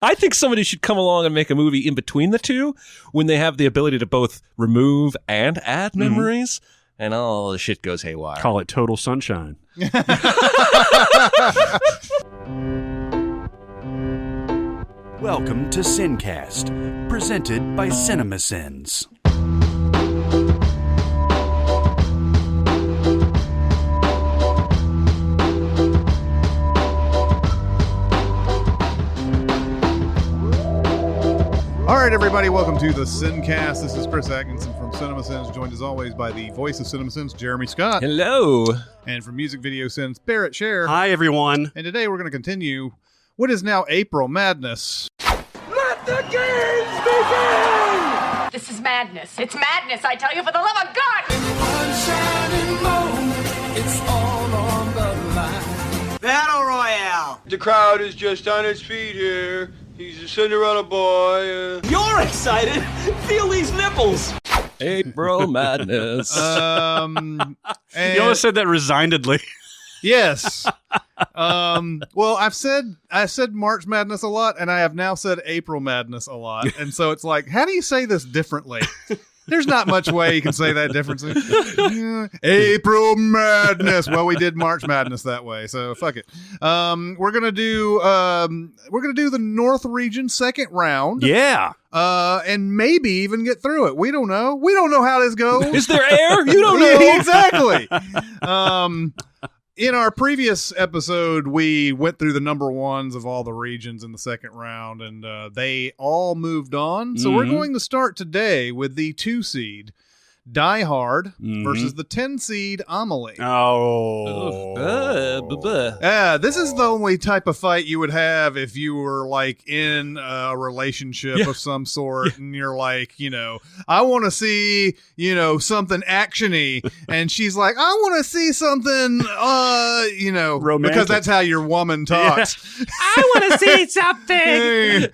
I think somebody should come along and make a movie in between the two when they have the ability to both remove and add memories, and all the shit goes haywire. Call it Total Sunshine. Welcome to SinCast, presented by Cinemasins. All right, everybody, welcome to the SinCast. This is Chris Atkinson from Cinemasins, joined as always by the voice of Cinemasins, Jeremy Scott. Hello. And from Music Video Sins, Barrett Share. Hi, everyone. And today we're going to continue what is now April Madness. Let the games begin! This is madness. It's madness, I tell you, for the love of God! One shining moment, it's all on the line. Battle Royale! The crowd is just on its feet here. He's a Cinderella boy. You're excited! Feel these nipples! April Madness. You almost said that resignedly. Yes. Well, I said March Madness a lot, and I have now said April Madness a lot. And so it's like, how do you say this differently? There's not much way you can say that differently. April Madness. Well, we did March Madness that way, so fuck it. We're gonna do the North Region second round. Yeah. And maybe even get through it. We don't know. We don't know how this goes. Is there air? You don't know. Yeah, exactly. In our previous episode, we went through the number ones of all the regions in the second round, and they all moved on. So we're going to start today with the 2 seed, Die Hard, versus the 10 seed, Amelie. This is the only type of fight you would have if you were like in a relationship of some sort, and you're like, I want to see, something actiony, and she's like, I want to see something, romantic, because that's how your woman talks. Yeah. I want to see something.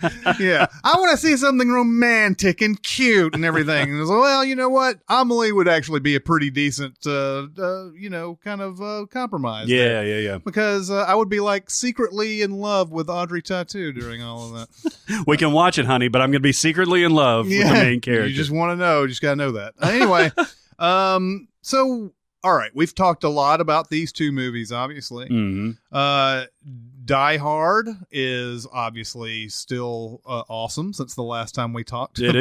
Yeah, I want to see something romantic and cute and everything. And it's like, well, you know what? Amelie would actually be a pretty decent, kind of compromise. Yeah. Because I would be like secretly in love with Audrey Tautou during all of that. We can watch it, honey, but I'm going to be secretly in love with the main character. You just want to know. You just got to know that. Anyway, so, all right. We've talked a lot about these two movies, obviously. Die Hard is obviously still awesome since the last time we talked about it.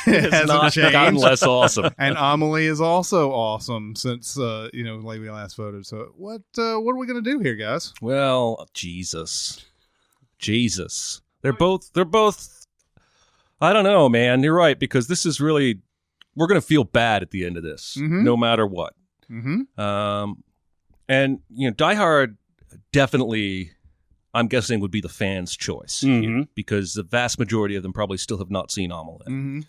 It hasn't not changed. gotten less awesome. And Amelie is also awesome since like we last voted. So what are we gonna do here, guys? Well, Jesus. They're both I don't know, man. You're right, because this is really, we're gonna feel bad at the end of this, no matter what. And Die Hard definitely, I'm guessing, would be the fans' choice here, because the vast majority of them probably still have not seen Amelie.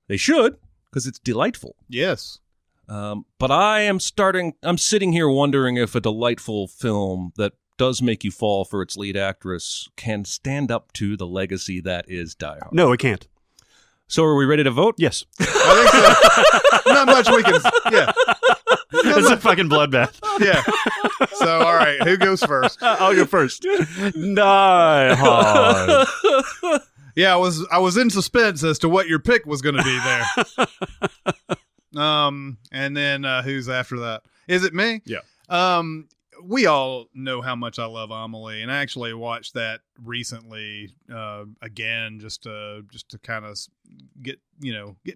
They should, because it's delightful. Yes. But I'm sitting here wondering if a delightful film that does make you fall for its lead actress can stand up to the legacy that is Die Hard. No, it can't. So are we ready to vote? Yes. I think so. Not much we can. Yeah. It's a fucking bloodbath. Yeah. So, all right. Who goes first? I'll go first. Die Hard. Yeah, I was in suspense as to what your pick was going to be there. And then who's after that? Is it me? Yeah. We all know how much I love Amelie, and I actually watched that recently again, just to kind of get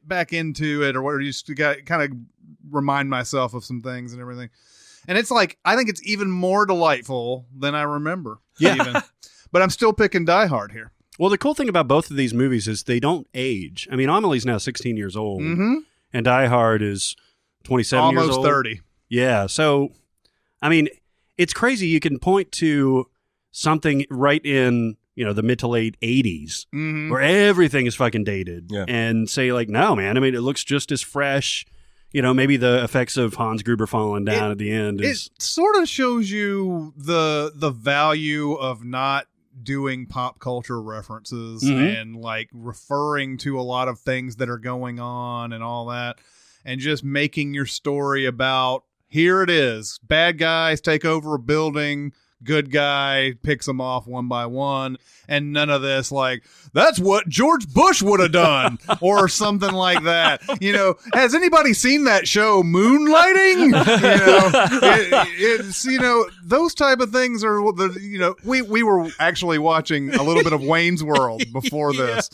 back into it, or what, just to kind of remind myself of some things and everything. And it's like, I think it's even more delightful than I remember. Yeah. Even. But I'm still picking Die Hard here. Well, the cool thing about both of these movies is they don't age. I mean, Amelie's now 16 years old, and Die Hard is 27 years old. Almost 30. Yeah. So, I mean, it's crazy. You can point to something right in, the mid to late 80s where everything is fucking dated and say like, no, man, I mean, it looks just as fresh. Maybe the effects of Hans Gruber falling down at the end. It sort of shows you the value of not doing pop culture references and like referring to a lot of things that are going on and all that, and just making your story about, here it is, bad guys take over a building, good guy picks them off one by one, and none of this like, that's what George Bush would have done or something like that. Has anybody seen that show Moonlighting? It's those type of things are we were actually watching a little bit of Wayne's World before this.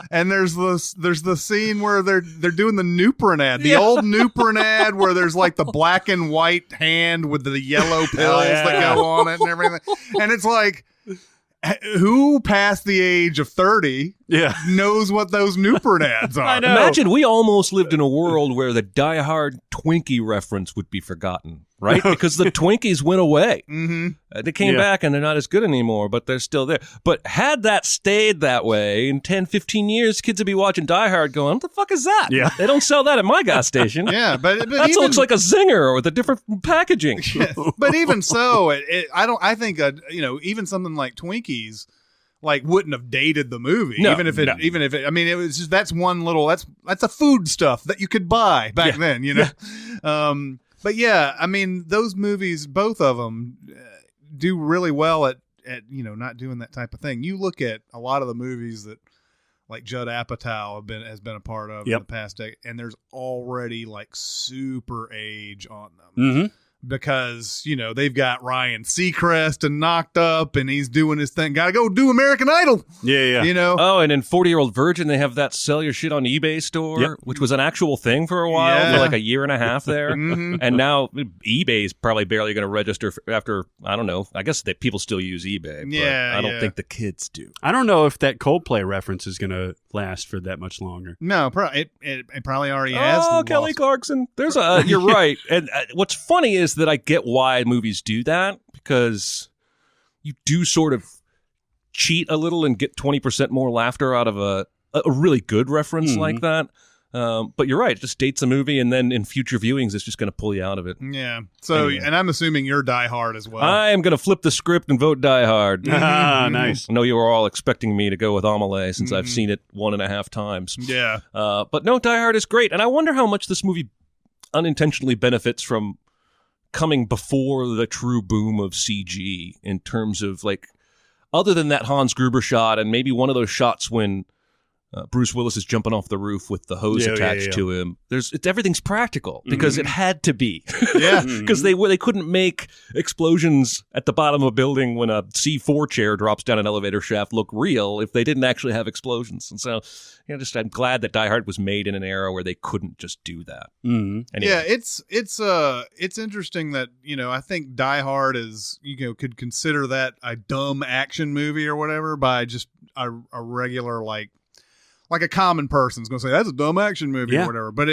And there's the scene where they're doing the Nuprin ad, the old Nuprin ad where there's like the black and white hand with the yellow pills that go on it and everything. And it's like, who past the age of 30 knows what those Nuprin ads are? I know. Imagine we almost lived in a world where the Die Hard Twinkie reference would be forgotten, right? Because the Twinkies went away. Mm-hmm. They came back and they're not as good anymore, but they're still there. But had that stayed that way, in 10, 15 years, kids would be watching Die Hard going, what the fuck is that? Yeah. They don't sell that at my gas station. Yeah, but that even, looks like a Zinger with a different packaging. But even so, I think even something like Twinkies like wouldn't have dated the movie, even if it, I mean, it was just, that's one little, that's a food stuff that you could buy back then, But yeah, I mean, those movies, both of them, do really well at not doing that type of thing. You look at a lot of the movies that like Judd Apatow has been a part of in the past decade, and there's already like super age on them. Mm-hmm. Because, they've got Ryan Seacrest and Knocked Up, and he's doing his thing. Got to go do American Idol. Yeah. Oh, and in 40-Year-Old Virgin, they have that sell your shit on eBay store, which was an actual thing for a while, for like a year and a half there. Mm-hmm. And now eBay is probably barely going to register after, I don't know, I guess that people still use eBay. But I don't think the kids do. I don't know if that Coldplay reference is going to last for that much longer. No, it probably already has. Oh, Kelly Clarkson. There's you're right. And what's funny is that I get why movies do that, because you do sort of cheat a little and get 20% more laughter out of a really good reference like that. But you're right. It just dates a movie, and then in future viewings, it's just going to pull you out of it. Yeah. So, anyway. And I'm assuming you're Die Hard as well. I am going to flip the script and vote Die Hard. Nice. I know you were all expecting me to go with Amelie since I've seen it 1.5 times. Yeah. But no, Die Hard is great. And I wonder how much this movie unintentionally benefits from coming before the true boom of CG in terms of, like, other than that Hans Gruber shot and maybe one of those shots when Bruce Willis is jumping off the roof with the hose attached to him. Everything's practical because it had to be. Yeah, because they couldn't make explosions at the bottom of a building when a C4 chair drops down an elevator shaft look real if they didn't actually have explosions. And so, I'm glad that Die Hard was made in an era where they couldn't just do that. Mm-hmm. Anyway. Yeah, it's interesting that I think Die Hard is could consider that a dumb action movie or whatever by just a regular like a common person's going to say that's a dumb action movie or whatever. But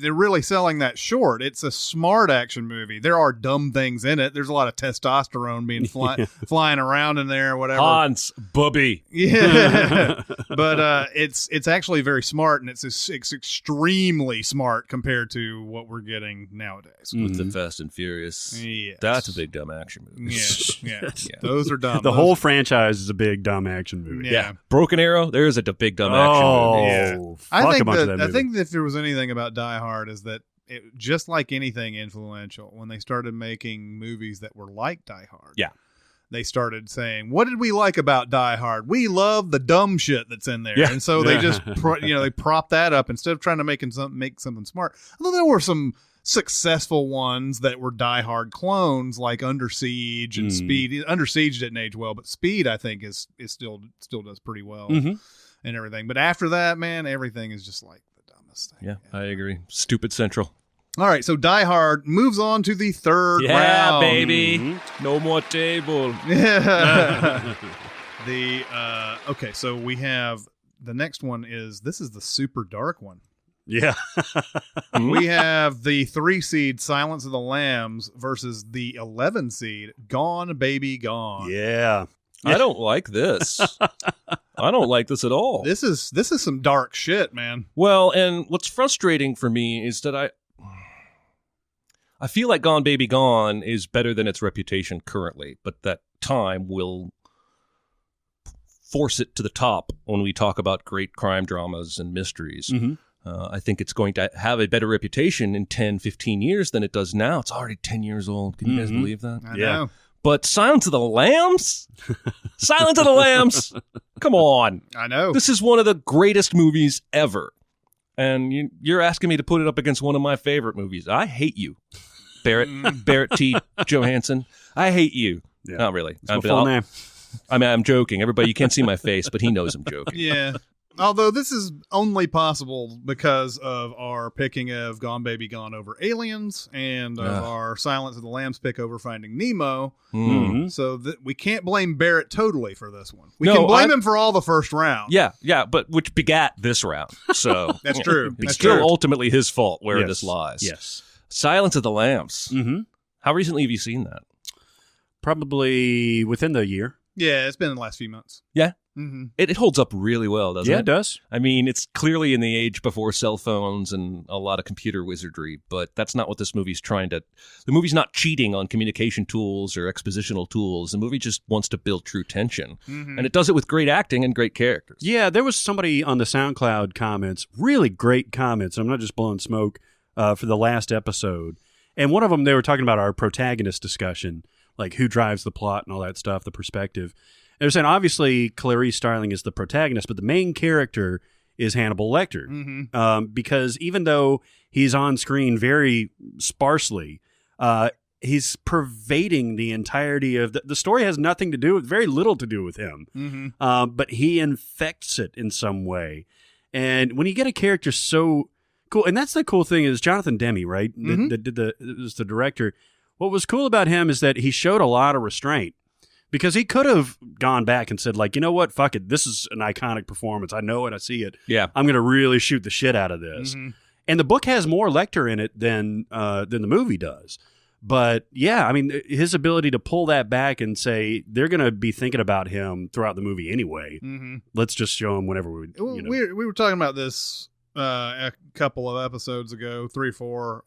they're really selling that short. It's a smart action movie. There are dumb things in it. There's a lot of testosterone being flying around in there or whatever. Hans, Bubby. Yeah. But it's actually very smart, and it's extremely smart compared to what we're getting nowadays. With the Fast and Furious. Yes. That's a big dumb action movie. Yeah. Those are dumb. The whole franchise is a big dumb action movie. Yeah. Broken Arrow, there's a big dumb action movie. I think that if there was anything about Die Hard is that just like anything influential, when they started making movies that were like Die Hard, they started saying, "What did we like about Die Hard? We love the dumb shit that's in there." And so they just they prop that up instead of trying to make something smart. Although there were some successful ones that were Die Hard clones, like Under Siege and Speed. Under Siege didn't age well, but Speed I think is still does pretty well and everything. But after that, man, everything is just like thing. Yeah, I agree. Stupid Central. All right, so Die Hard moves on to the third round. Yeah, baby. No more table. Yeah. Okay, so we have the next one this is the super dark one. Yeah. We have the 3 seed Silence of the Lambs versus the 11 seed Gone Baby Gone. Yeah. I don't like this. I don't like this at all. This is some dark shit, man. Well, and what's frustrating for me is that I feel like Gone Baby Gone is better than its reputation currently, but that time will force it to the top when we talk about great crime dramas and mysteries. Mm-hmm. I think it's going to have a better reputation in 10, 15 years than it does now. It's already 10 years old. Can you guys believe that? I know. But Silence of the Lambs? Silence of the Lambs? Come on. I know. This is one of the greatest movies ever. And you're asking me to put it up against one of my favorite movies. I hate you, Barrett T. Johansson. I hate you. Yeah. Not really. It's my full name. I mean, I'm joking. Everybody, you can't see my face, but he knows I'm joking. Yeah. Although this is only possible because of our picking of Gone Baby Gone over Aliens and of our Silence of the Lambs pick over Finding Nemo. Mm-hmm. So we can't blame Barrett totally for this one. We can blame him for all the first round. Yeah, but which begat this round. So That's true. It's still ultimately his fault where this lies. Yes. Silence of the Lambs. Mm-hmm. How recently have you seen that? Probably within the year. Yeah, it's been in the last few months. Yeah. Mm-hmm. It holds up really well, doesn't it? Yeah, it does. I mean, it's clearly in the age before cell phones and a lot of computer wizardry, but that's not what this movie's trying to... The movie's not cheating on communication tools or expositional tools. The movie just wants to build true tension. Mm-hmm. And it does it with great acting and great characters. Yeah, there was somebody on the SoundCloud comments, really great comments. I'm not just blowing smoke for the last episode. And one of them, they were talking about our protagonist discussion, like who drives the plot and all that stuff, the perspective. They're saying, obviously, Clarice Starling is the protagonist, but the main character is Hannibal Lecter. Because even though he's on screen very sparsely, he's pervading the entirety of the story. Has nothing to do with, very little to do with him. But he infects it in some way. And when you get a character so cool, and that's the cool thing is Jonathan Demme, right? That was the director. What was cool about him is that he showed a lot of restraint. Because he could have gone back and said, like, you know what, fuck it, this is an iconic performance. I know it, I see it. Yeah. I'm going to really shoot the shit out of this. And the book has more Lecter in it than the movie does. But, yeah, I mean, his ability to pull that back and say, they're going to be thinking about him throughout the movie anyway. Let's just show him whenever we, you know. We were talking about this a couple of episodes ago, 3 or 4,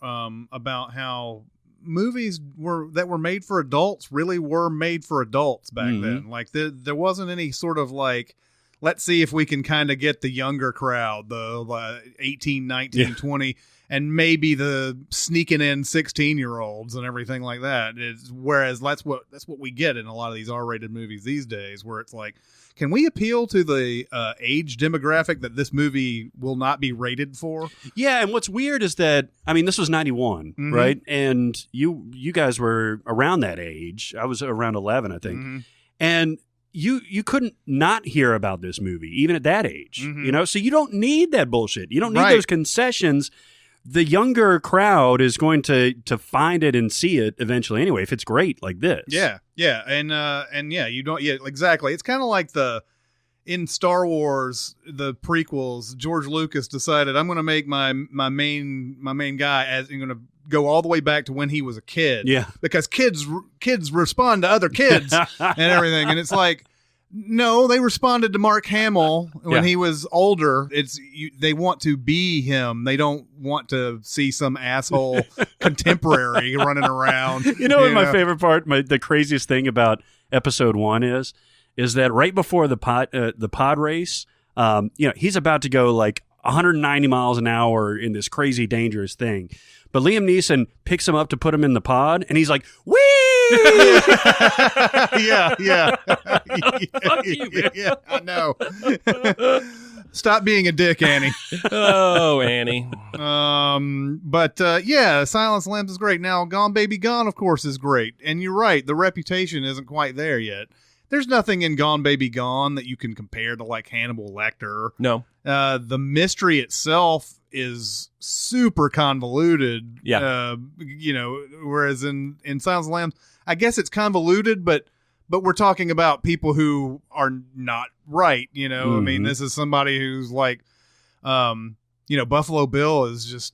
about how movies that were made for adults really were made for adults back then. Like there wasn't any sort of like, let's see if we can kind of get the younger crowd, the 18, 19, 20, and maybe the sneaking in 16-year-olds and everything like that. Whereas that's what we get in a lot of these R-rated movies these days, where it's like, can we appeal to the age demographic that this movie will not be rated for? Yeah, and what's weird is that, I mean, this was 91, right? And you guys were around that age. I was around 11, I think. And you couldn't not hear about this movie, even at that age. You know, so you don't need that bullshit. You don't need those concessions. The younger crowd is going to find it and see it eventually anyway, if it's great like this. Yeah. And yeah, you don't, exactly. It's kind of like in Star Wars, the prequels, George Lucas decided, I'm going to make my main guy as I'm going to go all the way back to when he was a kid. Yeah. Because kids respond to other kids and everything. And it's like, no, they responded to Mark Hamill when he was older. They want to be him. They don't want to see some asshole contemporary running around. You know what my favorite part, the craziest thing about episode 1 is that right before the pod race, he's about to go like 190 miles an hour in this crazy dangerous thing. But Liam Neeson picks him up to put him in the pod, and he's like, whee! yeah. Fuck you, man. Yeah, I know. Stop being a dick, Annie. Oh, Annie. But Silence of the Lambs is great. Now, Gone Baby Gone, of course, is great. And you're right, the reputation isn't quite there yet. There's nothing in Gone Baby Gone that you can compare to like Hannibal Lecter. No. The mystery itself is super convoluted. Yeah. Whereas in Silence of the Lambs, I guess it's convoluted, but we're talking about people who are not right. I mean, this is somebody who's like, Buffalo Bill is just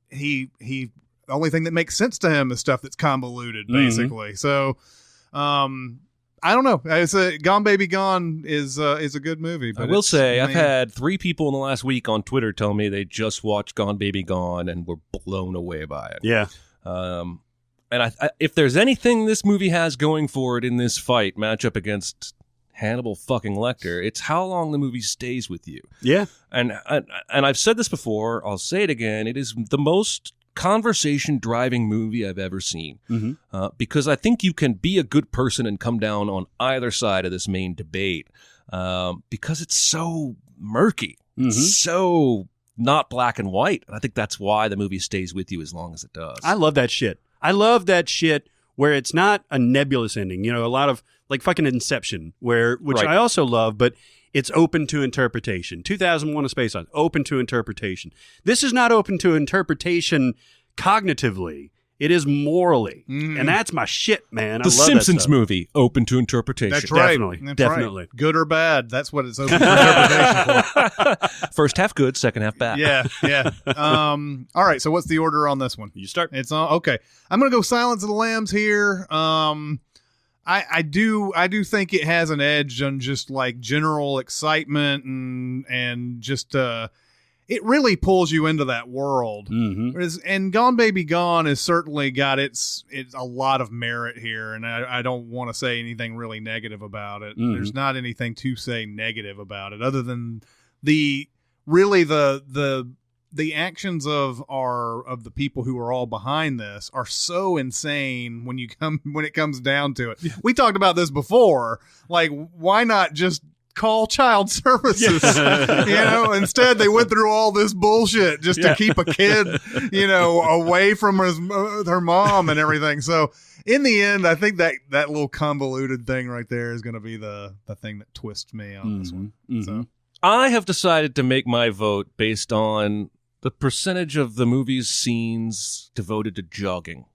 he. The only thing that makes sense to him is stuff that's convoluted, basically. So, I don't know. Gone Baby Gone is a good movie. But I will say I've had 3 people in the last week on Twitter tell me they just watched Gone Baby Gone and were blown away by it. Yeah. And I, if there's anything this movie has going for it in this fight matchup against Hannibal fucking Lecter, it's how long the movie stays with you. Yeah. And I've said this before, I'll say it again, it is the most conversation-driving movie I've ever seen. Because I think you can be a good person and come down on either side of this main debate because it's so murky. It's so not black and white. And I think that's why the movie stays with you as long as it does. I love that shit. I love that shit where it's not a nebulous ending. You know, a lot of like fucking Inception, which I also love, but it's open to interpretation. 2001: A Space Odyssey, open to interpretation. This is not open to interpretation cognitively. It is morally. And that's my shit, man. The Simpsons movie, open to interpretation. That's right. Definitely. Right. Good or bad, that's what it's open to interpretation for. First half good, second half bad. Yeah. All right, so what's the order on this one? You start. It's okay. I'm going to go Silence of the Lambs here. I do think it has an edge on just like general excitement and just it really pulls you into that world. And Gone Baby Gone has certainly got it's a lot of merit here, and I don't want to say anything really negative about it. There's not anything to say negative about it other than the actions of the people who are all behind this are so insane when it comes down to it. We talked about this before. Like, why not just call child services? Instead they went through all this bullshit just to keep a kid, away from her mom and everything. So in the end, I think that little convoluted thing right there is going to be the thing that twists me on this one. So I have decided to make my vote based on the percentage of the movie's scenes devoted to jogging.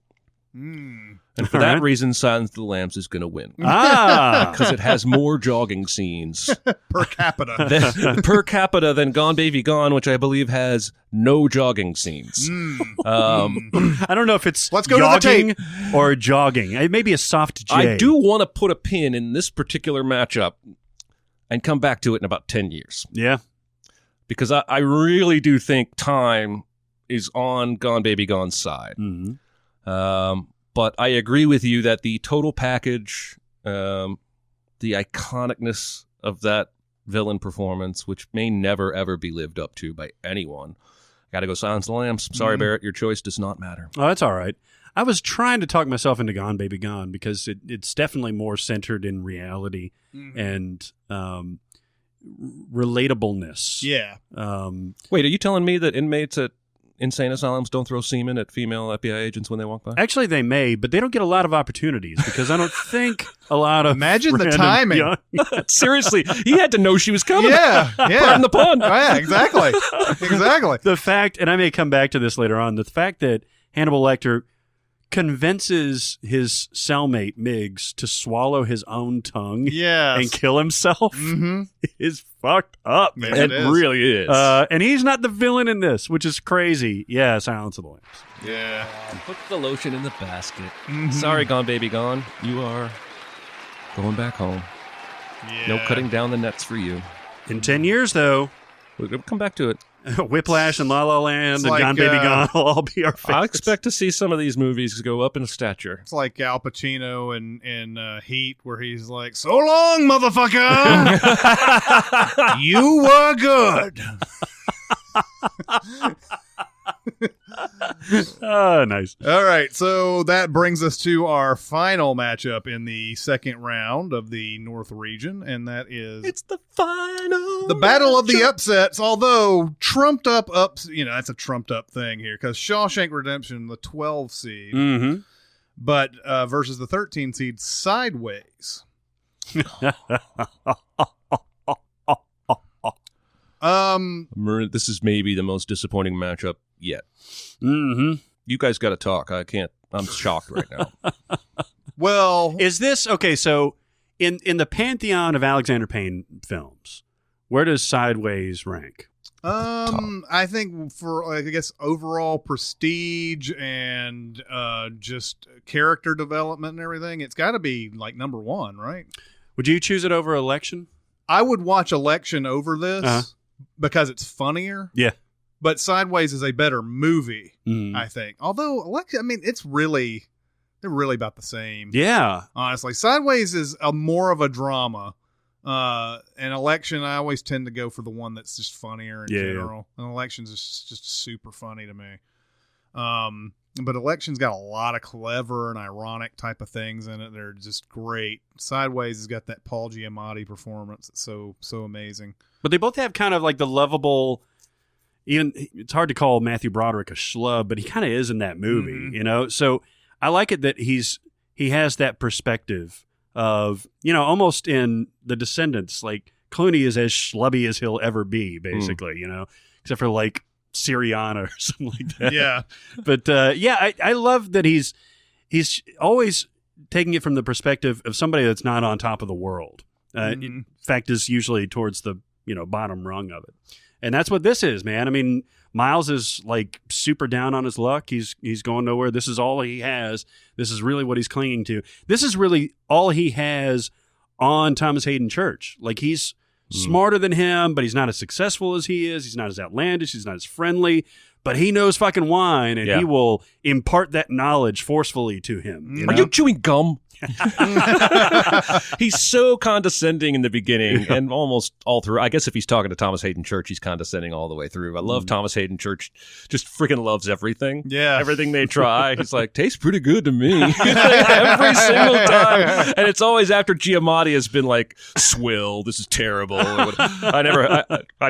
And for that reason, Silence of the Lambs is going to win. Because it has more jogging scenes per capita than Gone Baby Gone, which I believe has no jogging scenes. I don't know if it's Let's go to the tape. Or jogging. It may be a soft J. I do want to put a pin in this particular matchup and come back to it in about 10 years. Yeah. Because I really do think time is on Gone Baby Gone's side. But I agree with you that the total package, the iconicness of that villain performance, which may never, ever be lived up to by anyone. Got to go Silence of the Lambs. Sorry, Barrett, your choice does not matter. Oh, that's all right. I was trying to talk myself into Gone Baby Gone because it's definitely more centered in reality and relatableness. Yeah. Wait, are you telling me that inmates at insane asylums don't throw semen at female FBI agents when they walk by? Actually, they may, but they don't get a lot of opportunities because I don't think a lot of Imagine the timing. Seriously, he had to know she was coming. Yeah. Pardon the pun. Oh, yeah, exactly. The fact, and I may come back to this later on, the fact that Hannibal Lecter convinces his cellmate Miggs to swallow his own tongue and kill himself is fucked up, man. It really is. And he's not the villain in this, which is crazy. Yeah, Silence of the Lambs. Yeah. Put the lotion in the basket. Sorry, Gone Baby Gone. You are going back home. Yeah. No cutting down the nets for you. In 10 years, though, we'll come back to it. Whiplash and La La Land and Gone Baby Gone will all be our favorites. I expect to see some of these movies go up in stature. It's like Al Pacino in Heat, where he's like, "So long, motherfucker! You were good." Oh, nice. All right, so that brings us to our final matchup in the second round of the North region, and that is the final the battle of the upsets. Although trumped up, that's a trumped up thing here because Shawshank Redemption, the 12 seed, but versus the 13 seed, Sideways. This is maybe the most disappointing matchup yet. You guys got to talk. I can't. I'm shocked right now. Well, is this okay? So, in the pantheon of Alexander Payne films, where does Sideways rank? I think for I guess overall prestige and just character development and everything, it's got to be like number one, right? Would you choose it over Election? I would watch Election over this because it's funnier. Yeah. But Sideways is a better movie, I think. Although Election, I mean, they're really about the same. Yeah. Honestly, Sideways is more of a drama. And Election, I always tend to go for the one that's just funnier in general. And Election's just super funny to me. But Election's got a lot of clever and ironic type of things in it. They're just great. Sideways has got that Paul Giamatti performance. It's so amazing. But they both have kind of like the lovable. Even it's hard to call Matthew Broderick a schlub, but he kind of is in that movie, you know. So I like it that he has that perspective of, you know, almost in The Descendants, like Clooney is as schlubby as he'll ever be, basically, you know, except for like Syriana or something like that. Yeah. But I love that he's always taking it from the perspective of somebody that's not on top of the world. In fact, is usually towards the, you know, bottom rung of it. And that's what this is, man. I mean, Miles is like super down on his luck. He's going nowhere. This is all he has. This is really what he's clinging to. This is really all he has on Thomas Hayden Church. Like, he's smarter than him, but he's not as successful as he is. He's not as outlandish. He's not as friendly. But he knows fucking wine, and he will impart that knowledge forcefully to him. You know? Are you chewing gum? He's so condescending in the beginning and almost all through. I guess if he's talking to Thomas Hayden Church, he's condescending all the way through. I love Thomas Hayden Church. Just freaking loves everything. Yeah. Everything they try. He's like, tastes pretty good to me. Every single time. And it's always after Giamatti has been like, swill, this is terrible. I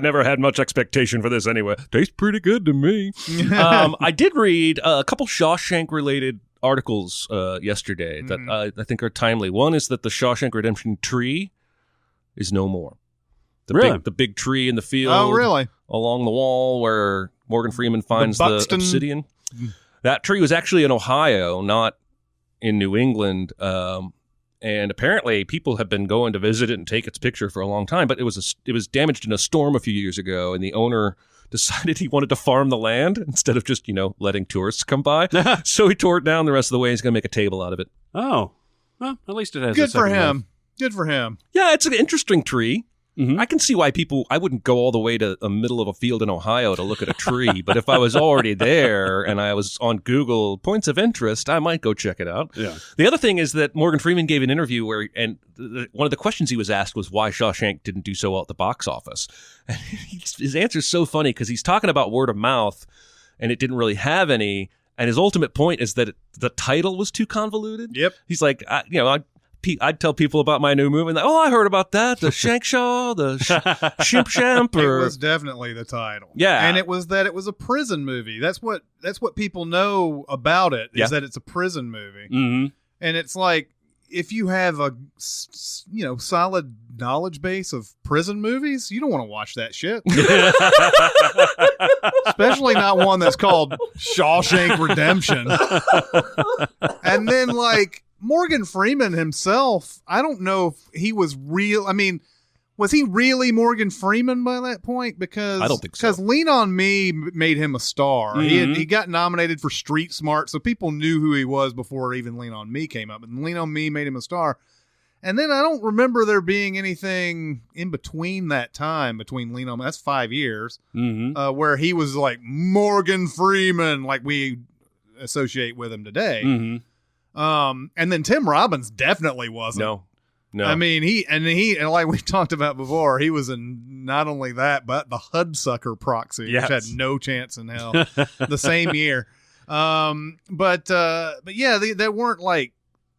never had much expectation for this anyway. Tastes pretty good to me. I did read a couple Shawshank-related articles yesterday that I think are timely. One is that the Shawshank Redemption tree is no more. The big tree in the field. Oh, really? Along the wall where Morgan Freeman finds the obsidian. That tree was actually in Ohio, not in New England. And apparently people have been going to visit it and take its picture for a long time. But it was damaged in a storm a few years ago, and the owner decided he wanted to farm the land instead of just, you know, letting tourists come by. So he tore it down the rest of the way. He's going to make a table out of it. Oh, well, at least it has. Good for him. Good for him. Yeah, it's an interesting tree. I can see why I wouldn't go all the way to the middle of a field in Ohio to look at a tree. But if I was already there and I was on Google points of interest, I might go check it out. Yeah. The other thing is that Morgan Freeman gave an interview where, and one of the questions he was asked was why Shawshank didn't do so well at the box office. And his answer is so funny because he's talking about word of mouth and it didn't really have any. And his ultimate point is that the title was too convoluted. Yep. He's like, I'd tell people about my new movie, and like, I heard about that, the Shankshaw, the Shimp Shamp. It was definitely the title. Yeah. And it was a prison movie. That's what people know about it, is that it's a prison movie. Mm-hmm. And it's like, if you have a solid knowledge base of prison movies, you don't want to watch that shit. Especially not one that's called Shawshank Redemption. And then, like, Morgan Freeman himself, I don't know if he was real. I mean, was he really Morgan Freeman by that point? Because I don't think so. Because Lean on Me made him a star. He got nominated for Street Smart, so people knew who he was before even Lean on Me came up. And Lean on Me made him a star. And then I don't remember there being anything in between that time, between Lean on Me. That's 5 years, where he was like Morgan Freeman, like we associate with him today. Mm-hmm. And then Tim Robbins definitely wasn't. No. I mean, he like we talked about before, he was in not only that, but the Hudsucker Proxy, which had no chance in hell the same year. But yeah, there weren't like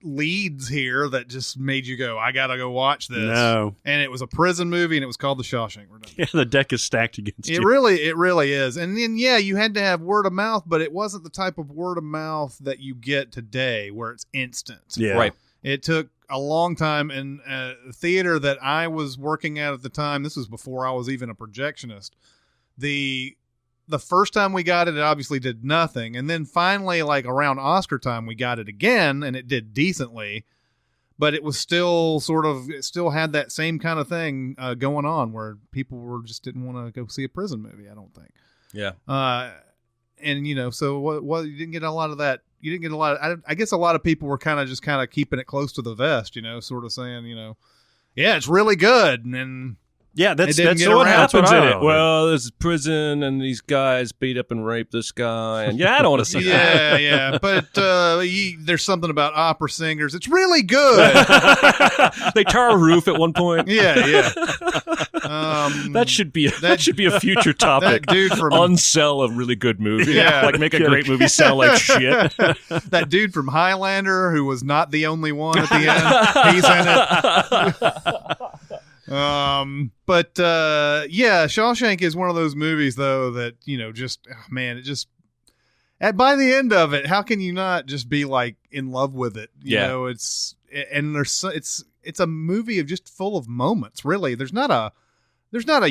leads here that just made you go, I gotta go watch this. No. And it was a prison movie, and it was called The Shawshank Redemption. Yeah, the deck is stacked against you. It really is. And then, yeah, you had to have word of mouth, but it wasn't the type of word of mouth that you get today where it's instant. Yeah. Right. It took a long time in a theater that I was working at the time. This was before I was even a projectionist. The first time we got it, it obviously did nothing. And then finally, like around Oscar time, we got it again, and it did decently. But it was still it still had that same kind of thing going on where people just didn't want to go see a prison movie, I don't think. Yeah. And, so what you didn't get a lot of that. You didn't get a lot of, I guess a lot of people were kind of keeping it close to the vest, sort of saying, yeah, it's really good. And then, yeah, that's so what happens in it. Well, Well, there's prison, and these guys beat up and rape this guy, and I don't want to see that. Yeah, but there's something about opera singers. It's really good. They tar a roof at one point. Yeah. That should be a future topic. That dude from unsell a really good movie. Like make a great movie sell like shit. That dude from Highlander who was not the only one at the end. He's in it. But Shawshank is one of those movies though that by the end of it, how can you not just be like in love with it? You know, it's a movie of just full of moments. Really, there's not a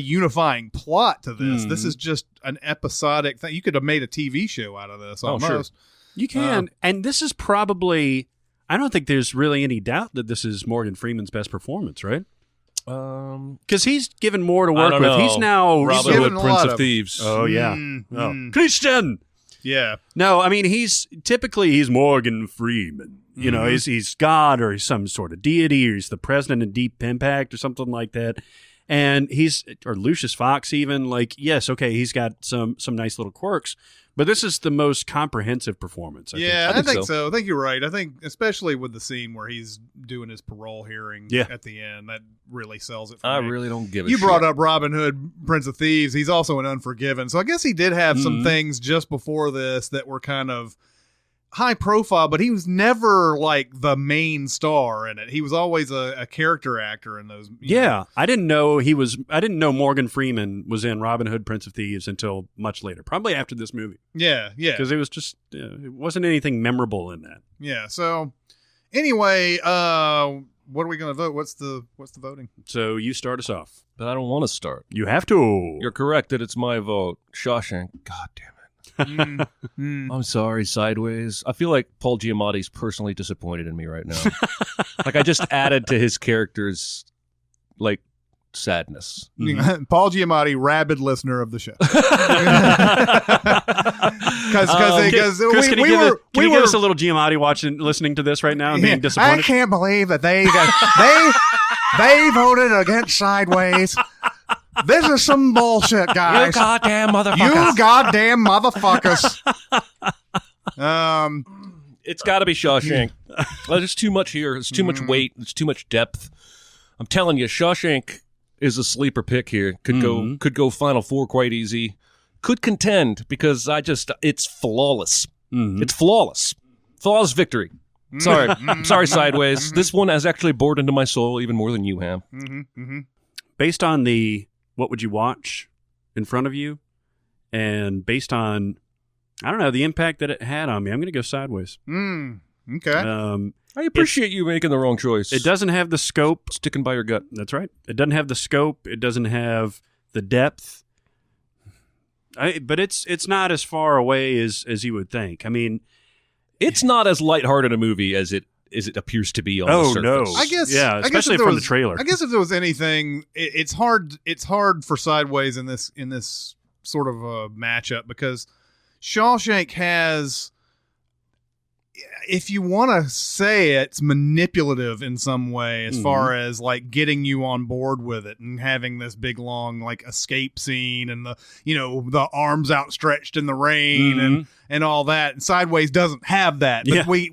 unifying plot to this. This is just an episodic thing. You could have made a TV show out of this almost. Sure. You can. And this is probably, I don't think there's really any doubt that this is Morgan Freeman's best performance, right? Because he's given more to work with. He's now Robin Hood, Prince of Thieves. Oh, yeah. Christian! Yeah. No, I mean, he's Morgan Freeman. You know, he's God or he's some sort of deity or he's the president of Deep Impact or something like that. And or Lucius Fox even, like, yes, okay, he's got some nice little quirks, but this is the most comprehensive performance. I think so. I think you're right. I think especially with the scene where he's doing his parole hearing at the end, that really sells it for me. I really don't give a shit. You brought up Robin Hood, Prince of Thieves. He's also in Unforgiven. So I guess he did have some things just before this that were kind of high profile, but he was never like the main star in it. He was always a character actor in those. Yeah. I didn't know Morgan Freeman was in Robin Hood, Prince of Thieves until much later, probably after this movie. Yeah. Because it was just, it wasn't anything memorable in that. Yeah. So anyway, what are we going to vote? What's the voting? So you start us off. But I don't want to start. You have to. You're correct that it's my vote. Shawshank. God damn it. I'm sorry, Sideways. I feel like Paul Giamatti's personally disappointed in me right now. Like I just added to his character's like sadness. Paul Giamatti, rabid listener of the show. Chris, can you give us a little Giamatti listening to this right now and being disappointed? I can't believe that they voted against Sideways. This is some bullshit, guys. You goddamn motherfuckers. It's got to be Shawshank. There's too much here. There's too much weight. There's too much depth. I'm telling you, Shawshank is a sleeper pick here. Could go Final Four quite easy. Could contend because it's flawless. It's flawless. Flawless victory. Sorry, Sideways. This one has actually bored into my soul even more than you have. Based on the what would you watch in front of you, and based on, I don't know, the impact that it had on me, I'm going to go Sideways. Okay. I appreciate you making the wrong choice. It doesn't have the scope. Sticking by your gut. That's right. It doesn't have the scope. It doesn't have the depth. But it's not as far away as you would think. I mean, it's not as lighthearted a movie as it appears to be on the surface. No. I guess, especially from the trailer. I guess if there was anything, it's hard for Sideways in this sort of a matchup because Shawshank has, if you want to say it's manipulative in some way as far as like getting you on board with it and having this big long like escape scene and the arms outstretched in the rain and all that. And Sideways doesn't have that.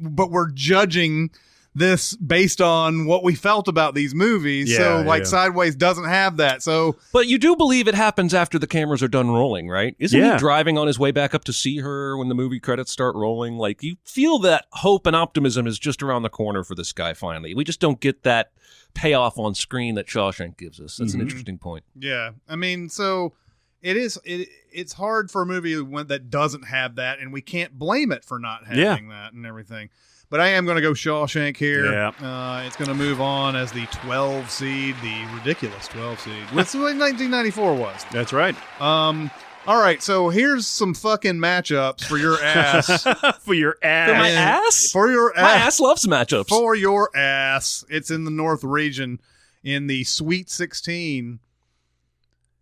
But we're judging this based on what we felt about these movies. Sideways doesn't have that. So, but you do believe it happens after the cameras are done rolling, right? Isn't he driving on his way back up to see her when the movie credits start rolling? Like you feel that hope and optimism is just around the corner for this guy. Finally, we just don't get that payoff on screen that Shawshank gives us. That's an interesting point. Yeah, I mean, so it's hard for a movie that doesn't have that, and we can't blame it for not having that and everything. But I am going to go Shawshank here. Yeah. It's going to move on as the 12 seed, the ridiculous 12 seed. That's what 1994 was. That's right. All right, so here's some fucking matchups for your ass. For your ass. For my ass? For your ass. My ass loves matchups. For your ass. It's in the North region in the Sweet 16.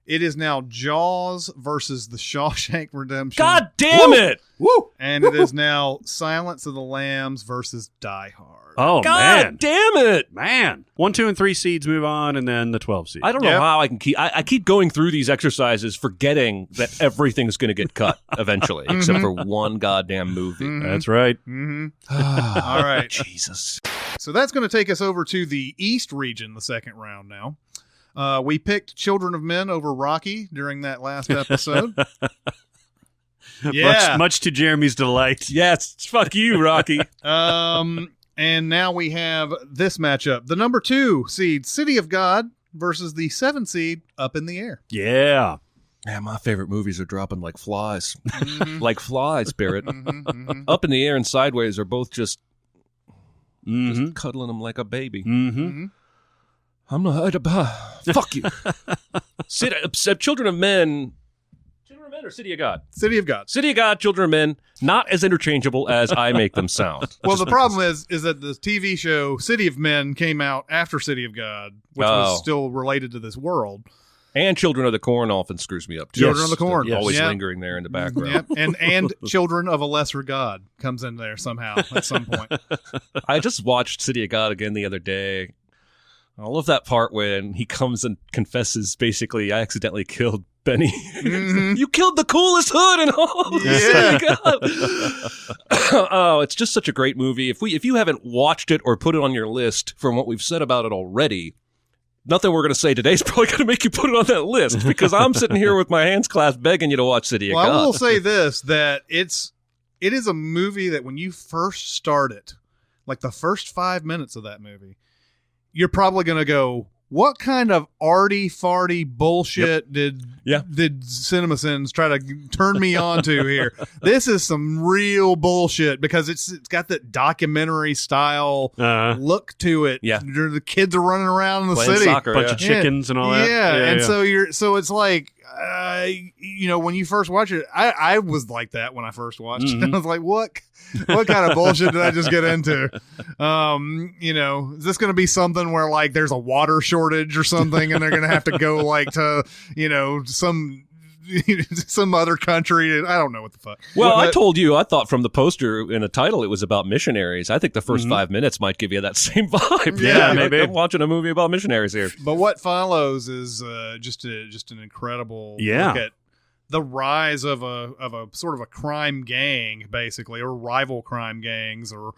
It is now Jaws versus the Shawshank Redemption. God damn it! Woo! And it is now Silence of the Lambs versus Die Hard. Oh, God man. damn it! Man. 1, 2, and 3 seeds move on, and then the 12 seed. I don't know how I can keep... I keep going through these exercises forgetting that everything's going to get cut eventually, except for one goddamn movie. That's right. All right. Jesus. So that's going to take us over to the East region, the second round now. We picked Children of Men over Rocky during that last episode. Yeah. Much to Jeremy's delight. Yes, fuck you, Rocky. And now we have this matchup. The number 2 seed, City of God, versus the 7 seed, Up in the Air. Yeah. Man, my favorite movies are dropping like flies. Like flies, Barrett. Up in the Air and Sideways are both just cuddling them like a baby. I'm not... fuck you. Children of Men... Children of Men or City of God? City of God. City of God, Children of Men, not as interchangeable as I make them sound. Well, the problem is that the TV show City of Men came out after City of God, which was still related to this world. And Children of the Corn often screws me up, too. Children of the Corn. Always lingering there in the background. And Children of a Lesser God comes in there somehow at some point. I just watched City of God again the other day. I love that part when he comes and confesses, basically, I accidentally killed Benny. You killed the coolest hood in all of City of God. Oh, it's just such a great movie. If you haven't watched it or put it on your list from what we've said about it already, nothing we're going to say today is probably going to make you put it on that list, because I'm sitting here with my hands clasped begging you to watch City of God. I will say this, that it is a movie that when you first start it, like the first 5 minutes of that movie, you're probably going to go, what kind of arty-farty bullshit did Cinemasins try to turn me on to here? This is some real bullshit, because it's got that documentary style look to it. Yeah. The kids are running around in the Playing city. soccer, Bunch of chickens and all that. Yeah. So it's like, when you first watch it, I was like that when I first watched it. I was like, what kind of bullshit did I just get into? Is this going to be something where like there's a water shortage or something, and they're going to have to go like to, some other country? I don't know what the fuck. Well, I told you, I thought from the poster and the title it was about missionaries. I think the first 5 minutes might give you that same vibe. Yeah, maybe. I'm watching a movie about missionaries here. But what follows is just an incredible look at the rise of a sort of a crime gang, basically, or rival crime gangs, or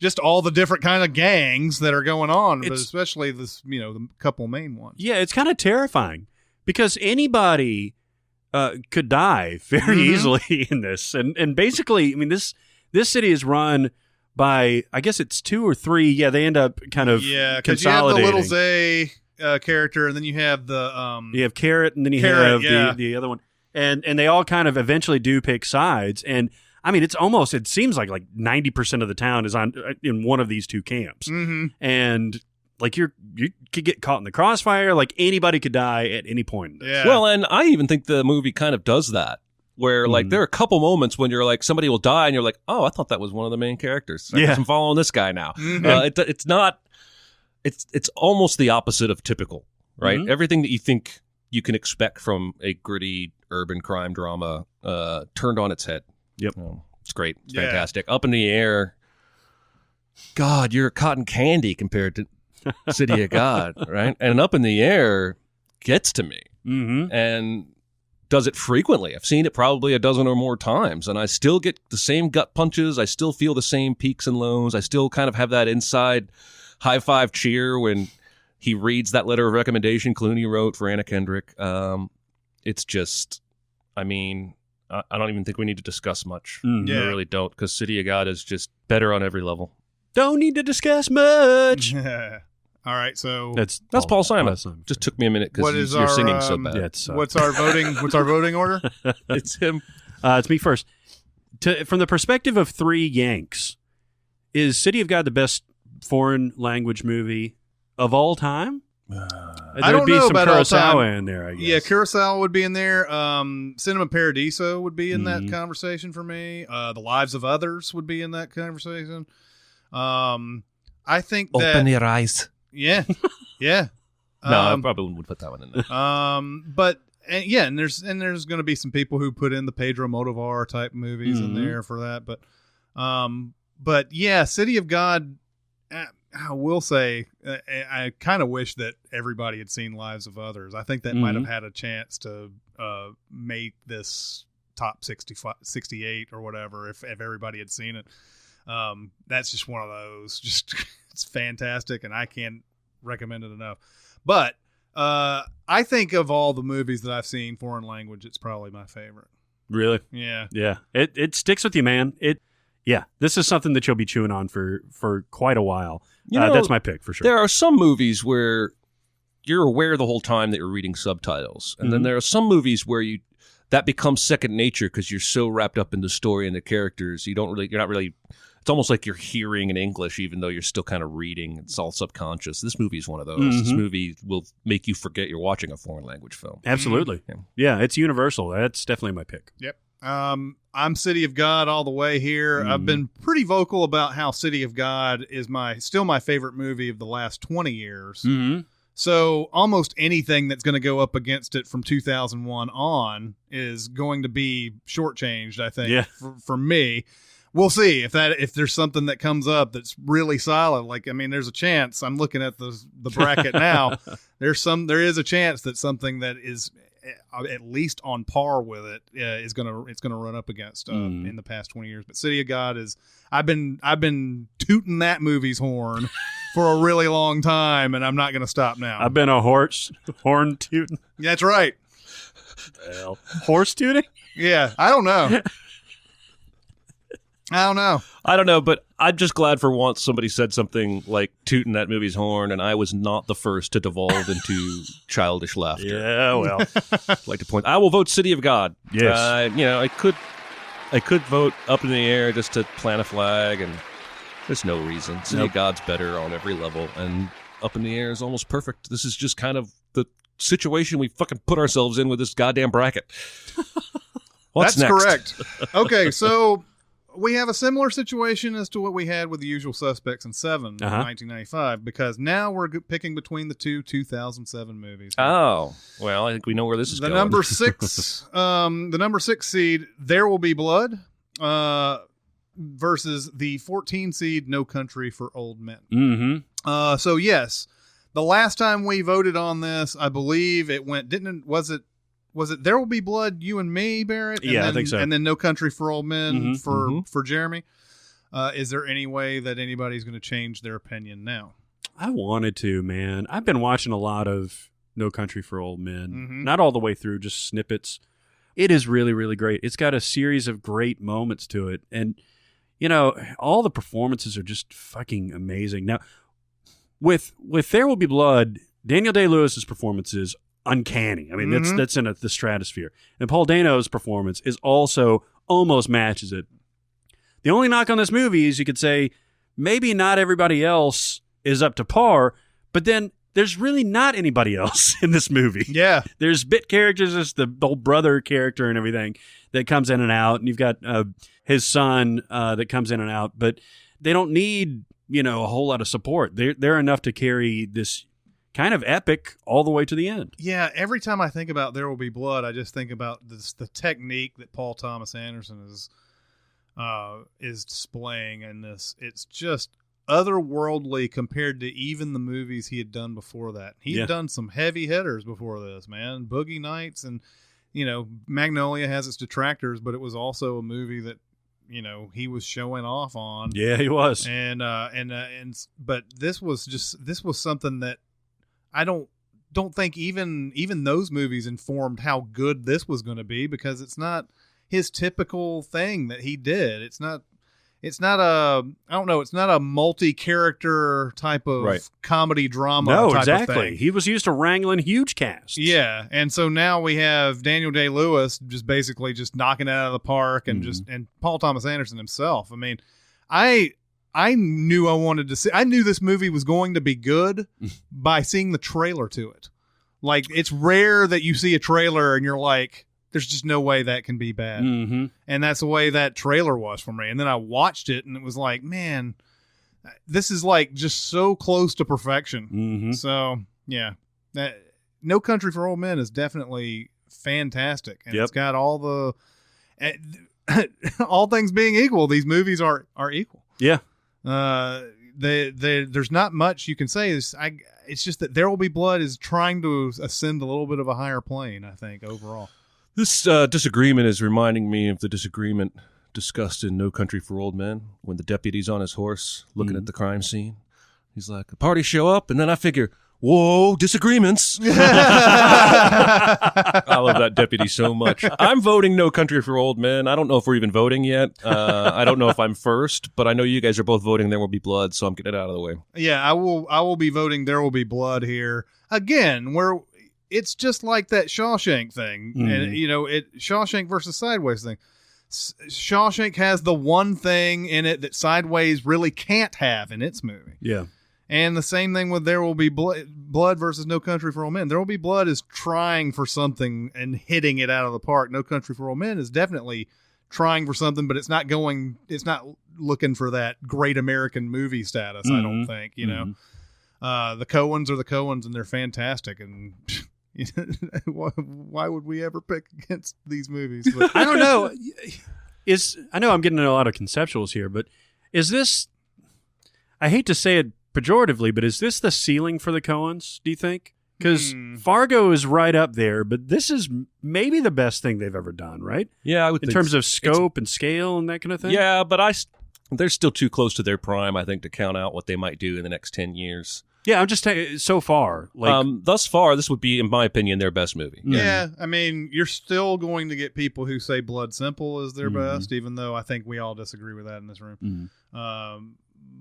just all the different kind of gangs that are going on, but especially this, the couple main ones. Yeah, it's kind of terrifying, because anybody could die very easily in this. And basically, I mean, this city is run by, I guess it's 2 or 3. Yeah, they end up kind of because you have the little Zay character, and then you have the... you have Carrot, and then you have the other one. And they all kind of eventually do pick sides. And, I mean, it seems like 90% of the town is in one of these 2 camps. And... like you could get caught in the crossfire. Like anybody could die at any point. Yeah. Well, and I even think the movie kind of does that, where like there are a couple moments when you're like, somebody will die, and you're like, oh, I thought that was one of the main characters. I guess I'm following this guy now. It's not. It's almost the opposite of typical, right? Everything that you think you can expect from a gritty urban crime drama turned on its head. Yep, it's great. It's fantastic. Up in the Air. God, you're cotton candy compared to City of God, right? And Up in the Air gets to me and does it frequently. I've seen it probably a dozen or more times, and I still get the same gut punches. I still feel the same peaks and lows. I still kind of have that inside high five cheer when he reads that letter of recommendation Clooney wrote for Anna Kendrick. It's just, I mean, I don't even think we need to discuss much. I really don't, because City of God is just better on every level. Don't need to discuss much. All right, so that's Paul Simon. Just took me a minute because you're singing so bad. What's our voting order? It's him. It's me first. From the perspective of 3 Yanks, is City of God the best foreign language movie of all time? I don't know about all time. Kurosawa in there, I guess. Yeah, Kurosawa would be in there. Cinema Paradiso would be in that conversation for me. The Lives of Others would be in that conversation. I think that Open Your Eyes. Yeah. No, I probably wouldn't put that one in there. And there's going to be some people who put in the Pedro Motovar type movies in there for that, but yeah, City of God. I will say, I kind of wish that everybody had seen Lives of Others. I think that might have had a chance to make this top 68 or whatever if everybody had seen it. That's just one of those. Just it's fantastic, and I can't recommend it enough. But I think of all the movies that I've seen, foreign language, it's probably my favorite. Really? Yeah. Yeah. It sticks with you, man. This is something that you'll be chewing on for quite a while. That's my pick for sure. There are some movies where you're aware the whole time that you're reading subtitles. And then there are some movies where that becomes second nature because you're so wrapped up in the story and the characters. You're not really, it's almost like you're hearing in English, even though you're still kind of reading. It's all subconscious. This movie is one of those. This movie will make you forget you're watching a foreign language film. Absolutely. Yeah, it's universal. That's definitely my pick. Yep. I'm City of God all the way here. I've been pretty vocal about how City of God is still my favorite movie of the last 20 years. So almost anything that's going to go up against it from 2001 on is going to be shortchanged, I think, for me. We'll see if there's something that comes up that's really solid. Like, I mean, there's a chance. I'm looking at the bracket now. There is a chance that something that is at least on par with it is gonna run up against in the past 20 years. But City of God is I've been tooting that movie's horn for a really long time, and I'm not gonna stop now. I've been a horn tooting. That's right. Well, horse tooting? Yeah, I don't know. I don't know, but I'm just glad for once somebody said something like tooting that movie's horn, and I was not the first to devolve into childish laughter. Yeah, well. I'd like to point. I will vote City of God. Yes. I could vote Up in the Air just to plant a flag, and there's no reason. City of God's better on every level, and Up in the Air is almost perfect. This is just kind of the situation we fucking put ourselves in with this goddamn bracket. What's That's next? correct. Okay, so we have a similar situation as to what we had with The Usual Suspects in 1995, because now we're picking between the two 2007 movies. Oh, well, I think we know where this is going. The number 6 seed, There Will Be Blood, versus the 14 seed, No Country for Old Men. So yes, the last time we voted on this, I believe it went. Was it There Will Be Blood, you and me, Barrett? And I think so. And then No Country for Old Men for Jeremy. Is there any way that anybody's going to change their opinion now? I wanted to, man. I've been watching a lot of No Country for Old Men. Not all the way through, just snippets. It is really, really great. It's got a series of great moments to it. And, all the performances are just fucking amazing. Now, with There Will Be Blood, Daniel Day-Lewis's performances uncanny. I mean, that's in the stratosphere. And Paul Dano's performance is also almost matches it. The only knock on this movie is you could say maybe not everybody else is up to par, but then there's really not anybody else in this movie. Yeah. There's bit characters, there's the old brother character and everything that comes in and out, and you've got his son that comes in and out, but they don't need, a whole lot of support. They're enough to carry this kind of epic all the way to the end. Yeah, every time I think about There Will Be Blood, I just think about the technique that Paul Thomas Anderson is displaying in this. It's just otherworldly compared to even the movies he had done before that. He'd done some heavy hitters before this, man. Boogie Nights and, Magnolia has its detractors, but it was also a movie that, he was showing off on. Yeah, he was. But this was something that I don't think even those movies informed how good this was going to be, because it's not his typical thing that he did. It's not a multi-character type of comedy drama. No, type exactly. of thing. He was used to wrangling huge casts. Yeah, and so now we have Daniel Day-Lewis just basically just knocking it out of the park, and and Paul Thomas Anderson himself. I mean, I knew I wanted to see. I knew this movie was going to be good by seeing the trailer to it. Like, it's rare that you see a trailer and you're like, there's just no way that can be bad. And that's the way that trailer was for me. And then I watched it and it was like, man, this is like just so close to perfection. So yeah, No Country for Old Men is definitely fantastic. And it's got all all things being equal, these movies are equal. Yeah. There's not much you can say. It's just that There Will Be Blood is trying to ascend a little bit of a higher plane, I think, overall. This disagreement is reminding me of the disagreement discussed in No Country for Old Men when the deputy's on his horse looking at the crime scene. He's like, the party show up, and then I figure, Whoa, disagreements. I love that deputy so much. I'm voting No Country for Old Men. I don't know if we're even voting yet. I don't know if I'm first, but I know you guys are both voting There Will Be Blood, so I'm getting it out of the way. Yeah, I will be voting There Will Be Blood here. Again, where it's just like that Shawshank thing. And, Shawshank versus Sideways thing. Shawshank has the one thing in it that Sideways really can't have in its movie. Yeah. And the same thing with There Will Be Blood versus No Country for Old Men. There Will Be Blood is trying for something and hitting it out of the park. No Country for Old Men is definitely trying for something, but it's not looking for that great American movie status, I don't think, The Coens are the Coens, and they're fantastic. And why would we ever pick against these movies? But I don't know. I know I'm getting into a lot of conceptuals here, but is this, I hate to say it pejoratively, but is this the ceiling for the Coens, do you think? Because Fargo is right up there, but this is maybe the best thing they've ever done, right? Yeah, I would in terms of scope and scale and that kind of thing? Yeah, but they're still too close to their prime, I think, to count out what they might do in the next 10 years. Yeah, I'm just saying, so far. Thus far, this would be, in my opinion, their best movie. Yeah, I mean, you're still going to get people who say Blood Simple is their best, even though I think we all disagree with that in this room.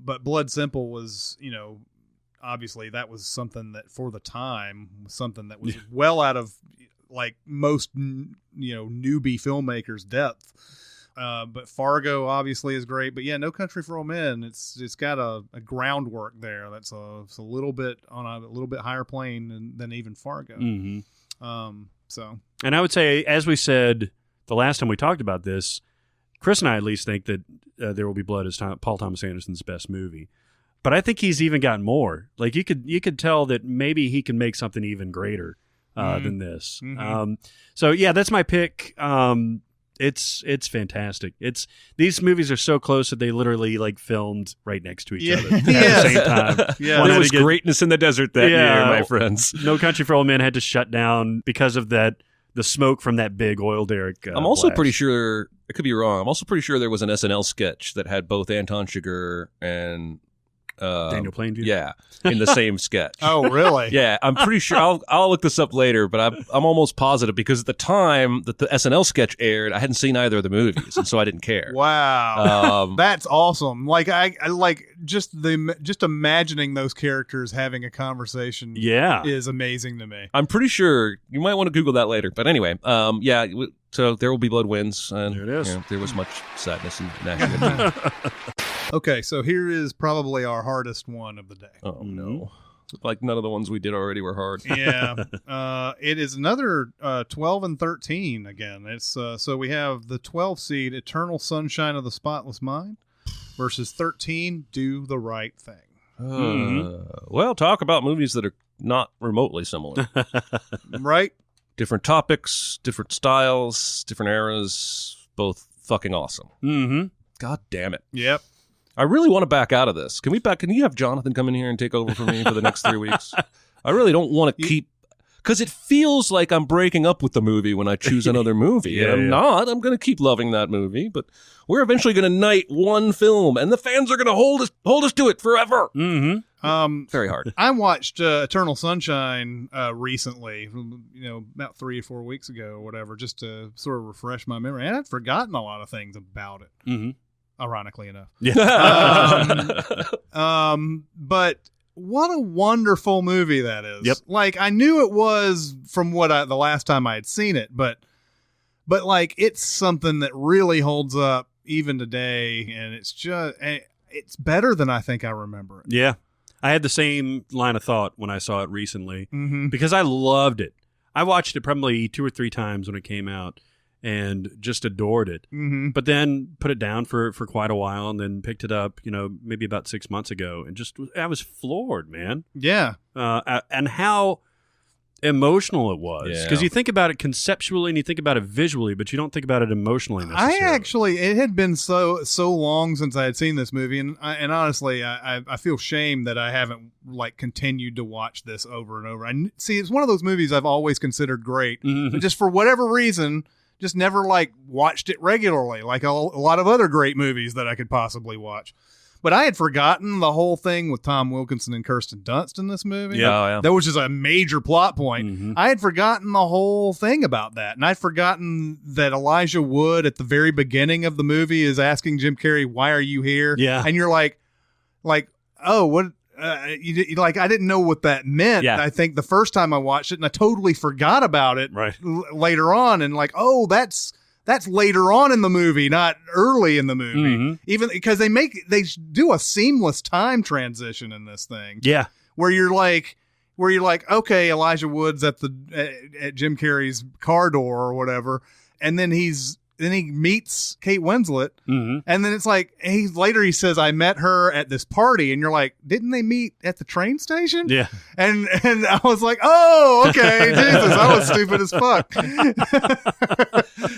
But Blood Simple was, obviously that was something that for the time was something that was well out of like most, newbie filmmakers' depth. But Fargo obviously is great. But yeah, No Country for Old Men, it's got a groundwork there that's a little bit on a little bit higher plane than even Fargo. So, and I would say, as we said the last time we talked about this, Chris and I at least think that There Will Be Blood is Paul Thomas Anderson's best movie. But I think he's even got more. Like you could tell that maybe he can make something even greater than this. So yeah, that's my pick. It's fantastic. These movies are so close that they literally like filmed right next to each other at the same time. Yeah, there was greatness in the desert that year, my friends. No Country for Old Men had to shut down because of the smoke from that big oil derrick. I'm also blast. pretty sure, I could be wrong, I'm also pretty sure there was an SNL sketch that had both Anton Chigurh and Daniel Plainview. Yeah, in the same sketch. Oh, really? Yeah, I'm pretty sure. I'll look this up later, but I'm almost positive because at the time that the SNL sketch aired, I hadn't seen either of the movies, and so I didn't care. Wow, that's awesome. Like I like just imagining those characters having a conversation. Yeah, is amazing to me. I'm pretty sure you might want to Google that later. But anyway, yeah. So There Will Be Blood wins, and there it is. There was much sadness and gnashing. Okay, so here is probably our hardest one of the day. Oh, no. Like none of the ones we did already were hard. Yeah. It is another 12 and 13 again. It's so we have the 12 seed Eternal Sunshine of the Spotless Mind versus 13 Do the Right Thing. Well, talk about movies that are not remotely similar. Right? Different topics, different styles, different eras, both fucking awesome. God damn it. Yep. I really want to back out of this. Can you have Jonathan come in here and take over for me for the next 3 weeks? I really don't want to keep, because it feels like I'm breaking up with the movie when I choose another movie. And I'm not. I'm going to keep loving that movie, but we're eventually going to knight one film, and the fans are going to hold us to it forever. Very hard. I watched Eternal Sunshine recently, about 3 or 4 weeks ago or whatever, just to sort of refresh my memory. And I'd forgotten a lot of things about it. Ironically enough. Yeah. But what a wonderful movie that is. Yep. Like I knew it was from the last time I had seen it, but like it's something that really holds up even today, and it's better than I think I remember it. Yeah. I had the same line of thought when I saw it recently because I loved it. I watched it probably 2 or 3 times when it came out and just adored it. But then put it down for quite a while and then picked it up, maybe about 6 months ago, and I was floored, man. Yeah. And how emotional it was. Because you think about it conceptually and you think about it visually, but you don't think about it emotionally necessarily. It had been so long since I had seen this movie, and honestly, I feel shame that I haven't like continued to watch this over and over. It's one of those movies I've always considered great, but just for whatever reason, just never like watched it regularly, like a lot of other great movies that I could possibly watch. But I had forgotten the whole thing with Tom Wilkinson and Kirsten Dunst in this movie. Yeah. That was just a major plot point. Mm-hmm. I had forgotten the whole thing about that. And I'd forgotten that Elijah Wood at the very beginning of the movie is asking Jim Carrey, why are you here? Yeah. And you're like, oh, what? I didn't know what that meant. Yeah. I think the first time I watched it, and I totally forgot about it later on. And like, oh, that's later on in the movie, not early in the movie. Mm-hmm. Even because they do a seamless time transition in this thing. Yeah. Where you're like, okay, Elijah Wood's at Jim Carrey's car door or whatever, and then he meets Kate Winslet, and then it's like he says, I met her at this party, and you're like, didn't they meet at the train station? Yeah. And I was like, oh, okay, Jesus, I was stupid as fuck.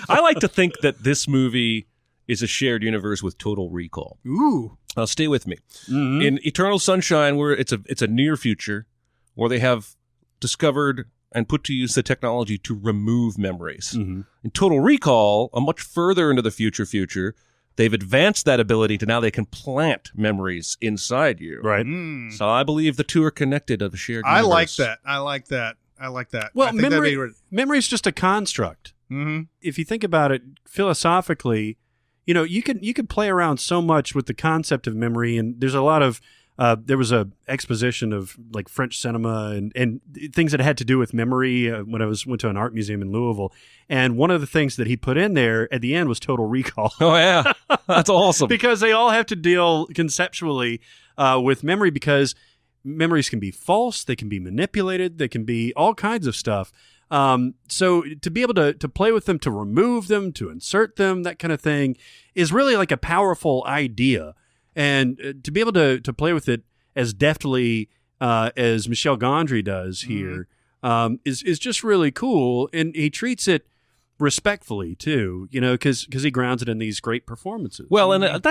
I like to think that this movie is a shared universe with Total Recall. Ooh. Stay with me. Mm-hmm. In Eternal Sunshine, where it's a near future where they have discovered and put to use the technology to remove memories. Mm-hmm. In Total Recall, a much further into the future, they've advanced that ability to now they can plant memories inside you. Right. So I believe the two are connected of a shared universe. I like that. Well, I think memory is just a construct. Mm-hmm. If you think about it philosophically, you could play around so much with the concept of memory, and there's a lot of there was a exposition of like French cinema and things that had to do with memory when I went to an art museum in Louisville, and one of the things that he put in there at the end was Total Recall. Oh yeah, that's awesome. Because they all have to deal conceptually with memory, because memories can be false, they can be manipulated, they can be all kinds of stuff. So to be able to play with them, to remove them, to insert them, that kind of thing is really like a powerful idea. And to be able to play with it as deftly as Michel Gondry does here is just really cool. And he treats it respectfully too, because he grounds it in these great performances. Well, and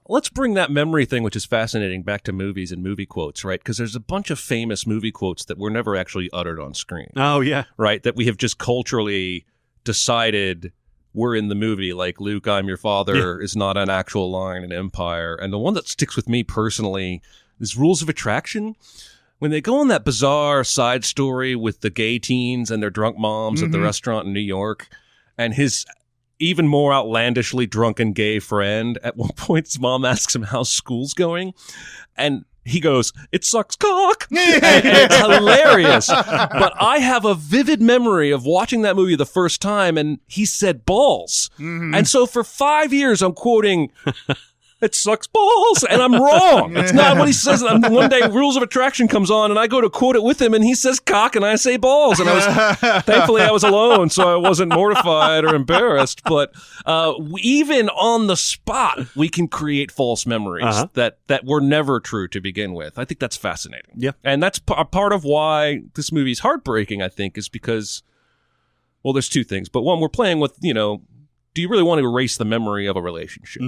let's bring that memory thing, which is fascinating, back to movies and movie quotes, right? Because there's a bunch of famous movie quotes that were never actually uttered on screen. Oh, yeah. Right? That we have just culturally decided were in the movie, like Luke, I'm your father is not an actual line in Empire. And the one that sticks with me personally is Rules of Attraction. When they go on that bizarre side story with the gay teens and their drunk moms at the restaurant in New York, and his even more outlandishly drunken gay friend, at one point his mom asks him how school's going, and he goes, "It sucks cock." And it's hilarious. But I have a vivid memory of watching that movie the first time, and he said balls. And so for 5 years, I'm quoting, "It sucks balls," and I'm wrong. It's not what he says. One day, Rules of Attraction comes on, and I go to quote it with him, and he says cock, and I say balls. And thankfully I was alone, so I wasn't mortified or embarrassed. But even on the spot, we can create false memories that were never true to begin with. I think that's fascinating. Yeah, and that's part of why this movie's heartbreaking, I think, is because, well, there's two things. But one, we're playing with, do you really want to erase the memory of a relationship?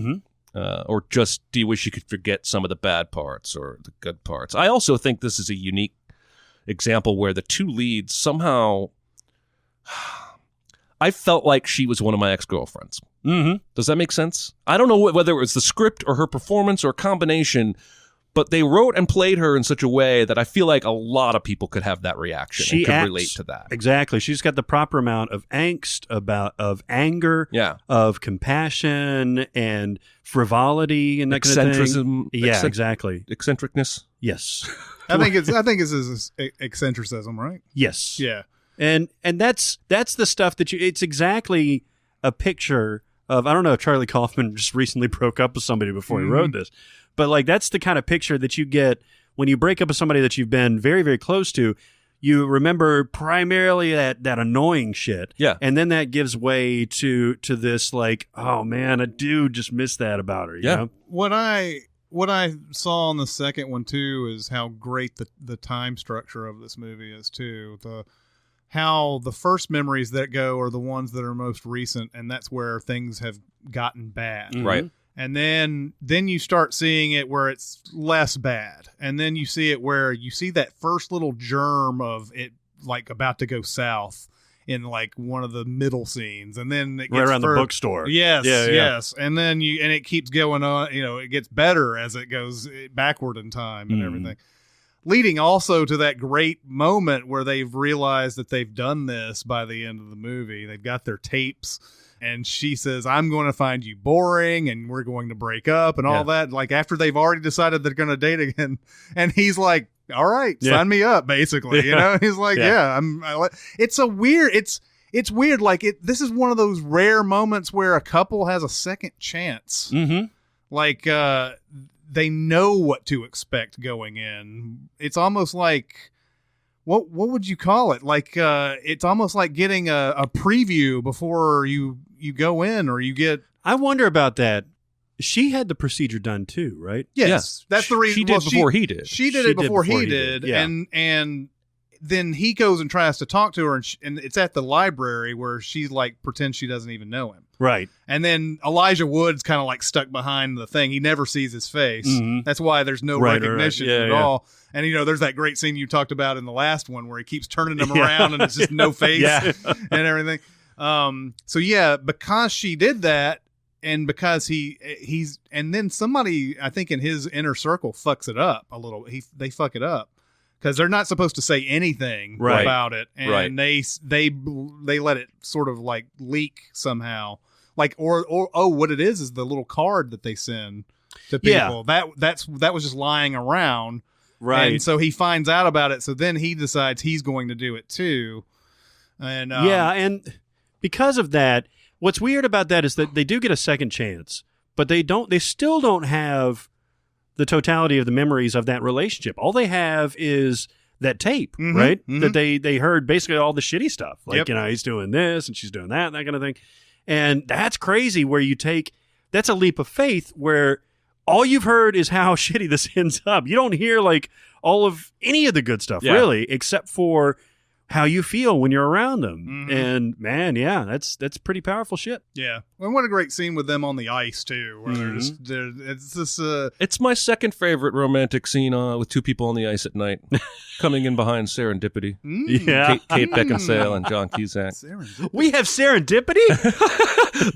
Or just do you wish you could forget some of the bad parts or the good parts? I also think this is a unique example where the two leads somehow, I felt like she was one of my ex-girlfriends. Does that make sense? I don't know whether it was the script or her performance or a combination, but they wrote and played her in such a way that I feel like a lot of people could have that reaction and could relate to that. Exactly. She's got the proper amount of angst, of anger, of compassion and frivolity and that kind of thing. Yeah, exactly. Eccentricness. Yes. I think it's eccentricism, right? Yes. Yeah. And that's the stuff that it's exactly a picture of, I don't know if Charlie Kaufman just recently broke up with somebody before he wrote this, but like that's the kind of picture that you get when you break up with somebody that you've been very, very close to. You remember primarily that annoying shit. Yeah. And then that gives way to this like, oh man, I do just miss that about her. You know? What I saw on the second one too is how great the time structure of this movie is too. How the first memories that go are the ones that are most recent, and that's where things have gotten bad. Right. And then you start seeing it where it's less bad. And then you see it where you see that first little germ of it like about to go south in like one of the middle scenes, and then it gets right around the bookstore. Yes, Yeah. yes, and then it keeps going on. It gets better as it goes backward in time and everything, leading also to that great moment where they've realized that they've done this by the end of the movie. They've got their tapes, and she says, "I'm going to find you boring, and we're going to break up," and all that. Like after they've already decided they're going to date again, and he's like, "All right, sign me up," basically. He's like, it's a weird. It's weird. Like this is one of those rare moments where a couple has a second chance. Mm-hmm. Like they know what to expect going in. It's almost like what would you call it? Like it's almost like getting a preview before you go in, or you get. I wonder about that. She had the procedure done too, right? Yes. That's the reason. She did before he did. She did it before he did. Yeah. And then he goes and tries to talk to her, and it's at the library where she like pretends she doesn't even know him. Right. And then Elijah Wood's kind of like stuck behind the thing. He never sees his face. Mm-hmm. That's why there's no recognition Yeah, at all. And there's that great scene you talked about in the last one where he keeps turning them around and it's just no face and everything. Because she did that, and because he's and then somebody, I think in his inner circle, fucks it up a little. They fuck it up because they're not supposed to say anything about it, and they let it sort of like leak somehow. Like or what it is the little card that they send to people. That was just lying around. Right. And so he finds out about it, so then he decides he's going to do it too. And and because of that, what's weird about that is that they do get a second chance, but they still don't have the totality of the memories of that relationship. All they have is that tape, right? Mm-hmm. That they heard basically all the shitty stuff. Like, he's doing this and she's doing that and that kind of thing. And that's crazy where that's a leap of faith where all you've heard is how shitty this ends up. You don't hear like all of any of the good stuff really, except for how you feel when you're around them. Mm-hmm. And man, that's pretty powerful shit. Yeah. And what a great scene with them on the ice too, where it's my second favorite romantic scene with two people on the ice at night, coming in behind Serendipity. Yeah. Kate Beckinsale and John Cusack. We have Serendipity?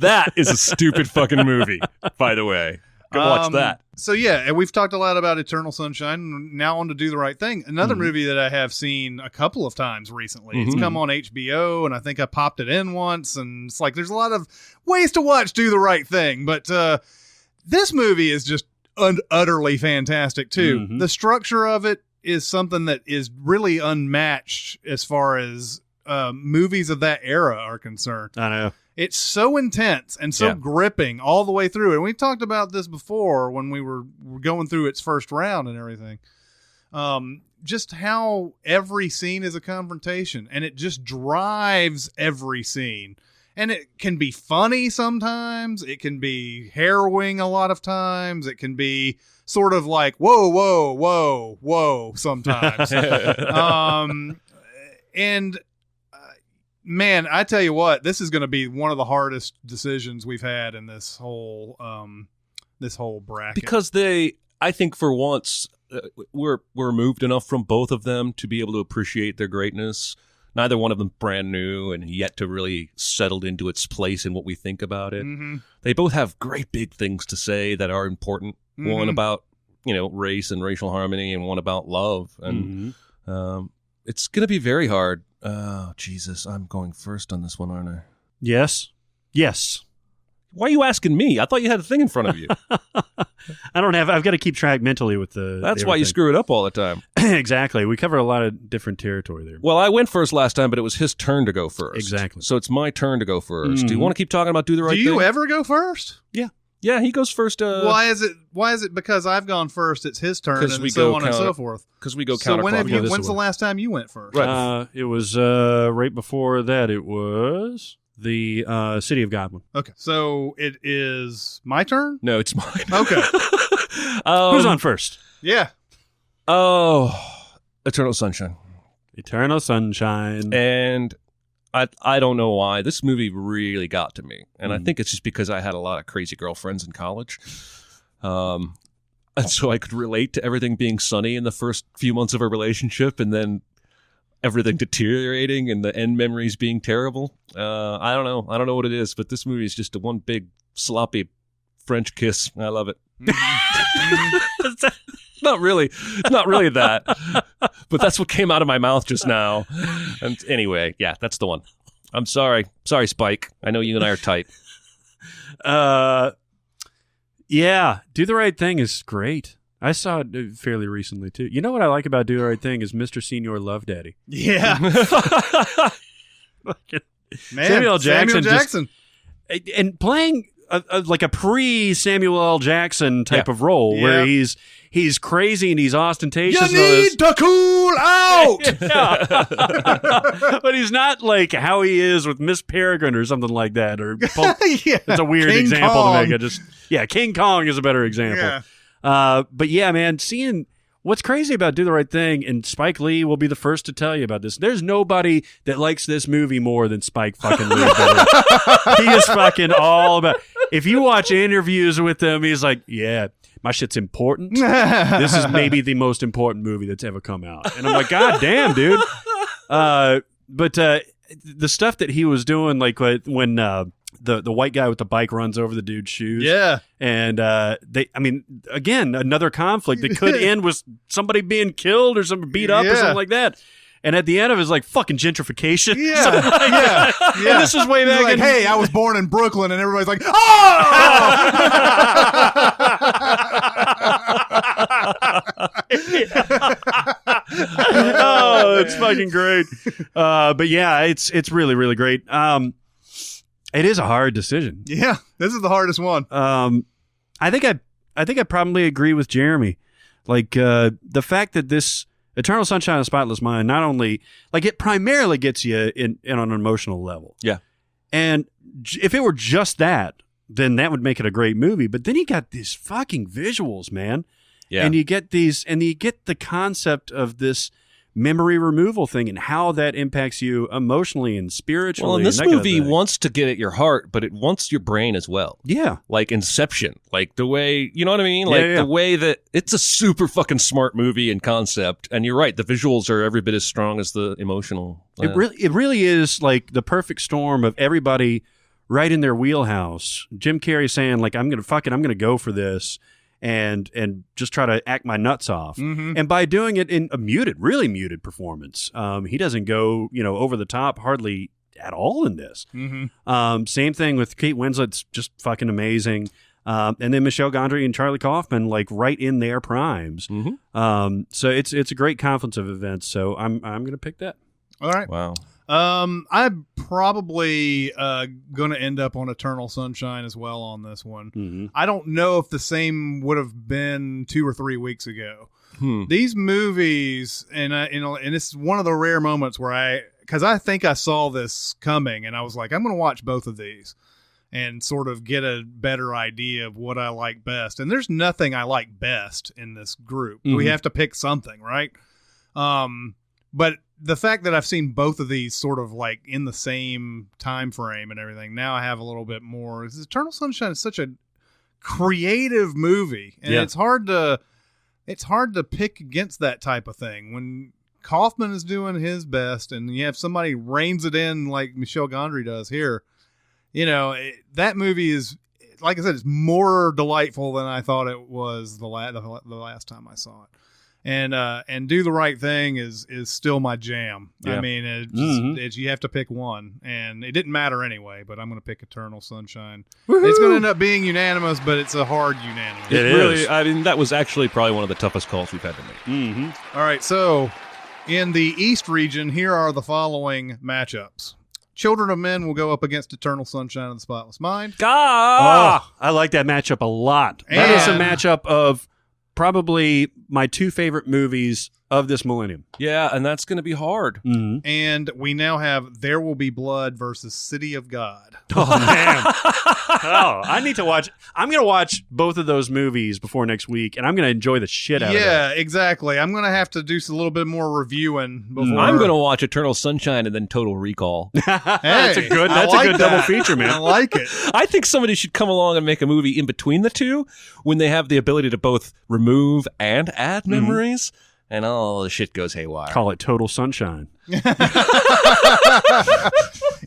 That is a stupid fucking movie, by the way. Go watch that. So and we've talked a lot about Eternal Sunshine. Now on to Do the Right Thing, another movie that I have seen a couple of times recently. It's come on HBO, and I think I popped it in once. And it's like there's a lot of ways to watch Do the Right Thing, but this movie is just utterly fantastic too. Mm-hmm. The structure of it is something that is really unmatched as far as movies of that era are concerned. I know. It's so intense and so gripping all the way through. And we talked about this before when we were going through its first round and everything. Just how every scene is a confrontation, and it just drives every scene. And it can be funny sometimes. It can be harrowing a lot of times. It can be sort of like, whoa, whoa, whoa, whoa sometimes. Man, I tell you what, this is going to be one of the hardest decisions we've had in this whole bracket. Because I think for once, we're removed enough from both of them to be able to appreciate their greatness. Neither one of them brand new and yet to really settled into its place in what we think about it. Mm-hmm. They both have great big things to say that are important. Mm-hmm. One about race and racial harmony, and one about love. And it's going to be very hard. Oh, Jesus, I'm going first on this one, aren't I? Yes. Why are you asking me? I thought you had a thing in front of you. I've got to keep track mentally with the... That's why you screw it up all the time. Exactly. We cover a lot of different territory there. Well, I went first last time, but it was his turn to go first. Exactly. So it's my turn to go first. Mm-hmm. Do you want to keep talking about Do the Right Thing? Do you ever go first? Yeah. Yeah, he goes first. Why is it because I've gone first, it's his turn, and so on and so forth? Because we go so counterclockwise. When's the last time you went first? Right. It was right before that. It was the City of God one. Okay, so it is my turn? No, it's mine. Okay. Who's on first? Yeah. Oh, Eternal Sunshine. Eternal Sunshine. And I don't know why. This movie really got to me. And I think it's just because I had a lot of crazy girlfriends in college. And so I could relate to everything being sunny in the first few months of a relationship. And then everything deteriorating and the end memories being terrible. I don't know. I don't know what it is, but this movie is just a one big sloppy French kiss. I love it. Not really. It's not really that. But that's what came out of my mouth just now. And anyway, yeah, that's the one. I'm sorry. Sorry, Spike. I know you and I are tight. Yeah, Do the Right Thing is great. I saw it fairly recently, too. You know what I like about Do the Right Thing is Mr. Senior Love Daddy. Yeah. Man, Samuel L. Jackson. And playing like a pre-Samuel L. Jackson type of role where he's crazy and he's ostentatious. You need to cool out! But he's not like how he is with Miss Peregrine or something like that. Or That's a weird King example Kong. to make. King Kong is a better example. Yeah. But yeah, man, seeing what's crazy about Do the Right Thing, and Spike Lee will be the first to tell you about this. There's nobody that likes this movie more than Spike fucking Lee. He is fucking all about. If you watch interviews with him, he's like, yeah, my shit's important. This is maybe the most important movie that's ever come out. And I'm like, God damn, dude. But the stuff that he was doing, like when the white guy with the bike runs over the dude's shoes. Yeah. And again, another conflict that could end with somebody being killed or somebody beat up or something like that. And at the end of it, it's like fucking gentrification. Yeah. Like yeah. And this is way back like, in... hey, I was born in Brooklyn, and everybody's like, oh! Oh, it's fucking great. But yeah, it's really, really great. It is a hard decision. Yeah, this is the hardest one. I think I probably agree with Jeremy. Like the fact that this Eternal Sunshine of the Spotless Mind not only like it primarily gets you in on an emotional level. Yeah. And if it were just that, then that would make it a great movie. But then you got these fucking visuals, man. Yeah. And you get the concept of this memory removal thing and how that impacts you emotionally and spiritually. Well, and this that kind of movie thing. wants to get at your heart, but it wants your brain as well. Yeah. Like Inception. Like the way, you know what I mean? Like the way that it's a super fucking smart movie and concept. And you're right, the visuals are every bit as strong as the emotional. It really is like the perfect storm of everybody right in their wheelhouse. Jim Carrey saying like, I'm going to go for this. And just try to act my nuts off. Mm-hmm. And by doing it in a really muted performance, he doesn't go, over the top hardly at all in this. Mm-hmm. Same thing with Kate Winslet's just fucking amazing. And then Michelle Gondry and Charlie Kaufman, like right in their primes. Mm-hmm. So it's a great confluence of events. So I'm going to pick that. All right. Wow. I'm probably going to end up on Eternal Sunshine as well on this one. Mm-hmm. I don't know if the same would have been 2 or 3 weeks ago. These movies, and this is one of the rare moments where because I think I saw this coming, and I was like, I'm going to watch both of these and sort of get a better idea of what I like best. And there's nothing I like best in this group. Mm-hmm. We have to pick something, right? But the fact that I've seen both of these sort of like in the same time frame and everything, now I have a little bit more. Eternal Sunshine is such a creative movie, and it's hard to pick against that type of thing when Kaufman is doing his best, and you have somebody reins it in like Michelle Gondry does here. That movie is, like I said, it's more delightful than I thought it was the last time I saw it. And Do the Right Thing is still my jam. Yeah. I mean, it's you have to pick one, and it didn't matter anyway. But I'm going to pick Eternal Sunshine. Woo-hoo! It's going to end up being unanimous, but it's a hard unanimous. It really. I mean, that was actually probably one of the toughest calls we've had to make. Mm-hmm. All right, so in the East region, here are the following matchups. Children of Men will go up against Eternal Sunshine of the Spotless Mind. Oh, I like that matchup a lot. That is a matchup of probably my 2 favorite movies of this millennium. Yeah, and that's going to be hard. Mm-hmm. And we now have There Will Be Blood versus City of God. Oh, man. I need to watch. I'm going to watch both of those movies before next week, and I'm going to enjoy the shit out of it. Yeah, exactly. I'm going to have to do a little bit more reviewing before. I'm going to watch Eternal Sunshine and then Total Recall. That's a good double feature, man. I like it. I think somebody should come along and make a movie in between the two when they have the ability to both remove and add memories. and all the shit goes haywire. Call it Total Sunshine.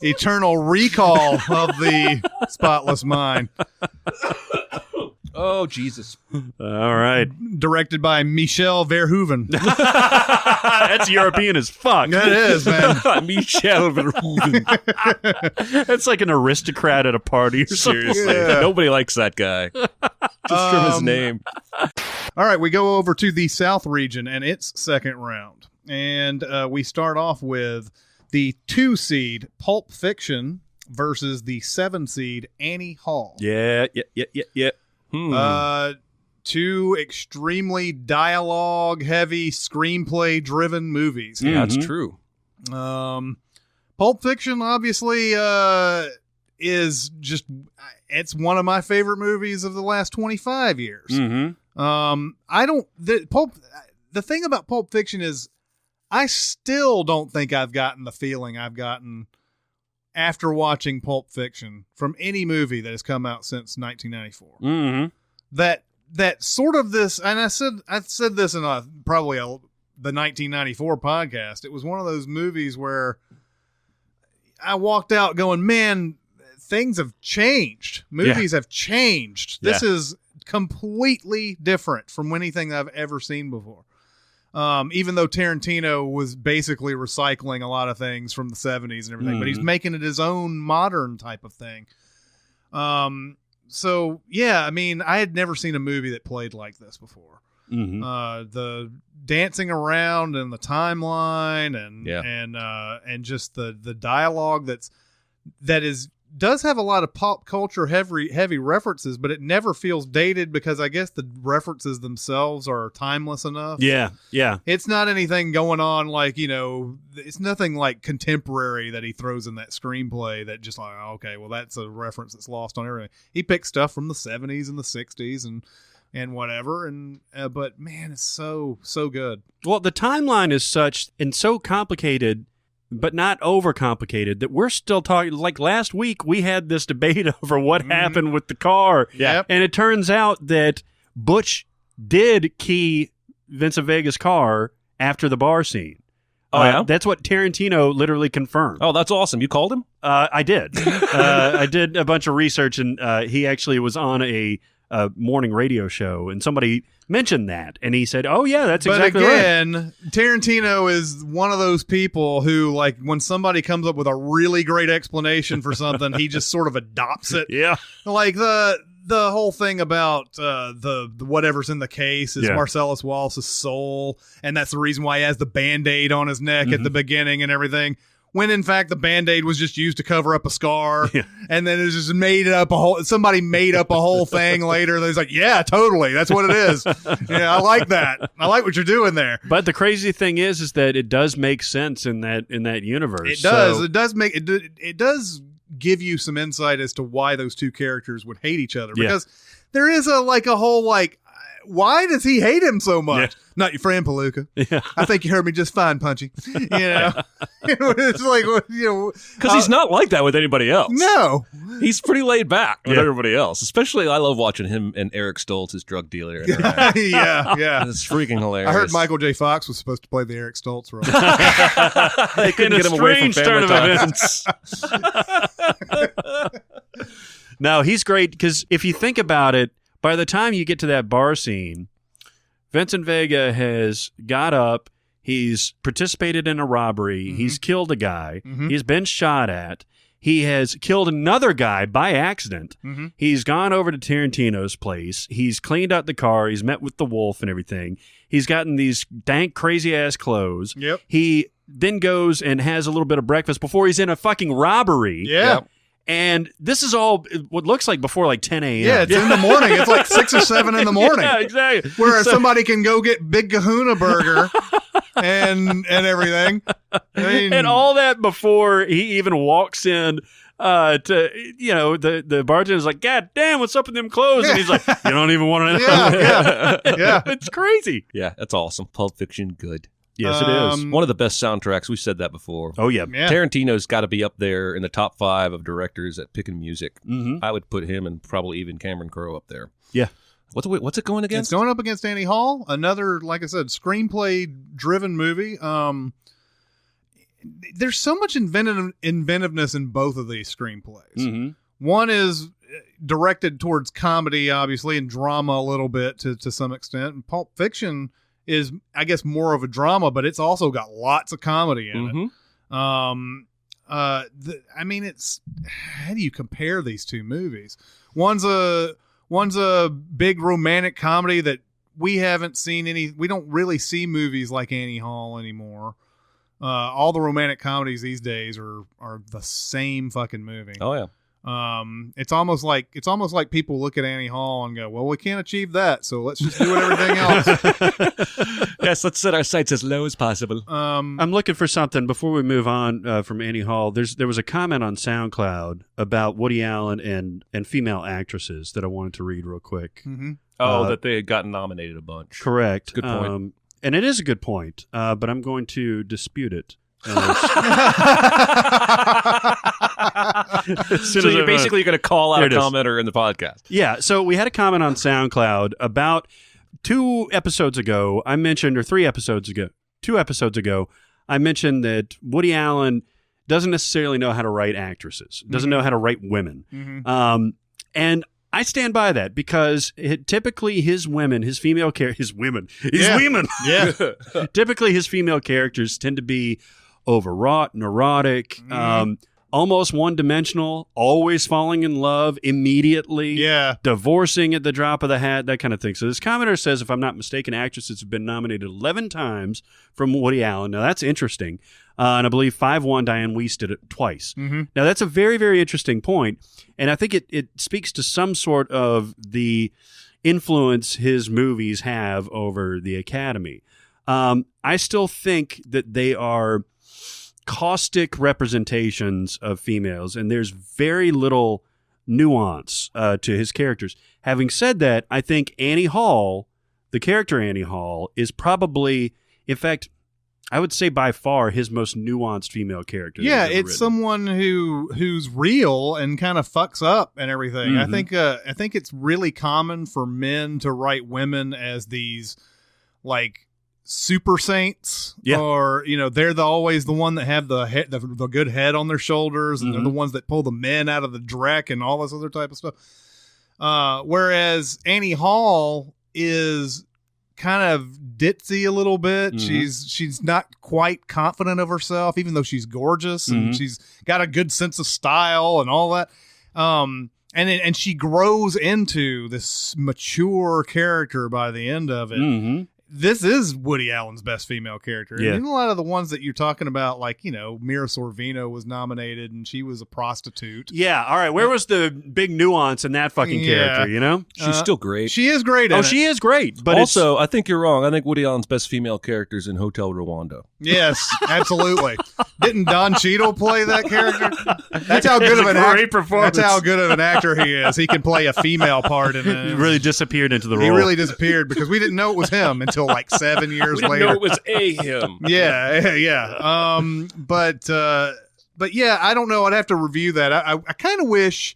Eternal recall of the spotless mind. Oh, Jesus. All right. Directed by Michel Verhoeven. That's European as fuck. That is, man. Michel Verhoeven. That's like an aristocrat at a party or something. Seriously. Yeah. Nobody likes that guy. Just from his name. All right, we go over to the South region and its second round. And we start off with the 2 seed Pulp Fiction versus the 7 seed Annie Hall. Yeah. Two extremely dialogue-heavy, screenplay-driven movies. Yeah, that's true. Pulp Fiction, obviously, is just, it's one of my favorite movies of the last 25 years. Mm-hmm. The thing about Pulp Fiction is I still don't think I've gotten the feeling I've gotten after watching Pulp Fiction from any movie that has come out since 1994. Mm-hmm. That sort of this, and I said this in the 1994 podcast. It was one of those movies where I walked out going, man, things have changed. Movies have changed. This is completely different from anything I've ever seen before. Even though Tarantino was basically recycling a lot of things from the 70s and everything, but he's making it his own modern type of thing. So yeah, I mean, I had never seen a movie that played like this before. Mm-hmm. The dancing around and the timeline and just the dialogue does have a lot of pop culture heavy references, but it never feels dated because I guess the references themselves are timeless enough. Yeah. It's not anything going on like, it's nothing like contemporary that he throws in that screenplay that just like, okay, well, that's a reference that's lost on everything. He picks stuff from the 70s and the 60s and whatever. But man, it's so good. Well, the timeline is such and so complicated, but not overcomplicated, that we're still talking. Like last week, we had this debate over what happened with the car. Yep. And it turns out that Butch did key Vincent Vega's car after the bar scene. Oh, yeah? That's what Tarantino literally confirmed. Oh, that's awesome. You called him? I did. I did a bunch of research, and he actually was on a morning radio show, and somebody mentioned that, and he said, "Oh yeah, that's exactly right." But again, Tarantino is one of those people who, like, when somebody comes up with a really great explanation for something, he just sort of adopts it. Yeah, like the whole thing about the whatever's in the case is Marcellus Wallace's soul, and that's the reason why he has the Band-Aid on his neck at the beginning and everything. When in fact the Band-Aid was just used to cover up a scar, and then it just somebody made up a whole thing later. That was like, yeah, totally, that's what it is. Yeah, I like that. I like what you're doing there. But the crazy thing is that it does make sense in that universe. It does. So. It does give you some insight as to why those two characters would hate each other, because there is a whole why does he hate him so much? Yeah. Not your friend, Palooka. Yeah. I think you heard me just fine, Punchy. It's like, because he's not like that with anybody else. No, he's pretty laid back with everybody else. Especially, I love watching him and Eric Stoltz, his drug dealer. Yeah. It's freaking hilarious. I heard Michael J. Fox was supposed to play the Eric Stoltz role. They couldn't get him away from Family Time. No, he's great because if you think about it, by the time you get to that bar scene, Vincent Vega has got up, he's participated in a robbery, he's killed a guy, he's been shot at, he has killed another guy by accident, he's gone over to Tarantino's place, he's cleaned out the car, he's met with the wolf and everything, he's gotten these dank, crazy-ass clothes, he then goes and has a little bit of breakfast before he's in a fucking robbery. And this is all what looks like before 10 a.m. Yeah, it's in the morning. It's like 6 or 7 in the morning. Yeah, exactly. Where somebody can go get Big Kahuna Burger and everything. I mean, and all that before he even walks in to, the bartender's like, God damn, what's up with them clothes? And he's like, you don't even want to know. Yeah. It's crazy. Yeah, that's awesome. Pulp Fiction, good. Yes, it is. One of the best soundtracks. We've said that before. Oh, yeah. Tarantino's got to be up there in the top 5 of directors at picking music. I would put him and probably even Cameron Crowe up there. Yeah. What's it going against? It's going up against Annie Hall, another, like I said, screenplay-driven movie. There's so much inventiveness in both of these screenplays. Mm-hmm. One is directed towards comedy, obviously, and drama a little bit to some extent. And Pulp Fiction is, I guess, more of a drama, but it's also got lots of comedy in it. I mean, it's, how do you compare these two movies? One's a big romantic comedy that we haven't seen we don't really see movies like Annie Hall anymore. All the romantic comedies these days are the same fucking movie. Oh yeah. It's almost like people look at Annie Hall and go, well, we can't achieve that, so let's just do everything else. Yes, let's set our sights as low as possible. I'm looking for something before we move on from Annie Hall. There was a comment on SoundCloud about Woody Allen and female actresses that I wanted to read real quick. Mm-hmm. That they had gotten nominated a bunch. Correct. Good point. And it is a good point, but I'm going to dispute it. So you're basically going to call out a commenter in the podcast. Yeah. So we had a comment on SoundCloud about 2 episodes ago. I mentioned, or 2 episodes ago, I mentioned that Woody Allen doesn't necessarily know how to write actresses, doesn't know how to write women. Mm-hmm. And I stand by that because typically his female characters, typically his female characters tend to be overwrought, neurotic, almost one-dimensional, always falling in love immediately, divorcing at the drop of the hat, that kind of thing. So this commenter says, if I'm not mistaken, actresses have been nominated 11 times from Woody Allen. Now that's interesting. And I believe 5 won. Diane Weiss did it twice. Mm-hmm. Now that's a very, very interesting point. And I think it speaks to some sort of the influence his movies have over the Academy. I still think that they are caustic representations of females, and there's very little nuance to his characters. Having said that, I think Annie Hall, the character Annie Hall, is probably, in fact, I would say by far his most nuanced female character. Yeah, it's someone who's real and kind of fucks up and everything. Mm-hmm. I think it's really common for men to write women as these like super saints, or they're always the one that have the good head on their shoulders, and they're the ones that pull the men out of the dreck and all this other type of stuff. Whereas Annie Hall is kind of ditzy a little bit. Mm-hmm. She's not quite confident of herself, even though she's gorgeous and she's got a good sense of style and all that. And she grows into this mature character by the end of it. Mm-hmm. This is Woody Allen's best female character. Yeah. And a lot of the ones that you're talking about, like, Mira Sorvino was nominated and she was a prostitute. Yeah. All right. Where was the big nuance in that fucking character, She's still great. She is great. She is great. But also, I think you're wrong. I think Woody Allen's best female character is in Hotel Rwanda. Yes, absolutely. Didn't Don Cheadle play that character? That's how good of an actor. Performance. That's how good of an actor he is. He can play a female part in it. He really disappeared into the role. He really disappeared because we didn't know it was him until like 7 years later. No, it was him. Yeah. But yeah, I don't know. I'd have to review that. I kind of wish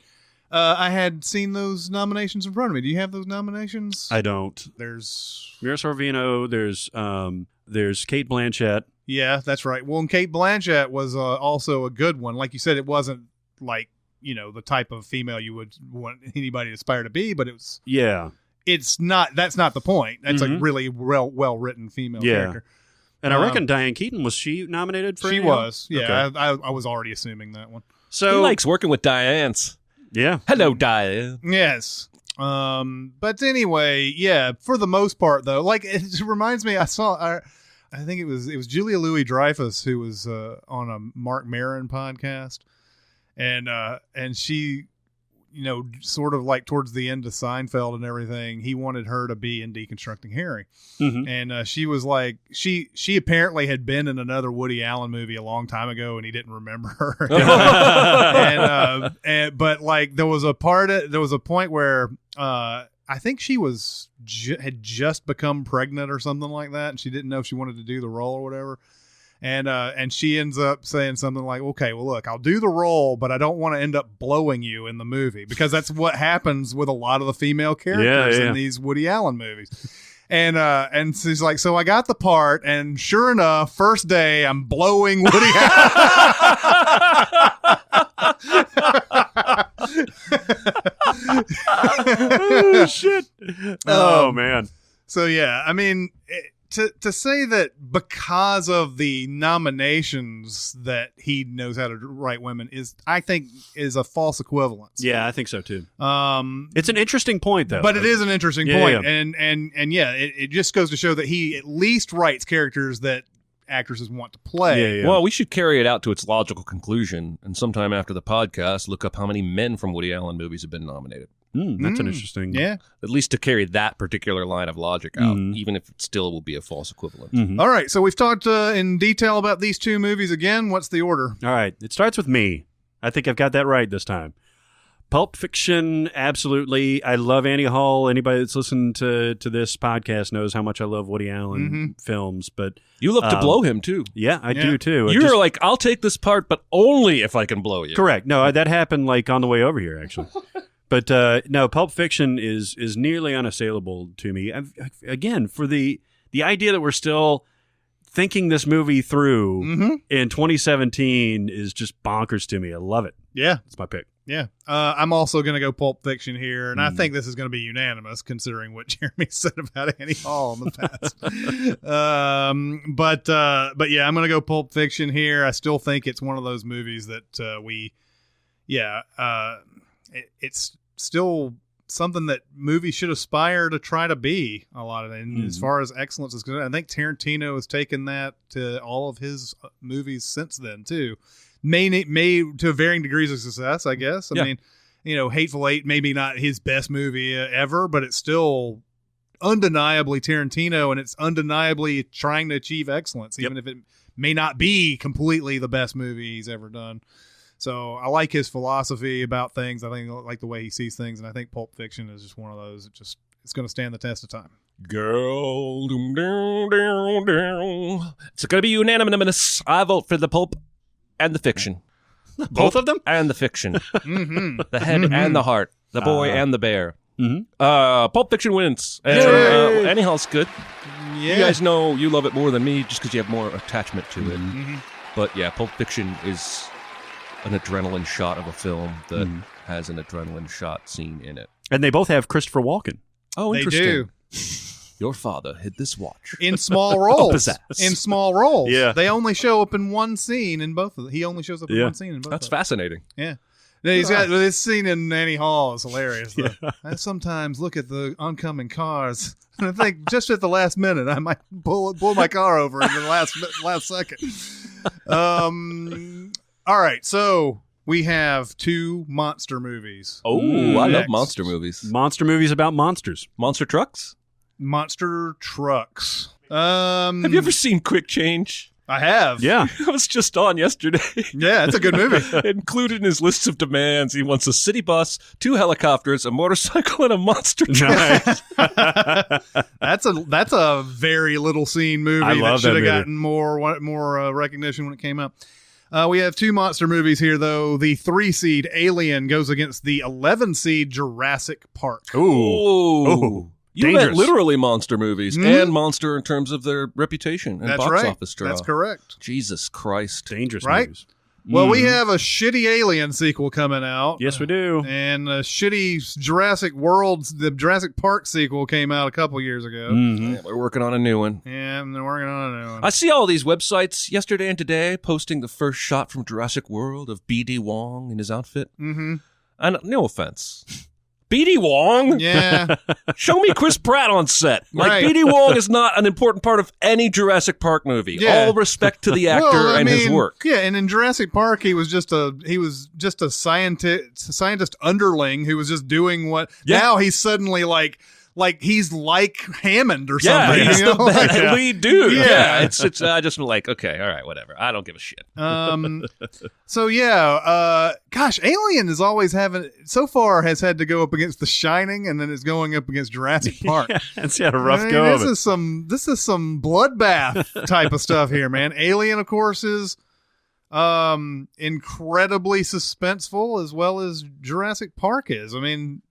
I had seen those nominations in front of me. Do you have those nominations? I don't. There's Mira Sorvino. There's Cate Blanchett. Yeah, that's right. Well, and Cate Blanchett was also a good one. Like you said, it wasn't like, the type of female you would want anybody to aspire to be, but it was. Yeah. It's not. That's not the point. That's a really well written female character. And I reckon Diane Keaton, was she nominated for? She was. Yeah, okay. I was already assuming that one. So he likes working with Diane's. Yeah. Hello, Diane. Yes. But anyway, yeah. For the most part, though, like it reminds me, I think it was Julia Louis-Dreyfus who was on a Mark Maron podcast, and she, sort of like towards the end of Seinfeld and everything, he wanted her to be in Deconstructing Harry, and she was like, she apparently had been in another Woody Allen movie a long time ago, and he didn't remember her. But like there was a point where I think she was had just become pregnant or something like that, and she didn't know if she wanted to do the role or whatever. And she ends up saying something like, okay, well, look, I'll do the role, but I don't want to end up blowing you in the movie, because that's what happens with a lot of the female characters in these Woody Allen movies. And she's like, so I got the part, and sure enough, first day I'm blowing Woody Oh, shit. Oh, man. So, yeah, I mean, to say that because of the nominations that he knows how to write women I think is a false equivalence. Yeah, I think so too. It's an interesting point, though. But it is an interesting point. Yeah. And it just goes to show that he at least writes characters that actresses want to play. Yeah. Well, we should carry it out to its logical conclusion, and sometime after the podcast, look up how many men from Woody Allen movies have been nominated. That's an interesting. Yeah. At least to carry that particular line of logic out, even if it still will be a false equivalent. All right, so we've talked in detail about these two movies again. What's the order? All right, it starts with me. I think I've got that right this time. Pulp Fiction, absolutely. I love Annie Hall. Anybody that's listened to this podcast knows how much I love Woody Allen films. But You look to blow him, too. yeah, I do too. You're like, I'll take this part, but only if I can blow you. Correct. No, that happened like on the way over here, actually. But no, Pulp Fiction is nearly unassailable to me. Again, for the idea that we're still thinking this movie through in 2017 is just bonkers to me. I love it. Yeah. That's my pick. Yeah. I'm also going to go Pulp Fiction here, and I think this is going to be unanimous considering what Jeremy said about Annie Hall in the past. But yeah, I'm going to go Pulp Fiction here. I still think it's one of those movies that it's still something that movies should aspire to try to be a lot of it. And as far as excellence is concerned, I think Tarantino has taken that to all of his movies since then too. May to varying degrees of success, I guess. I mean, Hateful Eight, maybe not his best movie ever, but it's still undeniably Tarantino, and it's undeniably trying to achieve excellence, even if it may not be completely the best movie he's ever done. So I like his philosophy about things. I think I like the way he sees things, and I think Pulp Fiction is just one of those. It's going to stand the test of time. Girl, doom, down, down, down. It's going to be unanimous. I vote for the Pulp and the Fiction. Both of them? And the Fiction. The head and the heart. The boy and the bear. Pulp Fiction wins. And Annie Hall's good. Yeah. You guys know you love it more than me just because you have more attachment to it. But yeah, Pulp Fiction is an adrenaline shot of a film that has an adrenaline shot scene in it. And they both have Christopher Walken. Oh, They interesting. do. Your father hid this watch. In small roles. Pizzazz. In small roles. Yeah. They only show up in one scene in both of them. He only shows up in one scene in both That's of them. fascinating. Yeah. No, he's got this scene in Annie Hall is hilarious. I sometimes look at the oncoming cars and I think just at the last minute I might pull my car over in the last second. All right, so we have two monster movies. Oh, I love Next. monster movies. Monster movies about monsters. Monster trucks? Monster trucks. Have you ever seen Quick Change? I have. Yeah. I was just on yesterday. Yeah, it's a good movie. Included in his list of demands, he wants a city bus, 2 helicopters, a motorcycle, and a monster truck. That's a very little seen movie I that love should that have movie. gotten more recognition when it came out. We have two monster movies here, though. The 3 seed Alien goes against the 11 seed Jurassic Park. Oh. You dangerous. meant literally monster movies and monster in terms of their reputation and That's box right. office draw. That's correct. Jesus Christ. Dangerous Right? movies. Well, we have a shitty Alien sequel coming out. Yes, we do. And a shitty Jurassic World, the Jurassic Park sequel came out a couple years ago. Yeah, we're working on a new one. Yeah, and they're working on a new one. I see all these websites yesterday and today posting the first shot from Jurassic World of B.D. Wong in his outfit. Mm-hmm. And no offense. B.D. Wong? Yeah. Show me Chris Pratt on set. Like, Right. B.D. Wong is not an important part of any Jurassic Park movie. Yeah. All respect to the actor Well, I and his mean, work. Yeah, and in Jurassic Park, he was just a scientist underling who was just doing what. Yeah. Now he's suddenly like like he's like Hammond or something. Yeah, he's you know? the best lead dude. Yeah. Yeah, it's I just like, okay, all right, whatever. I don't give a shit. So yeah, gosh, Alien is always so far has had to go up against The Shining, and then it's going up against Jurassic Park. Yeah, it's had a rough I mean, go of it. This is some bloodbath type of stuff here, man. Alien, of course, is incredibly suspenseful, as well as Jurassic Park is. I mean,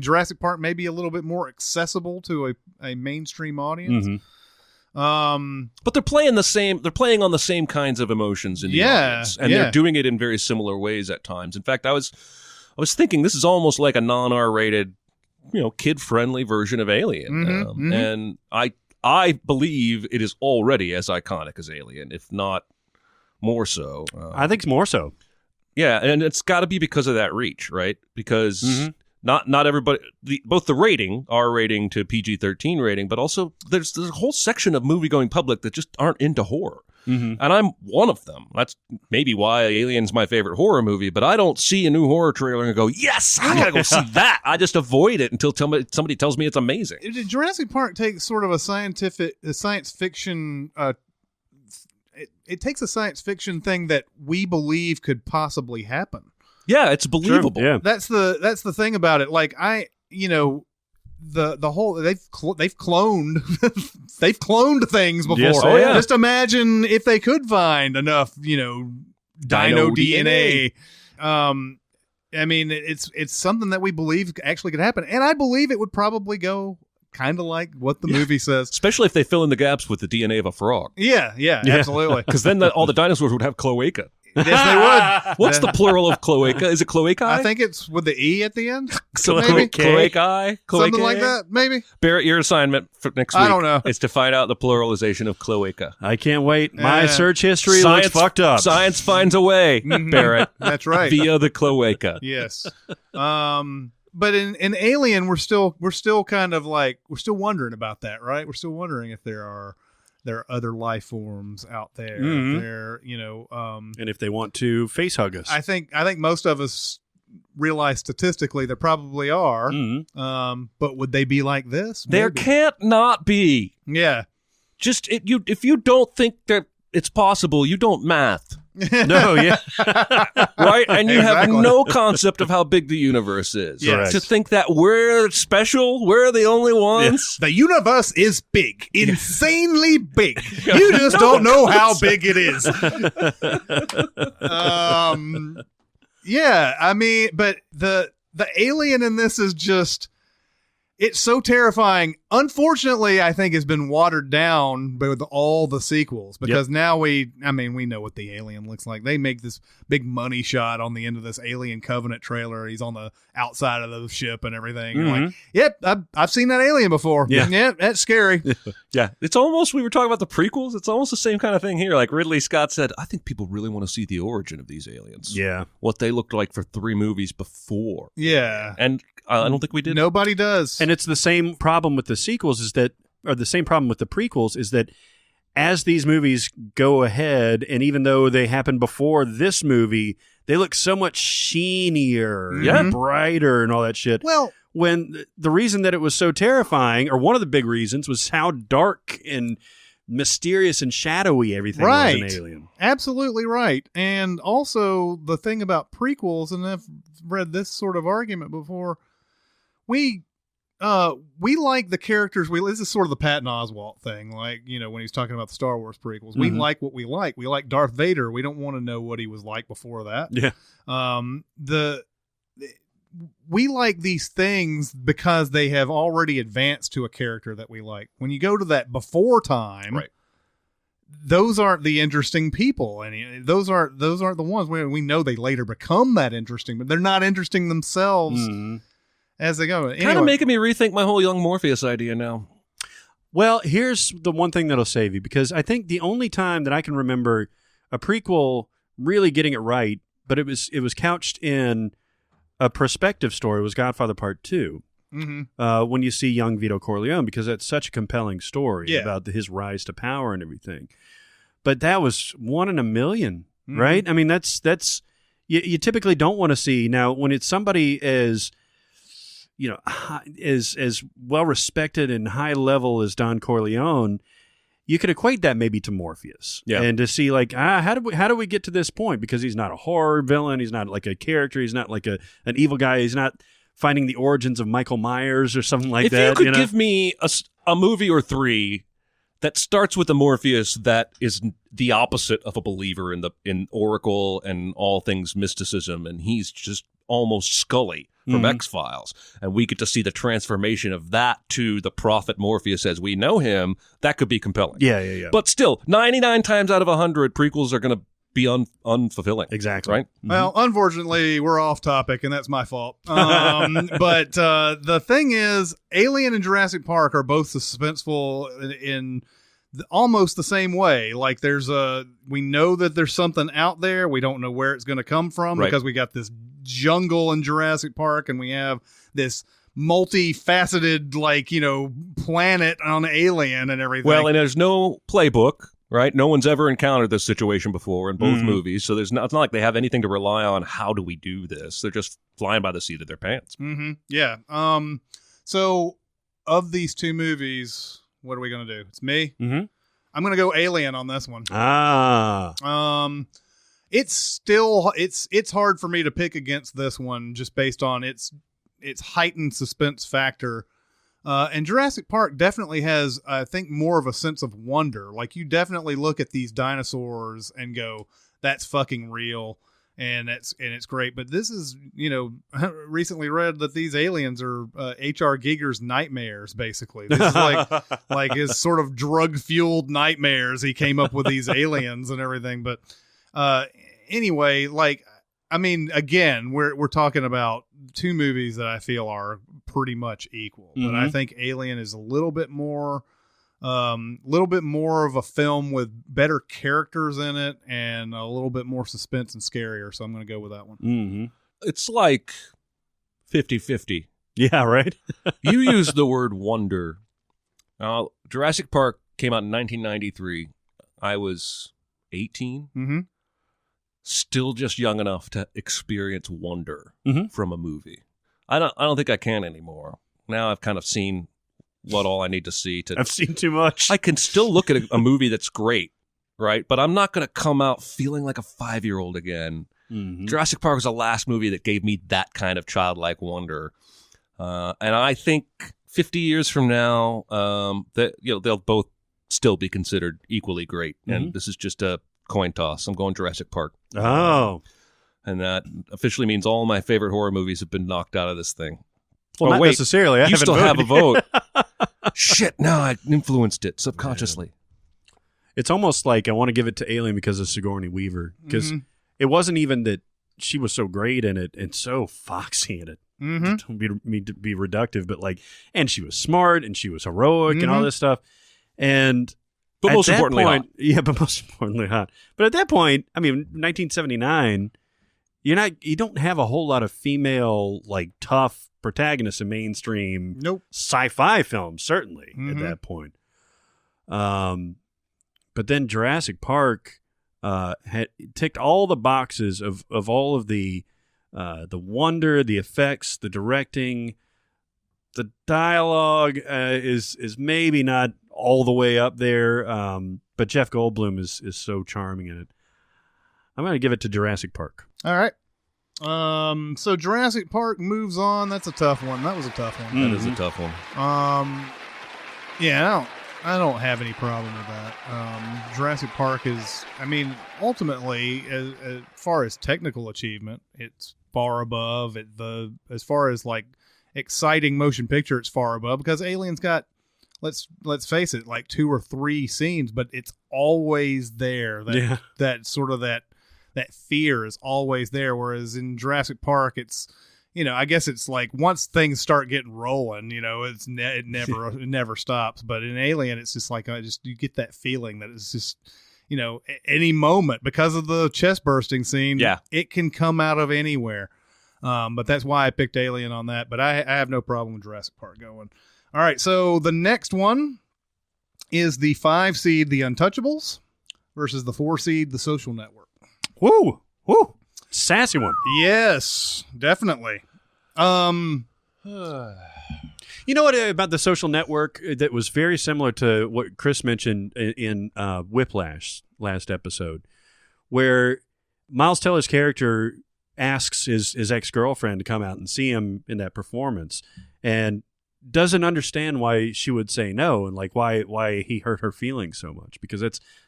Jurassic Park may be a little bit more accessible to a mainstream audience. Mm-hmm. But they're playing on the same kinds of emotions in the audience, and they're doing it in very similar ways at times. In fact, I was thinking this is almost like a non-R-rated, kid-friendly version of Alien, and I believe it is already as iconic as Alien, if not more so. I think it's more so. Yeah, and it's got to be because of that reach, right? Because not everybody, both the rating, R rating to PG-13 rating, but also there's a whole section of movie-going public that just aren't into horror. And I'm one of them. That's maybe why Alien's my favorite horror movie, but I don't see a new horror trailer and go, yes, I gotta go see that. I just avoid it until somebody tells me it's amazing. Jurassic Park takes sort of a science fiction it takes a science fiction thing that we believe could possibly happen. Yeah, it's believable. Sure, yeah. That's the thing about it. Like the whole they've cloned they've cloned things before. Yes, oh, yeah. Just imagine if they could find enough, dino DNA. I mean, it's something that we believe actually could happen, and I believe it would probably go kind of like what the movie says. Especially if they fill in the gaps with the DNA of a frog. Yeah, absolutely. Because then all the dinosaurs would have cloaca. Yes, they would. What's the plural of cloaca? Is it cloacae? I think it's with the E at the end. So maybe. Cloacae? Something like that, maybe. Barrett, your assignment for next week I don't know. is to find out the pluralization of cloaca. I can't wait. My search history looks fucked up. Science finds a way, Barrett. That's right. Via the cloaca. Yes. But in Alien, we're still kind of like, we're still wondering about that, right? We're still wondering if there are other life forms out there. And if they want to face hug us. I think most of us realize statistically there probably are. But would they be like this? There Maybe. can't not be. Yeah. Just if you don't think that it's possible, you don't math. No, yeah. Right? And you have Exactly. no concept of how big the universe is. Yes. To think that we're special, we're the only ones. The universe is big, insanely big. You just don't know how big it is. Yeah, I mean, but the alien in this is just, it's so terrifying. Unfortunately, I think it's been watered down with all the sequels, because now we know what the alien looks like. They make this big money shot on the end of this Alien Covenant trailer. He's on the outside of the ship and everything. You're like, yep, I've seen that alien before. Yeah, that's scary. Yeah, it's almost, we were talking about the prequels, it's almost the same kind of thing here. Like Ridley Scott said, I think people really want to see the origin of these aliens. Yeah. What they looked like for 3 movies before. Yeah. And I don't think we did. Nobody does. And it's the same problem with the sequels the same problem with the prequels is that as these movies go ahead, and even though they happen before this movie, they look so much sheenier and brighter and all that shit. Well, when the reason that it was so terrifying, or one of the big reasons, was how dark and mysterious and shadowy everything was in Alien. Absolutely right. And also the thing about prequels, and I've read this sort of argument before, we like the characters. This is sort of the Patton Oswalt thing, like, when he's talking about the Star Wars prequels. We like what we like. We like Darth Vader. We don't want to know what he was like before that. Yeah. We like these things because they have already advanced to a character that we like. When you go to that before time, Right. those aren't the interesting people, and those aren't the ones where we know they later become that interesting, but they're not interesting themselves as they go. Anyway. Kind of making me rethink my whole Young Morpheus idea now. Well, here's the one thing that'll save you, because I think the only time that I can remember a prequel really getting it right, but it was couched in a perspective story, was Godfather Part 2. When you see young Vito Corleone, because that's such a compelling story about his rise to power and everything. But that was 1 in a million, right? I mean, that's you typically don't want to see. Now, when it's somebody as as well respected and high level as Don Corleone, you could equate that maybe to Morpheus. Yeah. And to see like, how do we get to this point? Because he's not a horror villain. He's not like a character. He's not like an evil guy. He's not finding the origins of Michael Myers or something like that. If you could give me a movie or three that starts with a Morpheus that is the opposite of a believer in Oracle and all things mysticism, and he's just almost Scully from X-Files, and we get to see the transformation of that to the prophet Morpheus as we know him, that could be compelling. Yeah. But still, 99 times out of 100, prequels are going to be unfulfilling. Exactly. Right? Well, unfortunately, we're off topic, and that's my fault. But the thing is, Alien and Jurassic Park are both suspenseful in almost the same way. Like we know that there's something out there. We don't know where it's going to come from because we got this jungle in Jurassic Park, and we have this multifaceted, planet on Alien and everything. Well, and there's no playbook. Right? No one's ever encountered this situation before in both movies, so it's not like they have anything to rely on. How do we do this? They're just flying by the seat of their pants. Mm-hmm. Yeah. So, of these two movies, what are we going to do? It's me. Mm-hmm. I'm going to go Alien on this one. It's still it's hard for me to pick against this one just based on its heightened suspense factor. And Jurassic Park definitely has, I think, more of a sense of wonder. Like, you definitely look at these dinosaurs and go, "That's fucking real," and it's great. But this is, I recently read that these aliens are H.R. Giger's nightmares. Basically, this is like his sort of drug-fueled nightmares. He came up with these aliens and everything. But anyway, again, we're talking about two movies that I feel are pretty much equal, but I think Alien is a little bit more of a film with better characters in it and a little bit more suspense and scarier. So I'm going to go with that one. Mm-hmm. It's like 50-50. Yeah, right. You used the word wonder. Jurassic Park came out in 1993. I was 18. Mm-hmm. Still just young enough to experience wonder from a movie. I don't think I can anymore. Now I've kind of seen what all I need to see to. I've seen too much. I can still look at a movie that's great, right? But I'm not going to come out feeling like a 5-year-old again. Mm-hmm. Jurassic Park was the last movie that gave me that kind of childlike wonder, and I think 50 years from now, that they'll both still be considered equally great. And this is just a coin toss. I'm going Jurassic Park. Oh. And that officially means all my favorite horror movies have been knocked out of this thing. Well, not wait, necessarily. You still have a vote. Shit, no, I influenced it subconsciously. It's almost like I want to give it to Alien because of Sigourney Weaver. Because it wasn't even that she was so great in it and so foxy in it. Don't mean to be reductive, but and she was smart and she was heroic and all this stuff. But most importantly, hot. Yeah, but most importantly, hot. But at that point, 1979, you don't have a whole lot of female tough protagonists in mainstream sci-fi films, certainly at that point. But then Jurassic Park had ticked all the boxes of all of the wonder, the effects, the directing. The dialogue is maybe not all the way up there, but Jeff Goldblum is so charming in it. I'm going to give it to Jurassic Park. All right. So Jurassic Park moves on. That's a tough one. That was a tough one. That is a tough one. Yeah, I don't have any problem with that. Jurassic Park is, ultimately, as far as technical achievement, it's far above it. As far as exciting motion picture, it's far above, because Alien's got, let's face it, 2 or 3 scenes, but it's always there. That sort of that fear is always there. Whereas in Jurassic Park, it's, I guess it's once things start getting rolling, it never stops. But in Alien, it's just you get that feeling that it's just, any moment, because of the chest bursting scene, it can come out of anywhere. But that's why I picked Alien on that. But I have no problem with Jurassic Park going. All right, so the next one is the 5 seed, The Untouchables, versus the 4 seed, The Social Network. Woo! Sassy one. Yes, definitely. You know what about The Social Network that was very similar to what Chris mentioned in Whiplash last episode, where Miles Teller's character asks his ex-girlfriend to come out and see him in that performance and doesn't understand why she would say no and like why he hurt her feelings so much, because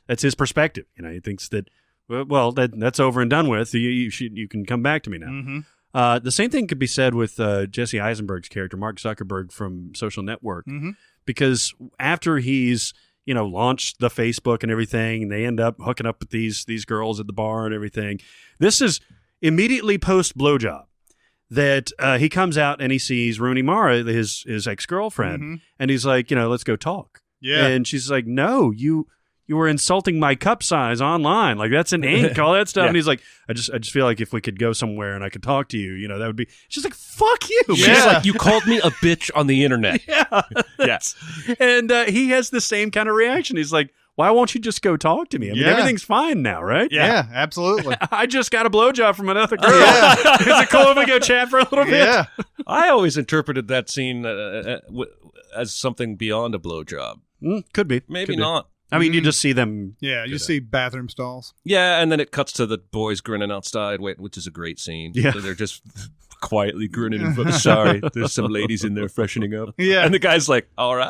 that's his perspective. You know, he thinks that, well, that's over and done with. You can come back to me now. Mm-hmm. The same thing could be said with Jesse Eisenberg's character, Mark Zuckerberg from Social Network, Mm-hmm. because after he's launched the Facebook and everything, and they end up hooking up with these girls at the bar and everything. This is immediately post blowjob that he comes out and he sees Rooney Mara, his ex-girlfriend, Mm-hmm. and he's like, let's go talk. Yeah. And she's like, no, you were insulting my cup size online. Like, that's an ink, all that stuff. Yeah. And he's like, I just feel like if we could go somewhere and I could talk to you, that would be. She's like, fuck you. Yeah. She's like, you called me a bitch on the internet. Yeah. Yes. And he has the same kind of reaction. He's like, why won't you just go talk to me? I mean, Yeah. everything's fine now, right? Yeah, absolutely. I just got a blowjob from another girl. Yeah. Is it cool if we go chat for a little bit? Yeah. I always interpreted that scene as something beyond a blowjob. Could be. Maybe Could be. not. I mean, you just see them. Yeah, you see bathroom stalls. Yeah, and then it cuts to the boys grinning outside, which is a great scene. Yeah. So they're just quietly grinning in front of, sorry, there's some ladies in there freshening up. Yeah. And the guy's like, all right.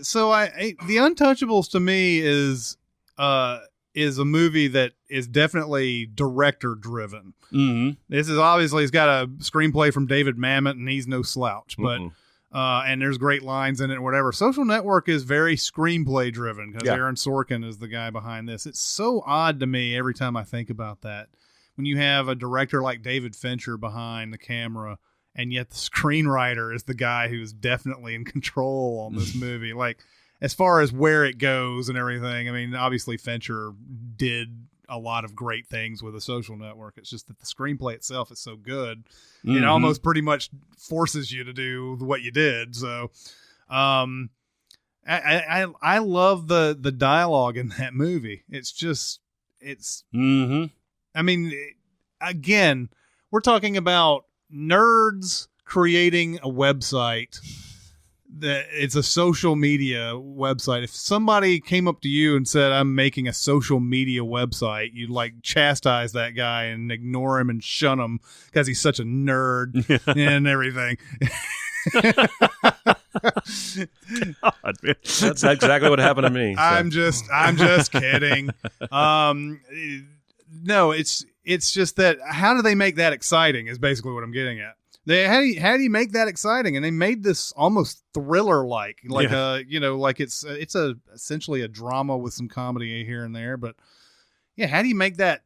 So The Untouchables to me is a movie that is definitely director driven. Mm-hmm. This is obviously, it's got a screenplay from David Mamet, and he's no slouch, but and there's great lines in it and whatever. Social Network is very screenplay driven because Aaron Sorkin is the guy behind this. It's so odd to me every time I think about that, when you have a director like David Fincher behind the camera, and yet the screenwriter is the guy who's definitely in control on this movie. Like, as far as where it goes and everything, I mean, obviously Fincher did a lot of great things with A Social Network. It's just that the screenplay itself is so good. Mm-hmm. It almost pretty much forces you to do what you did. So, I love the dialogue in that movie. It's Mm-hmm. I mean, again, we're talking about nerds creating a website that it's a social media website. If somebody came up to you and said, I'm making a social media website, you'd like chastise that guy and ignore him and shun him because he's such a nerd and everything. God, man. That's exactly what happened to me. So. I'm just kidding. No, it's just that, how do they make that exciting is basically what I'm getting at. How do you make that exciting? And they made this almost thriller like it's essentially a drama with some comedy here and there. But yeah, how do you make that,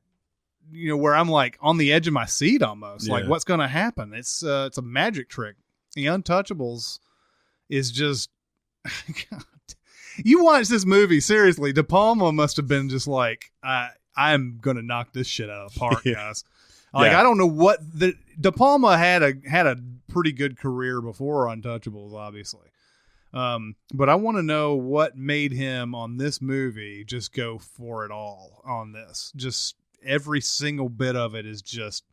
where I'm like on the edge of my seat almost, like what's going to happen? It's a magic trick. The Untouchables is just, God. You watch this movie, seriously, De Palma must have been just like, I'm going to knock this shit out of the park, guys. Like, I don't know what De Palma had a pretty good career before Untouchables, obviously. But I want to know what made him on this movie just go for it all on this. Just every single bit of it is just,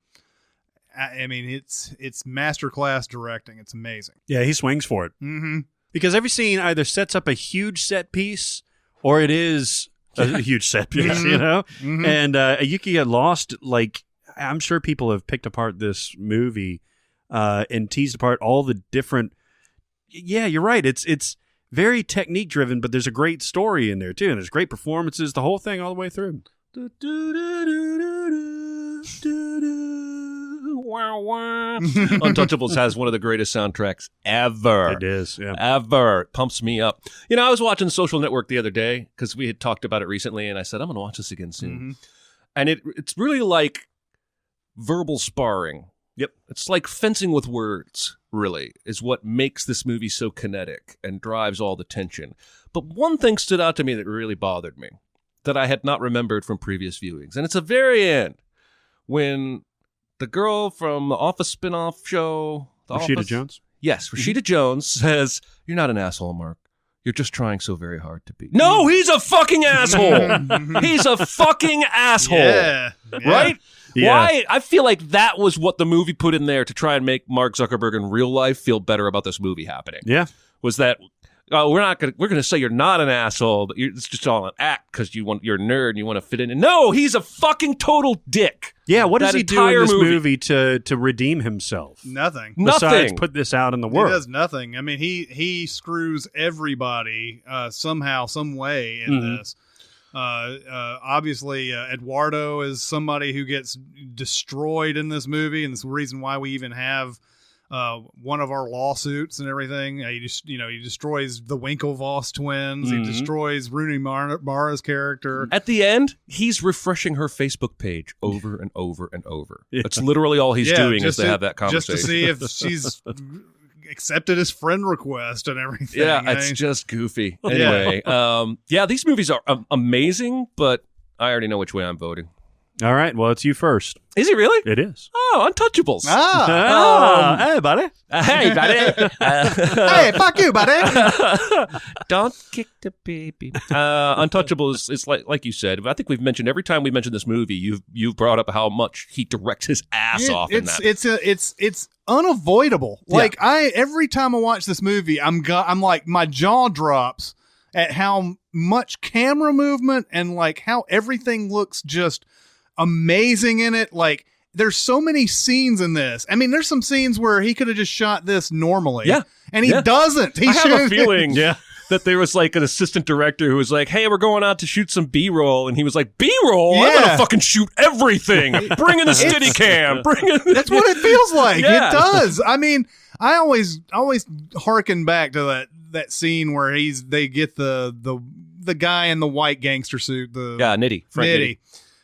I mean, it's masterclass directing. It's amazing. Yeah, he swings for it. Mm-hmm. Because every scene either sets up a huge set piece or it is a huge set piece, Mm-hmm. And you can get lost, like, I'm sure people have picked apart this movie and teased apart all the different. Yeah, you're right. It's very technique driven, but there's a great story in there too, and there's great performances. The whole thing all the way through. Untouchables has one of the greatest soundtracks ever. It is, yeah. Ever. It pumps me up. I was watching Social Network the other day because we had talked about it recently, and I said, I'm going to watch this again soon. Mm-hmm. And it's really like verbal sparring. Yep. It's like fencing with words, really, is what makes this movie so kinetic and drives all the tension. But one thing stood out to me that really bothered me, that I had not remembered from previous viewings. And it's the very end, when the girl from the Office spinoff show, Rashida Jones? Yes, Rashida Jones says, you're not an asshole, Mark. You're just trying so very hard to be. No, he's a fucking asshole. He's a fucking asshole. Yeah. Right? Yeah. Why? I feel like that was what the movie put in there to try and make Mark Zuckerberg in real life feel better about this movie happening. Yeah. Was that we're going to say you're not an asshole, but it's just all an act because you're a nerd and you want to fit in. And no, he's a fucking total dick. Yeah, what does That he do in this entire movie to redeem himself? Nothing. Besides Nothing. put this out in the He world. does nothing. I mean, he screws everybody somehow, some way in this. Obviously, Eduardo is somebody who gets destroyed in this movie, and it's the reason why we even have one of our lawsuits and everything. He destroys the Winklevoss twins. He destroys Rooney Mara's character. At the end, he's refreshing her Facebook page over and over and over. That's literally all he's doing is to have that conversation. Just to see if she's accepted his friend request and everything. Yeah, it's just goofy. Anyway, these movies are amazing, but I already know which way I'm voting. All right, well, it's you first. Is it really? It is. Oh, Untouchables. Hey, buddy. Hey, buddy. Hey, fuck you, buddy. Don't kick the baby. Untouchables is like you said. I think we've mentioned every time we mentioned this movie, you've brought up how much he directs his ass off in that. It's unavoidable. Like every time I watch this movie, I'm like my jaw drops at how much camera movement and like how everything looks just amazing in it. Like there's so many scenes in this. I mean, there's some scenes where he could have just shot this normally. Yeah. And he doesn't. I have a feeling that there was like an assistant director who was like, hey, we're going out to shoot some B-roll. And he was like, B-roll? I'm going to fucking shoot everything. Bring in the Steadicam. That's what it feels like. Yeah. It does. I mean, I always harken back to that scene where they get the guy in the white gangster suit. Nitty. Frank Nitty.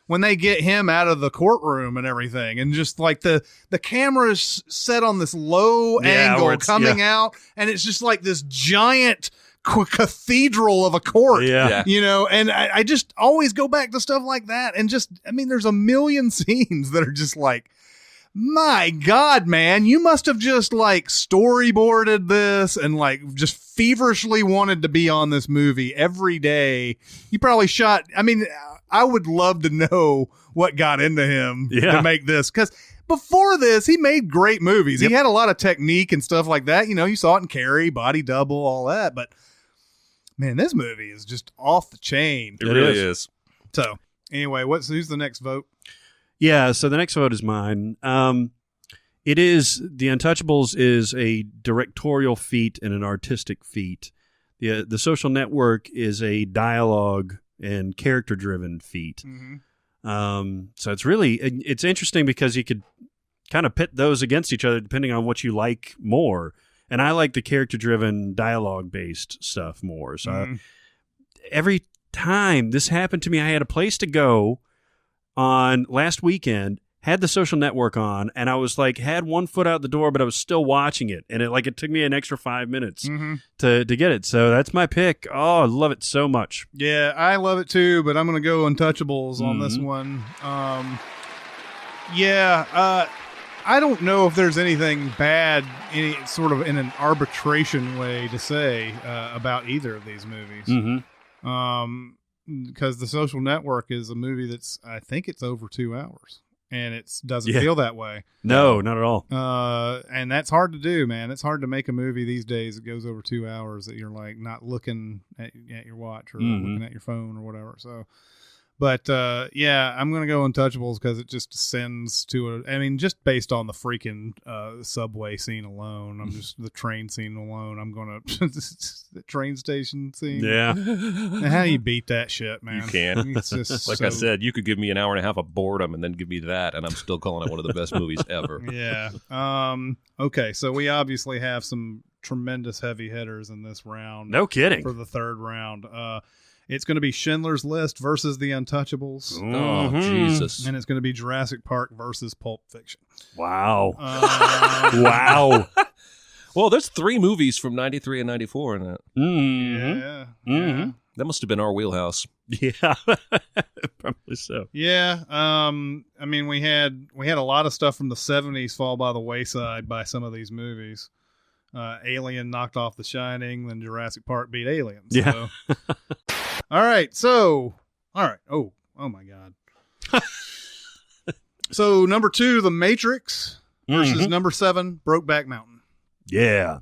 When they get him out of the courtroom and everything, and just like the camera is set on this low angle coming out, and it's just like this giant cathedral of a court, and I just always go back to stuff like that, and there's a million scenes that are just like, my God, man, you must have just like storyboarded this and like just feverishly wanted to be on this movie every day. You probably shot, I would love to know what got into him to make this, because before this, he made great movies. He had a lot of technique and stuff like that. You saw it in Carrie, Body Double, all that. But man, this movie is just off the chain. It really is. So anyway, who's the next vote? Yeah, so the next vote is mine. It is The Untouchables is a directorial feat and an artistic feat. The Social Network is a dialogue and character-driven feat. So it's interesting because you could kind of pit those against each other depending on what you like more. And I like the character-driven, dialogue-based stuff more. So every time this happened to me, I had a place to go on last weekend, had the Social Network on, and I was like, had one foot out the door, but I was still watching it. And it took me an extra 5 minutes to get it. So that's my pick. Oh, I love it so much. Yeah, I love it too, but I'm going to go Untouchables on this one. I don't know if there's anything bad, any sort of in an arbitration way to say about either of these movies. Because The Social Network is a movie I think it's over 2 hours, and it doesn't feel that way. No, not at all. And that's hard to do, man. It's hard to make a movie these days that goes over 2 hours that you're like not looking at your watch or looking at your phone or whatever. So, but I'm gonna go Untouchables because it just descends to just based on the freaking subway scene alone. I'm just the train scene alone. I'm gonna the train station scene. Yeah. How do you beat that shit, man? You can't. It's just like I said, you could give me an hour and a half of boredom and then give me that, and I'm still calling it one of the best movies ever. Yeah. Okay, so we obviously have some tremendous heavy hitters in this round. No kidding. For the third round. It's going to be Schindler's List versus The Untouchables. Oh, Jesus. And it's going to be Jurassic Park versus Pulp Fiction. Wow. Wow. Well, there's 3 movies from 93 and 94 in that. Yeah. That must have been our wheelhouse. Yeah. Probably so. Yeah. We had a lot of stuff from the 70s fall by the wayside by some of these movies. Alien knocked off The Shining, then Jurassic Park beat Aliens. Yeah. So. All right. Oh my God. So number 2, The Matrix versus number 7, Brokeback Mountain. Yeah.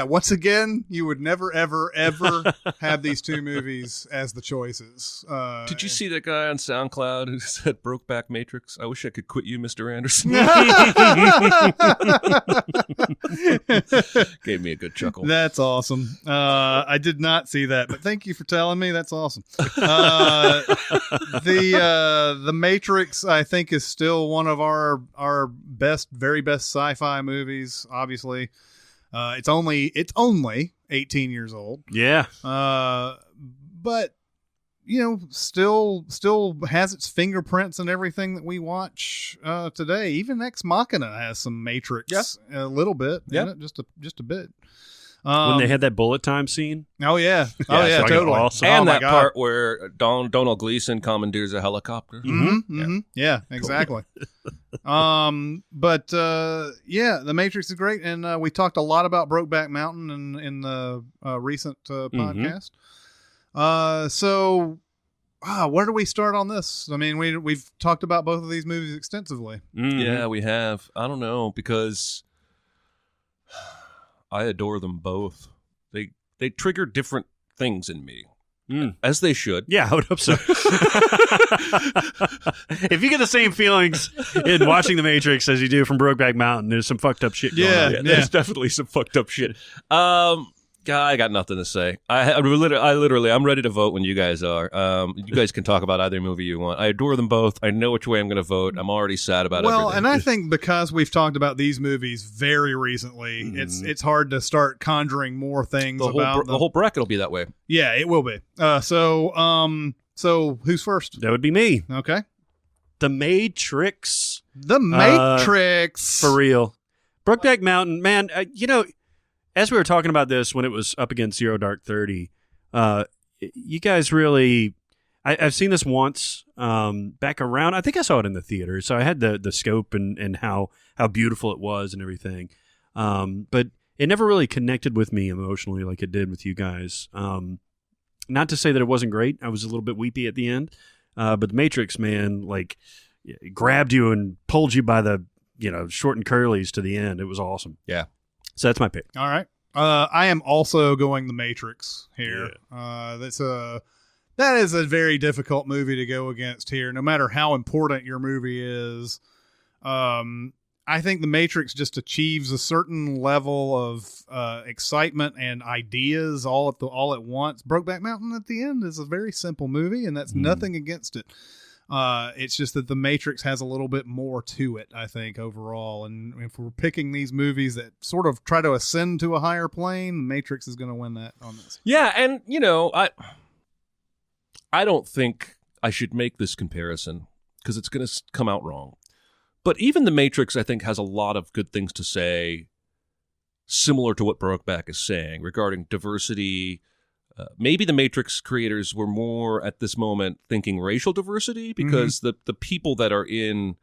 Once again, you would never, ever, ever have these two movies as the choices. Did you see that guy on SoundCloud who said Brokeback Matrix? I wish I could quit you, Mr. Anderson. Gave me a good chuckle. That's awesome. I did not see that, but thank you for telling me. That's awesome. The Matrix, I think, is still one of our very best sci-fi movies. Obviously, it's only 18 years old. Yeah. But still has its fingerprints in everything that we watch today. Even Ex Machina has some Matrix, a little bit, in it, just a bit. When they had that bullet time scene. Oh yeah, totally. Awesome. And that part where Donald Gleason commandeers a helicopter. Yeah, exactly. The Matrix is great, and we talked a lot about Brokeback Mountain in the recent podcast. Where do we start on this? I mean, we've talked about both of these movies extensively. Yeah, we have. I don't know, because I adore them both. They trigger different things in me, as they should. Yeah, I would hope so. If you get the same feelings in watching The Matrix as you do from Brokeback Mountain, there's some fucked up shit going on. Yeah, there's definitely some fucked up shit. I got nothing to say. I'm ready to vote when you guys are. You guys can talk about either movie you want. I adore them both. I know which way I'm going to vote. I'm already sad about everything. Well, and I think because we've talked about these movies very recently, it's hard to start conjuring more things about the whole bracket will be that way. Yeah, it will be. So who's first? That would be me. Okay. The Matrix. The Matrix. For real. Brokeback Mountain, man, as we were talking about this when it was up against Zero Dark 30, you guys really... I've seen this once back around... I think I saw it in the theater, so I had the scope and how beautiful it was and everything. But it never really connected with me emotionally like it did with you guys. Not to say that it wasn't great. I was a little bit weepy at the end. But The Matrix, man, grabbed you and pulled you by the short and curlies to the end. It was awesome. Yeah. So that's my pick. All right. I am also going The Matrix here. Yeah. That is a very difficult movie to go against here, no matter how important your movie is. I think The Matrix just achieves a certain level of excitement and ideas all at once. Brokeback Mountain at the end is a very simple movie, and that's nothing against it. It's just that The Matrix has a little bit more to it, I think, overall. And if we're picking these movies that sort of try to ascend to a higher plane, The Matrix is going to win that on this. Yeah, and, I don't think I should make this comparison because it's going to come out wrong. But even The Matrix, I think, has a lot of good things to say, similar to what Brokeback is saying regarding diversity. Maybe the Matrix creators were more at this moment thinking racial diversity because the people that are in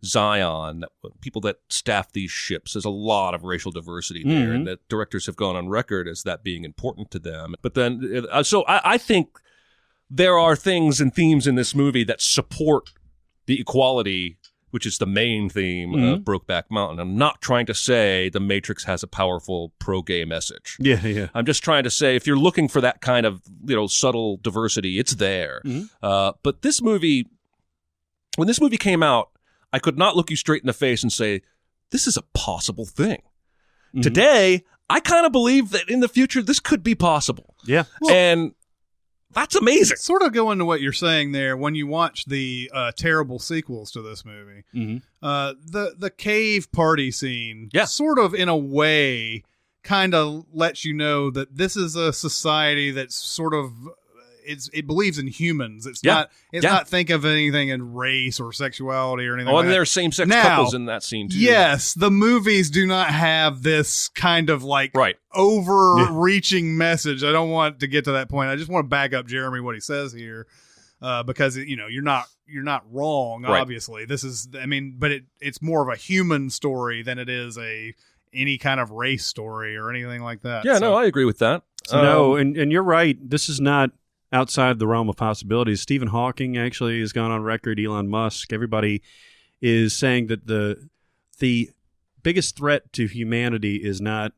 Zion, people that staff these ships, there's a lot of racial diversity there, and that directors have gone on record as that being important to them. But then, I think there are things and themes in this movie that support the equality, which is the main theme of Brokeback Mountain. I'm not trying to say The Matrix has a powerful pro-gay message. Yeah. I'm just trying to say if you're looking for that kind of subtle diversity, it's there. But this movie, when this movie came out, I could not look you straight in the face and say, this is a possible thing. Today, I kind of believe that in the future, this could be possible. Yeah. Well, and that's amazing. Sort of going to what you're saying there, when you watch the terrible sequels to this movie, the cave party scene, sort of in a way, kind of lets you know that this is a society that's sort of it believes in humans. It's not think of anything in race or sexuality or anything. And there are same-sex couples in that scene too. Yes, the movies do not have this kind of overreaching message. I don't want to get to that point. I just want to back up Jeremy what he says here, because you're not wrong. Right. Obviously, this is but it's more of a human story than it is any kind of race story or anything like that. Yeah, no, I agree with that. No, and you're right. This is not outside the realm of possibilities. Stephen Hawking actually has gone on record, Elon Musk, everybody is saying that the biggest threat to humanity is not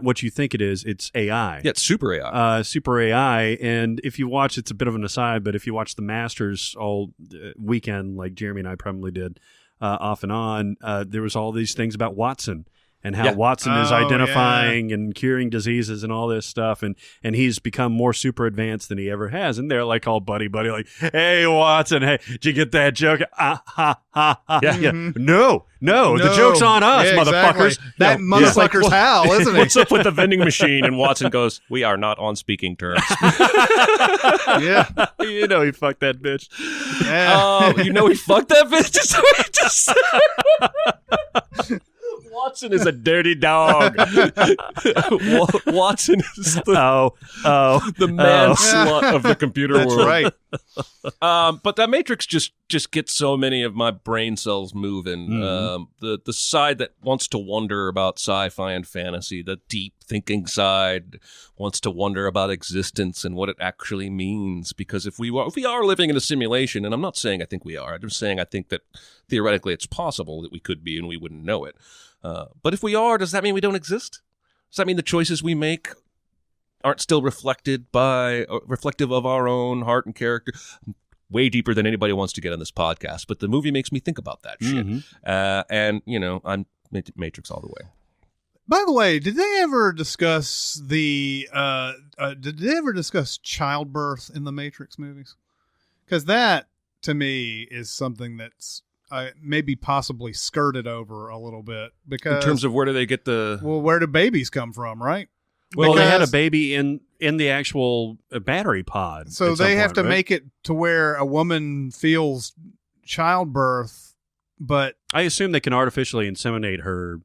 what you think it is. It's AI. Yeah, it's super AI. Super AI. And if you watch, it's a bit of an aside, but if you watch the Masters all weekend, like Jeremy and I probably did off and on, there was all these things about Watson and how Watson is identifying and curing diseases and all this stuff. And he's become more super advanced than he ever has. And they're like all buddy, like, hey, Watson, hey, did you get that joke? Ha, ha, ha. Yeah. No, the joke's on us, motherfuckers. Exactly. That motherfucker's Hal, isn't it? What's up with the vending machine? And Watson goes, we are not on speaking terms. Yeah. You know he fucked that bitch. Yeah. You know he fucked that bitch? Watson is a dirty dog. Watson is the man slut of the computer That's world. right. But that Matrix just gets so many of my brain cells moving. The side that wants to wonder about sci-fi and fantasy, the deep thinking side wants to wonder about existence and what it actually means. Because if we are living in a simulation, and I'm not saying I think we are, I'm just saying I think that theoretically it's possible that we could be and we wouldn't know it. But if we are, does that mean we don't exist? Does that mean the choices we make aren't still reflective of our own heart and character? Way deeper than anybody wants to get on this podcast, but the movie makes me think about that shit. And I'm Matrix all the way. By the way, did they ever discuss childbirth in the Matrix movies? Because that, to me, is something that's maybe possibly skirted over a little bit. Because in terms of where do they get where do babies come from, right? Well, they had a baby in the actual battery pod. So they have to make it to where a woman feels childbirth, but I assume they can artificially inseminate her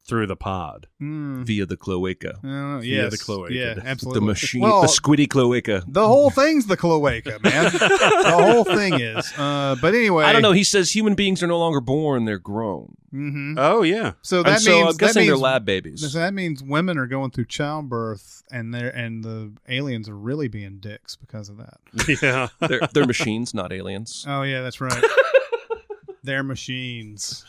through the pod via the cloaca. Yes. The cloaca. Yeah, absolutely. The machine, the squiddy cloaca. The whole thing's the cloaca, man. The whole thing is. But anyway, I don't know. He says human beings are no longer born; they're grown. Mm-hmm. Oh yeah. So that means I'm guessing they're lab babies. So that means women are going through childbirth, and the aliens are really being dicks because of that. Yeah, they're machines, not aliens. Oh yeah, that's right. They're machines,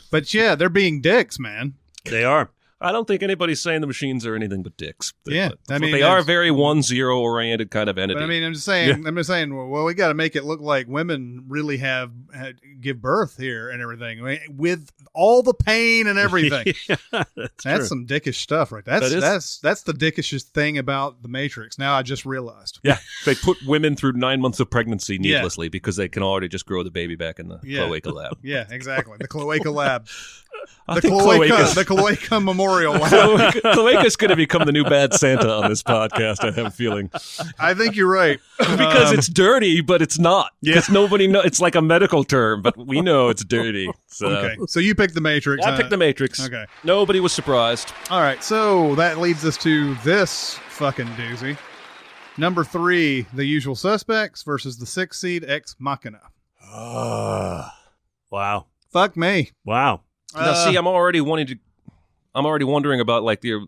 but yeah, they're being dicks, man. They are. I don't think anybody's saying the machines are anything but dicks. I mean, they are a very 1-0 oriented kind of entity. But I mean, I'm just saying. Yeah. I'm just saying. Well, we got to make it look like women really give birth here and everything, with all the pain and everything. That's some dickish stuff, right? That's the dickishest thing about the Matrix. Now I just realized. Yeah, they put women through 9 months of pregnancy needlessly because they can already just grow the baby back in the cloaca lab. Yeah, exactly. The cloaca lab. The cloaca memorial lab. Cloaca's going to become the new bad Santa on this podcast, I have a feeling. I think you're right. Because it's dirty, but it's not. Because nobody knows. It's like a medical term, but we know it's dirty. So. Okay, so you picked the Matrix. I picked the Matrix. Okay. Nobody was surprised. All right, so that leads us to this fucking doozy. Number 3, The Usual Suspects versus the 6th seed Ex Machina. Wow. Fuck me. Wow. Now, see, I'm already wondering about like the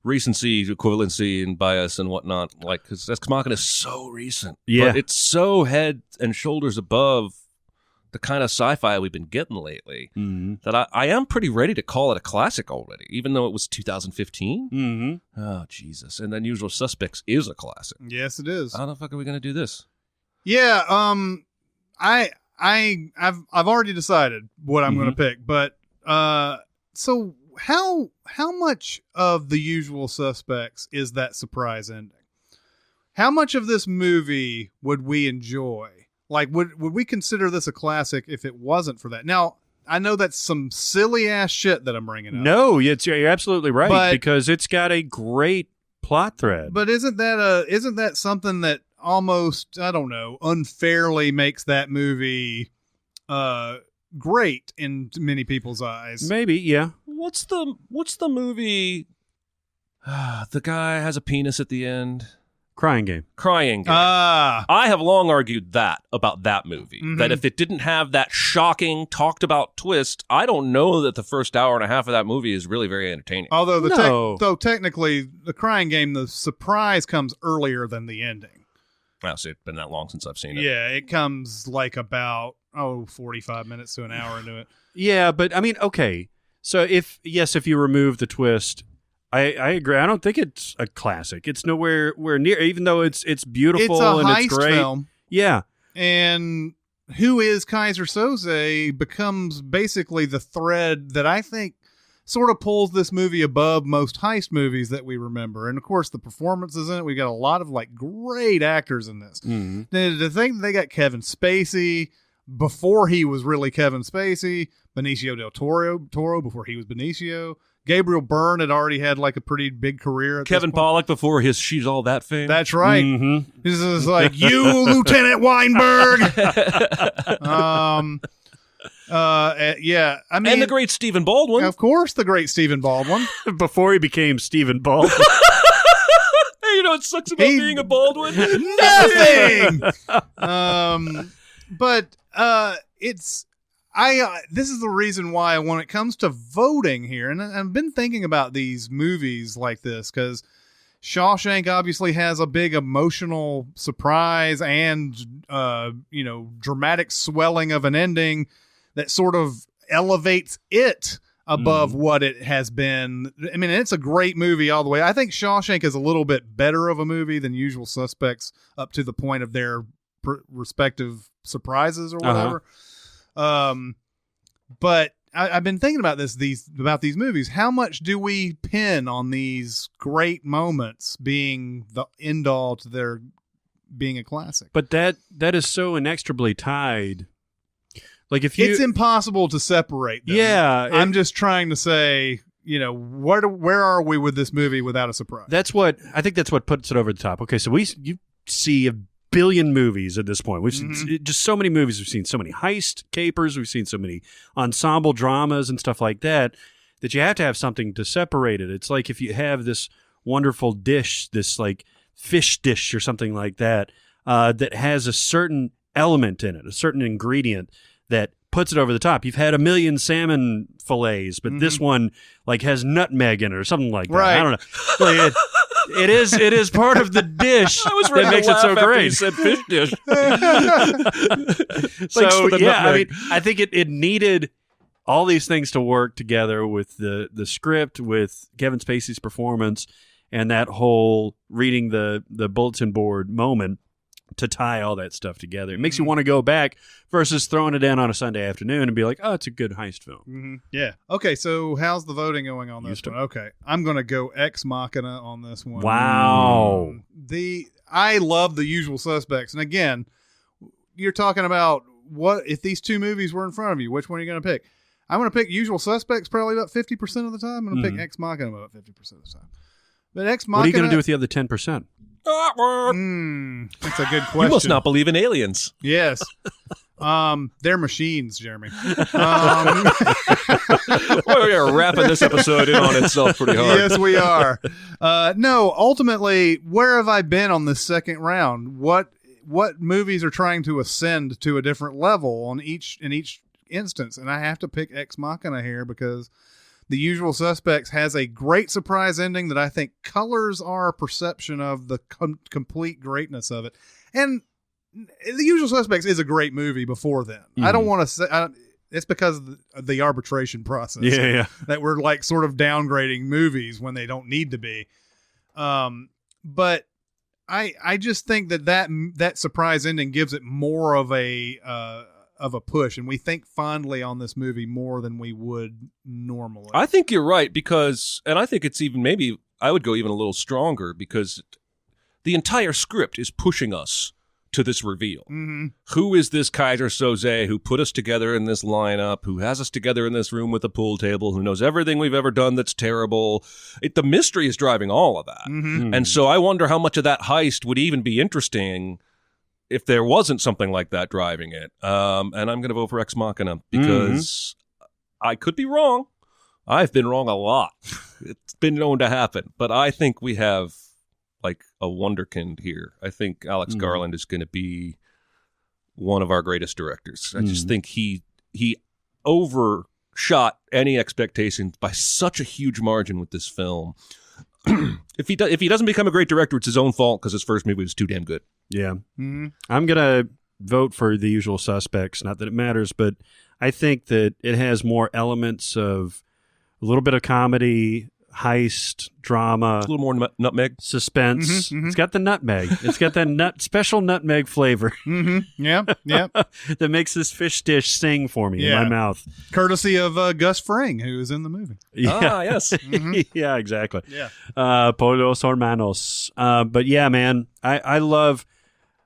recency, equivalency, and bias and whatnot. Like, because Ex Machina is so recent, but it's so head and shoulders above the kind of sci-fi we've been getting lately that I am pretty ready to call it a classic already, even though it was 2015. Oh Jesus! And then Usual Suspects is a classic. Yes, it is. How the fuck are we gonna do this? Yeah. I've already decided what I'm going to pick, but so how much of The Usual Suspects is that surprise ending? How much of this movie would we enjoy? Like, would we consider this a classic if it wasn't for that? Now, I know that's some silly ass shit that I'm bringing up. No, you're absolutely right, because it's got a great plot thread. But isn't that something that almost, I don't know, unfairly makes that movie great in many people's eyes? Maybe, yeah. What's the movie? The guy has a penis at the end. Crying Game. I have long argued that about that movie. That if it didn't have that shocking, talked about twist, I don't know that the first hour and a half of that movie is really very entertaining. Although technically, the Crying Game, the surprise comes earlier than the ending. I'll say it's been that long since I've seen it. Yeah, it comes like about 45 minutes to an hour into it. Yeah, but I mean, okay. So if you remove the twist, I agree. I don't think it's a classic. It's nowhere near, even though it's beautiful It's a and heist it's great. film. Yeah. And who is Kaiser Soze becomes basically the thread that I think sort of pulls this movie above most heist movies that we remember. And of course, the performances in it, we got a lot of like great actors in this. Mm-hmm. To think that they got Kevin Spacey before he was really Kevin Spacey, Benicio del Toro before he was Benicio. Gabriel Byrne had already had like a pretty big career. At Kevin Pollak before his She's All That fame. That's right. Mm-hmm. This is like, you, Lieutenant Weinberg. Yeah. I mean, and the great Stephen Baldwin. Of course, the great Stephen Baldwin. Before he became Stephen Baldwin. Hey, you know what sucks about being a Baldwin? Nothing. But it's this is the reason why when it comes to voting here, and I've been thinking about these movies like this because Shawshank obviously has a big emotional surprise and dramatic swelling of an ending that sort of elevates it above what it has been. I mean, it's a great movie all the way. I think Shawshank is a little bit better of a movie than Usual Suspects up to the point of their respective surprises or whatever. But I've been thinking about these movies. How much do we pin on these great moments being the end all to their being a classic? But that is so inextricably tied. Like it's impossible to separate them. Yeah, I'm just trying to say, where are we with this movie without a surprise? I think that's what puts it over the top. Okay, so you see a billion movies at this point. We've seen just so many movies. We've seen so many heist capers. We've seen so many ensemble dramas and stuff like that you have to have something to separate it. It's like if you have this wonderful dish, this like fish dish or something like that, that has a certain element in it, a certain ingredient that puts it over the top. You've had a million salmon fillets, but this one like has nutmeg in it or something like that. Right. I don't know. Like, it is part of the dish that makes it so great. You said fish dish. So yeah, I mean, I think it needed all these things to work together with the script, with Kevin Spacey's performance, and that whole reading the bulletin board moment to tie all that stuff together. It makes you want to go back versus throwing it in on a Sunday afternoon and be like, oh, it's a good heist film. Mm-hmm. Yeah. Okay, so how's the voting going on this one? Okay, I'm going to go Ex Machina on this one. Wow. I love The Usual Suspects. And again, you're talking about what if these two movies were in front of you, which one are you going to pick? I'm going to pick Usual Suspects probably about 50% of the time. I'm going to pick Ex Machina about 50% of the time. But Ex Machina... What are you going to do with the other 10%? That's a good question. You must not believe in aliens. Yes. They're machines, Jeremy. Well, we are wrapping this episode in on itself pretty hard. Yes, we are. No, ultimately, where have I been on this second round? What movies are trying to ascend to a different level in each instance? And I have to pick Ex Machina here because The Usual Suspects has a great surprise ending that I think colors our perception of the complete greatness of it. And The Usual Suspects is a great movie before then. I don't want to say... it's because of the arbitration process. Yeah. That we're like sort of downgrading movies when they don't need to be. But I just think that surprise ending gives it more of a push, and we think fondly on this movie more than we would normally. I think you're right and I think it's even maybe I would go even a little stronger because the entire script is pushing us to this reveal. Mm-hmm. Who is this Kaiser Soze who put us together in this lineup, who has us together in this room with a pool table, who knows everything we've ever done that's terrible? The mystery is driving all of that. Mm-hmm. And so I wonder how much of that heist would even be interesting if there wasn't something like that driving it. And I'm going to vote for Ex Machina because I could be wrong. I've been wrong a lot. It's been known to happen. But I think we have like a wonderkind here. I think Alex Garland is going to be one of our greatest directors. I just think he overshot any expectations by such a huge margin with this film. if he doesn't become a great director, it's his own fault because his first movie was too damn good. Yeah. Mm-hmm. I'm going to vote for The Usual Suspects. Not that it matters, but I think that it has more elements of a little bit of comedy, heist, drama. A little more nutmeg. Suspense. Mm-hmm, mm-hmm. It's got the nutmeg. It's got that special nutmeg flavor. Mm-hmm. Yeah, yeah. That makes this fish dish sing for me in my mouth. Courtesy of Gus Fring, who is in the movie. Yeah. Yes. Mm-hmm. Yeah, exactly. Yeah. Polos Hermanos. But yeah, man, I love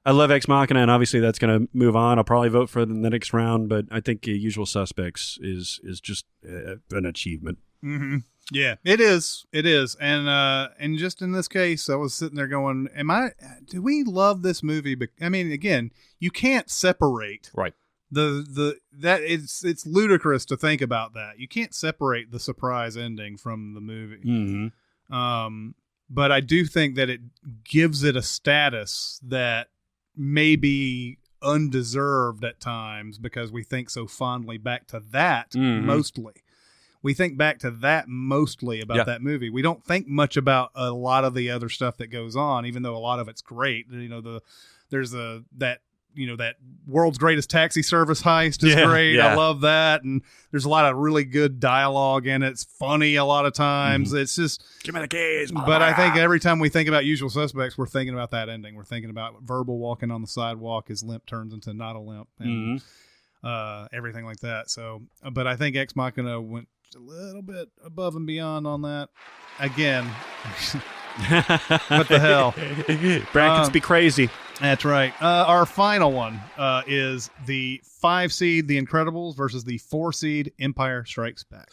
Ex Machina, and obviously that's going to move on. I'll probably vote for the next round, but I think Usual Suspects is just an achievement. Mm-hmm. Yeah, it is. It is. And just in this case, I was sitting there going, do we love this movie? I mean, again, you can't separate right. It's ludicrous to think about that. You can't separate the surprise ending from the movie. Mm-hmm. But I do think that it gives it a status that may be undeserved at times because we think so fondly back to that mostly. We think back to that mostly about that movie. We don't think much about a lot of the other stuff that goes on, even though a lot of it's great. You know, there's that world's greatest taxi service heist is great. Yeah. I love that. And there's a lot of really good dialogue in it. It's funny a lot of times. Mm-hmm. It's just give me the keys. But I think every time we think about Usual Suspects, we're thinking about that ending. We're thinking about Verbal walking on the sidewalk. His limp turns into not a limp and everything like that. So, but I think Ex Machina went a little bit above and beyond on that. Again, what the hell? Brackets be crazy. That's right. Our final one is the 5 seed The Incredibles versus the 4 seed Empire Strikes Back.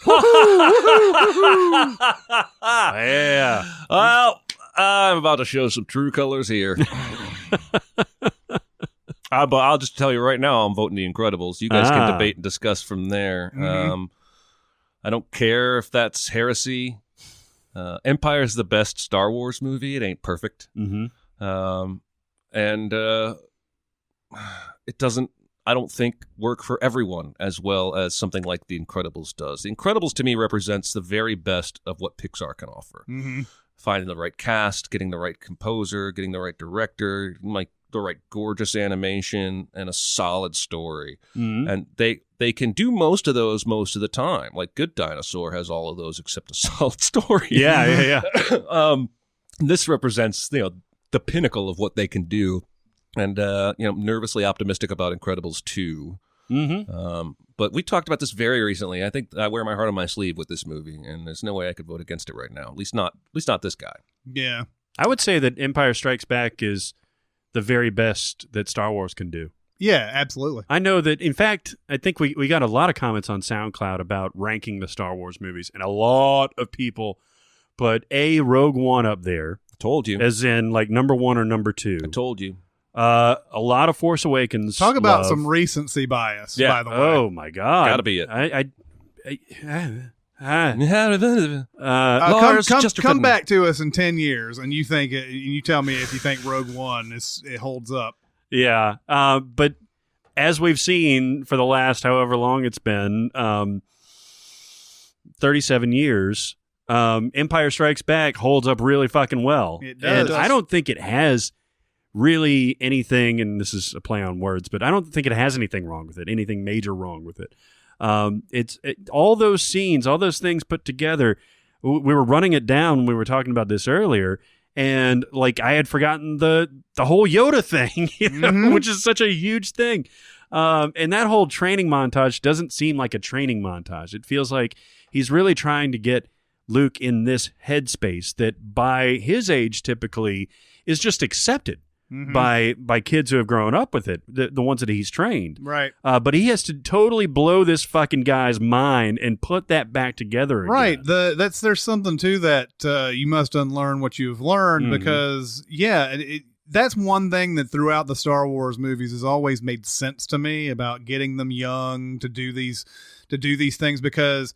Yeah. Well, I'm about to show some true colors here. But I'll just tell you right now, I'm voting The Incredibles. You guys can debate and discuss from there. Mm-hmm. I don't care if that's heresy. Empire is the best Star Wars movie. It ain't perfect. Mm-hmm. And it doesn't, I don't think, work for everyone as well as something like The Incredibles does. The Incredibles, to me, represents the very best of what Pixar can offer. Mm-hmm. Finding the right cast, getting the right composer, getting the right director, like the right gorgeous animation, and a solid story. Mm-hmm. And they can do most of those most of the time. Like Good Dinosaur has all of those except a solid story. Yeah. This represents, the pinnacle of what they can do, and nervously optimistic about Incredibles 2. Mm-hmm. But we talked about this very recently. I think I wear my heart on my sleeve with this movie, and there's no way I could vote against it right now. At least not this guy. Yeah, I would say that Empire Strikes Back is the very best that Star Wars can do. Yeah, absolutely. I know that, in fact, I think we got a lot of comments on SoundCloud about ranking the Star Wars movies, and a lot of people put Rogue One up there. Told you. As in, like, number 1 or number 2. I told you. A lot of Force Awakens. Talk about some recency bias, by the way. Oh, my God. Gotta be it. Come back to us in 10 years, and you tell me if you think Rogue One it holds up. Yeah. But as we've seen for the last however long it's been, 37 years, Empire Strikes Back holds up really fucking well. It does. And I don't think it has really anything, and this is a play on words, but I don't think it has anything wrong with it, anything major wrong with it. All those scenes, all those things put together, we were running it down when we were talking about this earlier, and like I had forgotten the whole Yoda thing, which is such a huge thing. And that whole training montage doesn't seem like a training montage. It feels like he's really trying to get Luke in this headspace that by his age typically is just accepted by kids who have grown up with it, the ones that he's trained. Right. But he has to totally blow this fucking guy's mind and put that back together again. Right. There's something to that. You must unlearn what you've learned because, that's one thing that throughout the Star Wars movies has always made sense to me about getting them young to do these things, because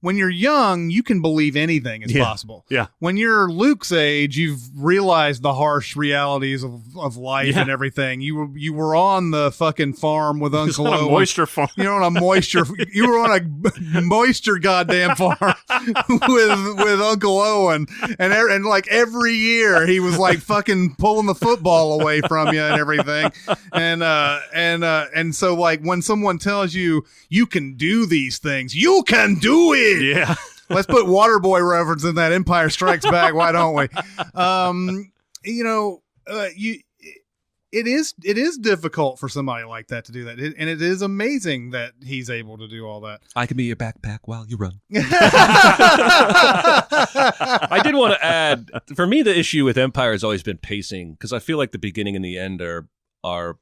when you're young, you can believe anything is possible. Yeah. When you're Luke's age, you've realized the harsh realities of life and everything. You were on the fucking farm with Uncle on a Owen. moisture farm. You were on a moisture goddamn farm. with Uncle Owen, and like every year he was like fucking pulling the football away from you and everything, and so like when someone tells you you can do these things, you can do it. Yeah. Let's put Waterboy reference in that Empire Strikes Back. Why don't we? It is difficult for somebody like that to do that, and it is amazing that he's able to do all that. I can be your backpack while you run. I did want to add, for me, the issue with Empire has always been pacing, because I feel like the beginning and the end are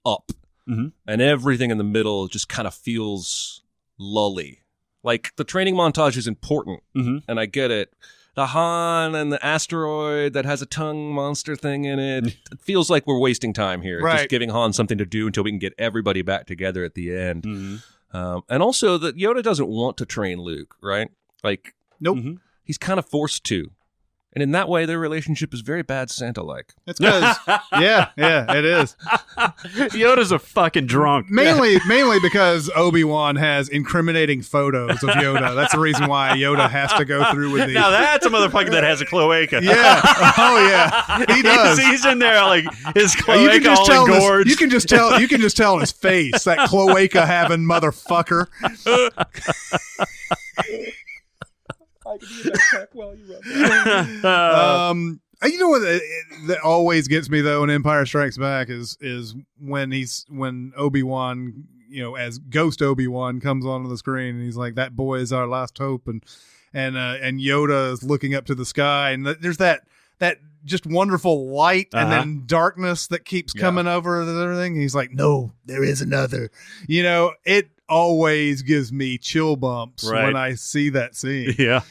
up, and everything in the middle just kind of feels lully. Like the training montage is important, and I get it. The Han and the asteroid that has a tongue monster thing in it. It feels like we're wasting time here. Right. Just giving Han something to do until we can get everybody back together at the end. And also that Yoda doesn't want to train Luke, right? Like, nope. He's kind of forced to. And in that way, their relationship is very bad Santa-like. It's because, yeah, it is. Yoda's a fucking drunk. Mainly because Obi-Wan has incriminating photos of Yoda. That's the reason why Yoda has to go through with these. Now that's a motherfucker that has a cloaca. Yeah. Oh yeah. He does. He's in there like his cloaca You can just all tell engorged. you can just tell in his face, that cloaca having motherfucker. I can be a backpack while you run. You know what that always gets me though in Empire Strikes Back is when Obi-Wan, as Ghost Obi-Wan comes onto the screen and he's like, that boy is our last hope, and Yoda is looking up to the sky, and there's that just wonderful light and then darkness that keeps coming over everything. And he's like, no, there is another. It always gives me chill bumps when I see that scene. Yeah.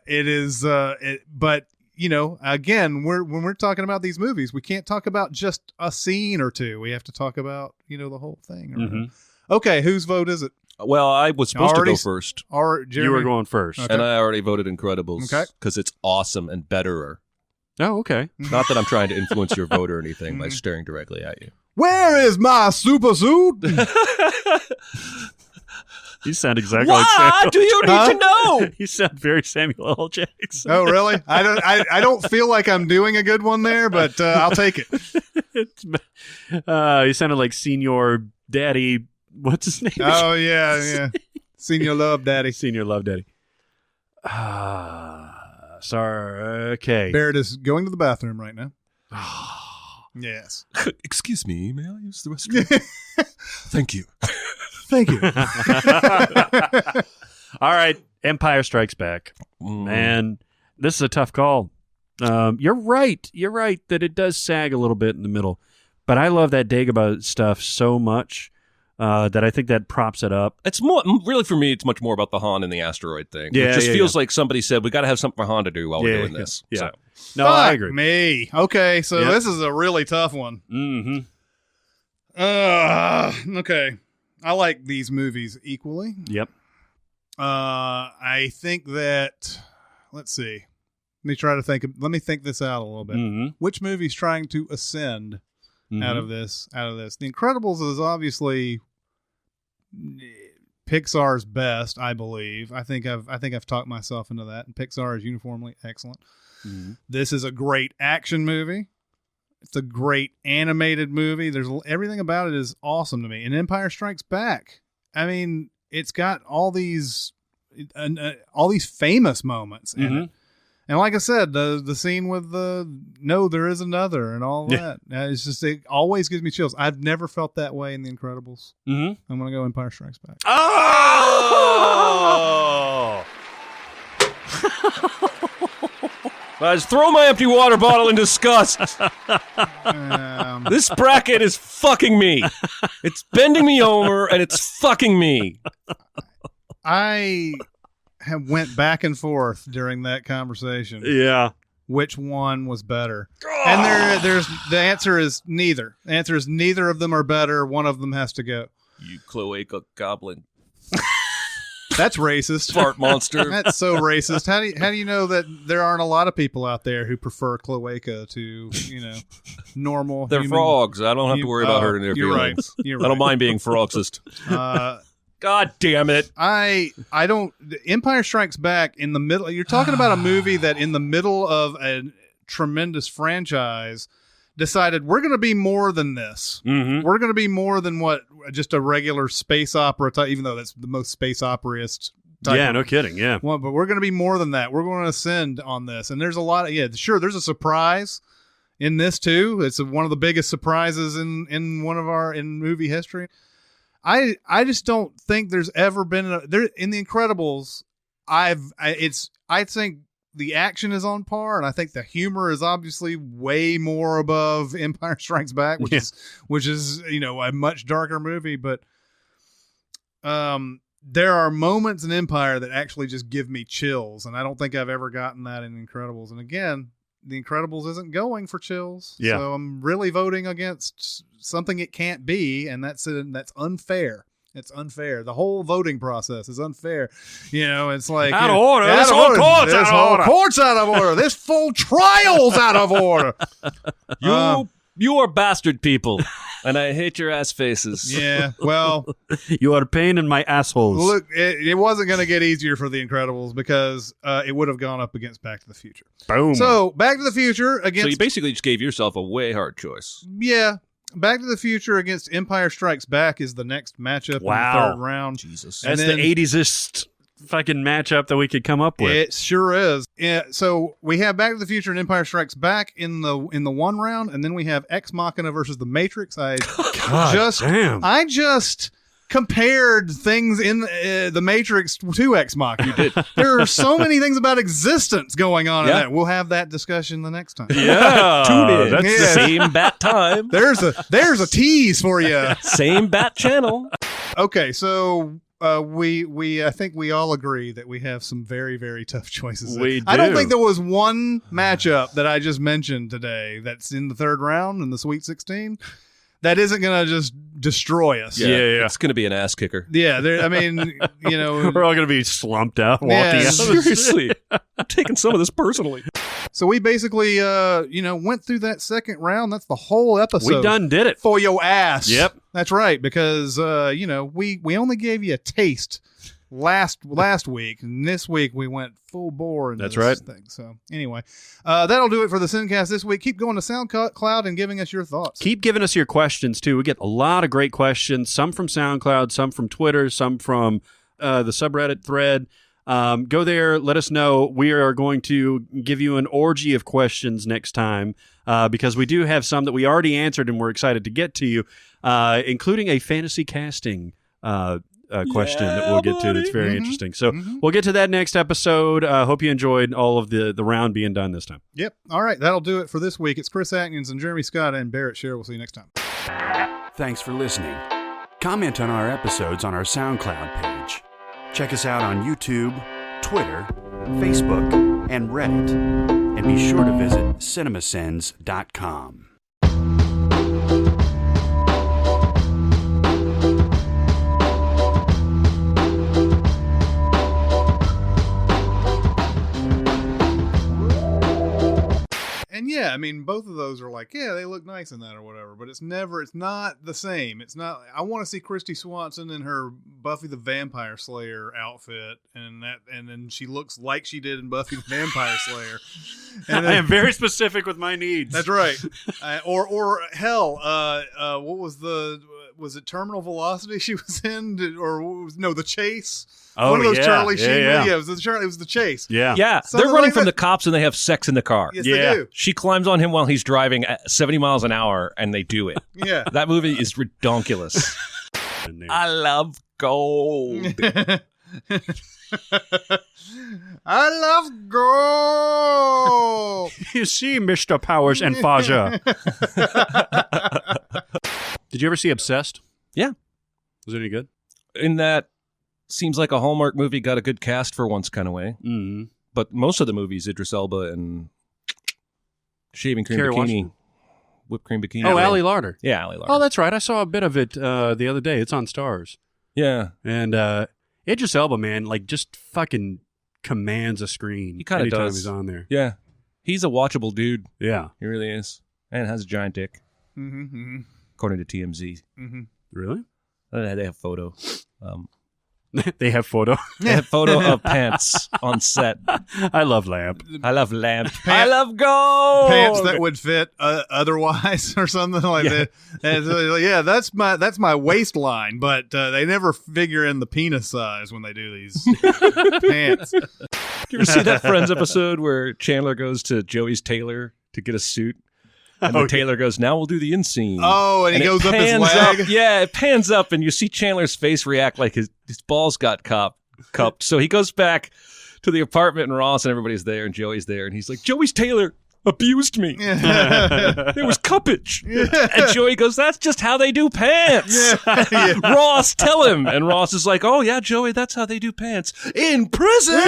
It is, but again, when we're talking about these movies, we can't talk about just a scene or two. We have to talk about, the whole thing. Okay. Whose vote is it? Well, I was supposed to go first. You were going first. Okay. And I already voted Incredibles. Okay. Because it's awesome and betterer. Oh, okay. Not that I'm trying to influence your vote or anything by staring directly at you. Where is my super suit? You sound exactly like Samuel. What do you need to know? You sound very Samuel L. Jackson. Oh, really? I don't feel like I'm doing a good one there, but I'll take it. You sounded like Senior Daddy. What's his name? Oh, yeah. Senior Love Daddy. Senior Love Daddy. Sorry. Okay. Barrett is going to the bathroom right now. Yes. Excuse me, may I use the restroom? Thank you. Thank you. All right. Empire Strikes Back. Man, this is a tough call. You're right. You're right that it does sag a little bit in the middle. But I love that Dagobah stuff so much that I think that props it up. It's more, really for me, it's much more about the Han and the asteroid thing. Yeah, it just feels like somebody said, we got to have something for Han to do while we're doing this. Yeah. So. No, I agree. Me. Okay, so this is a really tough one. Okay. I like these movies equally. Yep. I think that, let's see. Let me think this out a little bit. Which movie's trying to ascend out of this? The Incredibles is obviously Pixar's best, I believe. I think I've talked myself into that, and Pixar is uniformly excellent. This is a great action movie. It's a great animated movie. There's everything about it is awesome to me. And Empire Strikes Back, I mean, it's got all these famous moments in it. And like I said, the scene with the "No, there is another" and all that. It's just, it always gives me chills. I've never felt that way in The Incredibles. I'm gonna go Empire Strikes Back. Oh! I just throw my empty water bottle in disgust. This bracket is fucking me. It's bending me over, and it's fucking me. I have went back and forth during that conversation. Yeah. Which one was better? And there's the answer is neither. The answer is neither of them are better. One of them has to go. You cloaca goblin. That's racist. Fart monster. That's so racist. How do you know that there aren't a lot of people out there who prefer cloaca to, normal? They're frogs. I don't have to worry about hurting their feelings. Right. You're right. I don't mind being frogsist. God damn it. I don't. Empire Strikes Back in the middle. You're talking about a movie that in the middle of a tremendous franchise decided we're going to be more than this. Mm-hmm. We're going to be more than what just a regular space opera type, even though that's the most space opera-ist type. Yeah, no kidding. Yeah. Well, but we're going to be more than that. We're going to ascend on this. And there's a lot of, sure, there's a surprise in this too. It's one of the biggest surprises in movie history. I just don't think there's ever been in The Incredibles. I think the action is on par, and I think the humor is obviously way more above Empire Strikes Back, which is a much darker movie. But there are moments in Empire that actually just give me chills, and I don't think I've ever gotten that in Incredibles. And again, The Incredibles isn't going for chills, so I'm really voting against something it can't be, and that's unfair. It's unfair. The whole voting process is unfair. It's like out of order. This whole court's out of order. This full trial's out of order. You are bastard people, and I hate your ass faces. Yeah, well, you are a pain in my assholes. Look, it wasn't going to get easier for The Incredibles because it would have gone up against Back to the Future. Boom. So Back to the Future against. So you basically just gave yourself a way hard choice. Yeah. Back to the Future against Empire Strikes Back is the next matchup in the third round. Jesus. That's the 80s-ist fucking matchup that we could come up with. It sure is. Yeah, so we have Back to the Future and Empire Strikes Back in the one round, and then we have Ex Machina versus The Matrix. I just compared things in The Matrix to Ex Machina. You did. There are so many things about existence going on in that. We'll have that discussion the next time. Yeah. Tune in. That's the same bat time. There's a tease for you. Same bat channel. Okay, so I think we all agree that we have some very, very tough choices. We do. I don't think there was one matchup that I just mentioned today that's in the third round in the Sweet 16 that isn't going to just destroy us. Yeah. It's going to be an ass kicker. Yeah, I mean, we're all going to be slumped out walking out. Seriously. I'm taking some of this personally. So we basically, went through that second round. That's the whole episode. We done did it. For your ass. Yep. That's right, because, we only gave you a taste last week, and this week we went full bore into this thing. So anyway, that'll do it for the SinCast this week. Keep going to SoundCloud and giving us your thoughts. Keep giving us your questions, too. We get a lot of great questions, some from SoundCloud, some from Twitter, some from the subreddit thread. Go there, let us know. We are going to give you an orgy of questions next time because we do have some that we already answered and we're excited to get to you, including a fantasy casting question that we'll get to that's very interesting. So we'll get to that next episode. Hope you enjoyed all of the round being done this time. Yep. All right. That'll do it for this week. It's Chris Atkins and Jeremy Scott and Barrett Sher. We'll see you next time. Thanks for listening. Comment on our episodes on our SoundCloud page. Check us out on YouTube, Twitter, Facebook, and Reddit. And be sure to visit Cinemasins.com. And yeah, I mean, both of those are like, yeah, they look nice in that or whatever, but it's not the same. It's not, I want to see Christy Swanson in her Buffy the Vampire Slayer outfit, and then she looks like she did in Buffy the Vampire Slayer. And then, I am very specific with my needs. That's right. Or hell, what was it Terminal Velocity she was in? The Chase? Oh, one of those Charlie Sheen yeah. videos. It was the Chase. Yeah. Yeah. Something They're running like from that. the cops and they have sex in the car. Yes, they do. She climbs on him while he's driving at 70 miles an hour and they do it. Yeah. That movie is redonkulous. I love gold. I love gold. You see, Mr. Powers and Faja. Did you ever see Obsessed? Yeah. Was it any good? In that seems like a Hallmark movie, got a good cast for once kind of way. Mm-hmm. But most of the movies, Idris Elba and Shaving Cream Carrie Bikini. Washington. Whipped Cream Bikini. Oh, Ally Larder. Yeah, Ally Larder. Oh, that's right. I saw a bit of it the other day. It's on Stars. Yeah. And Idris Elba, man, like just fucking commands a screen. He kind of anytime does. he's on there. Yeah. He's a watchable dude. Yeah. He really is. And has a giant dick. Mm-hmm, mm-hmm. According to TMZ. Mm-hmm. Really? They have a photo. They have photo. They have photo of pants on set. I love lamp. I love lamp. I love gold. Pants that would fit otherwise or something like that. And so, yeah, that's my waistline, but they never figure in the penis size when they do these pants. You ever see that Friends episode where Chandler goes to Joey's tailor to get a suit? And the tailor goes, now we'll do the inseam. Oh, and he goes up his leg. It pans up, and you see Chandler's face react like his balls got cupped. So he goes back to the apartment, and Ross and everybody's there, and Joey's there, and he's like, Joey's tailor abused me. There was cuppage. And Joey goes, that's just how they do pants. Ross, tell him. And Ross is like, oh, yeah, Joey, that's how they do pants. In prison.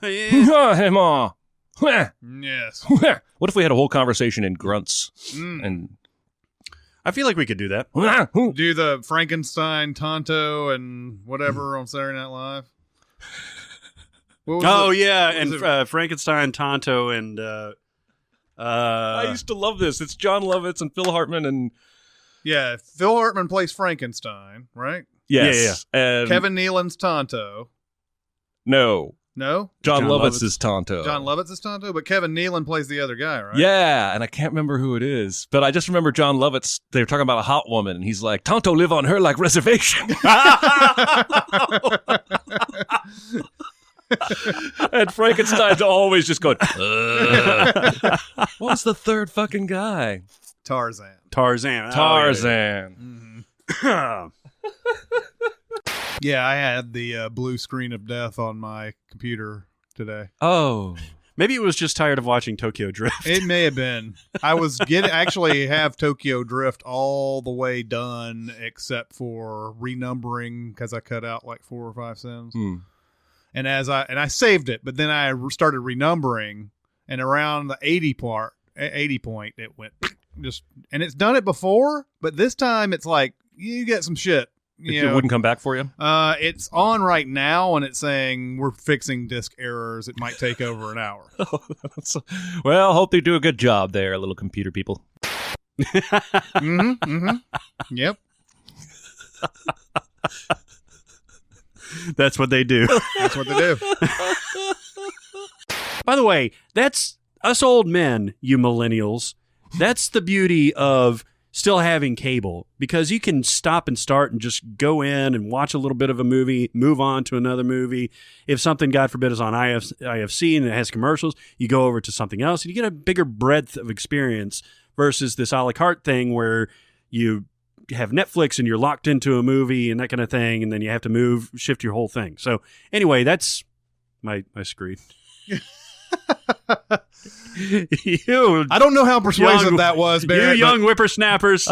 Hey, Ma. Yes. What if we had a whole conversation in grunts? And I feel like we could do that. Do the Frankenstein, Tonto, and whatever on Saturday Night Live. And Frankenstein, Tonto, and I used to love this. It's John Lovitz and Phil Hartman and Phil Hartman plays Frankenstein, right? yes, And Kevin Nealon's Tonto. No, John Lovitz is Tonto. John Lovitz is Tonto, but Kevin Nealon plays the other guy, right? Yeah, and I can't remember who it is, but I just remember John Lovitz. They were talking about a hot woman, and he's like, "Tonto live on her like reservation." And Frankenstein's always just going, what was the third fucking guy? Tarzan. Mm-hmm. Yeah, I had the blue screen of death on my computer today. Oh. Maybe it was just tired of watching Tokyo Drift. It may have been. I was actually have Tokyo Drift all the way done except for renumbering because I cut out like 4 or 5 scenes. And I saved it, but then I started renumbering, and around the 80 point, it went and it's done it before, but this time it's like you get some shit. It wouldn't come back for you? It's on right now, and it's saying we're fixing disk errors. It might take over an hour. Well, hope they do a good job there, little computer people. Yep. That's what they do. That's what they do. By the way, that's us old men, you millennials. That's the beauty of still having cable, because you can stop and start and just go in and watch a little bit of a movie, move on to another movie. If something, God forbid, is on IFC and it has commercials, you go over to something else and you get a bigger breadth of experience versus this a la carte thing where you have Netflix and you're locked into a movie and that kind of thing, and then you have to shift your whole thing. So anyway, that's my screen. I don't know how persuasive that was, Barrett. You young whippersnappers.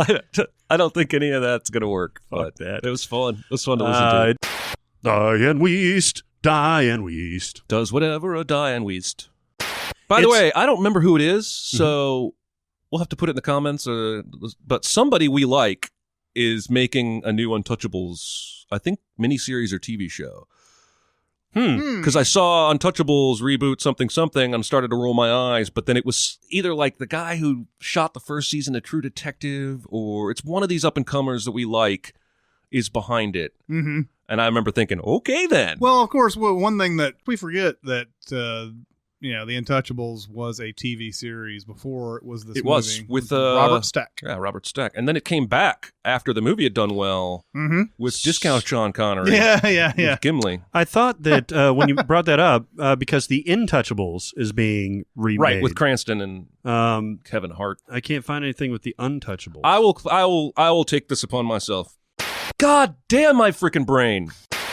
I don't think any of that's going to work, but it was fun. It was fun to listen to. Diane Wiest. Does whatever a Diane Wiest. By the way, I don't remember who it is, so we'll have to put it in the comments. But somebody we like is making a new Untouchables, I think, miniseries or TV show. Because I saw Untouchables reboot something and started to roll my eyes, but then it was either like the guy who shot the first season of True Detective, or it's one of these up-and-comers that we like is behind it. Mm-hmm. And I remember thinking, okay then. Well, of course, one thing that we forget that, The Untouchables was a TV series before it was this movie. It was with Robert Stack. Yeah, Robert Stack. And then it came back after the movie had done well with discount Sean Connery. Yeah. With Gimli. I thought that when you brought that up, because The Intouchables is being remade. Right, with Cranston and Kevin Hart. I can't find anything with The Untouchables. I will take this upon myself. God damn my freaking brain.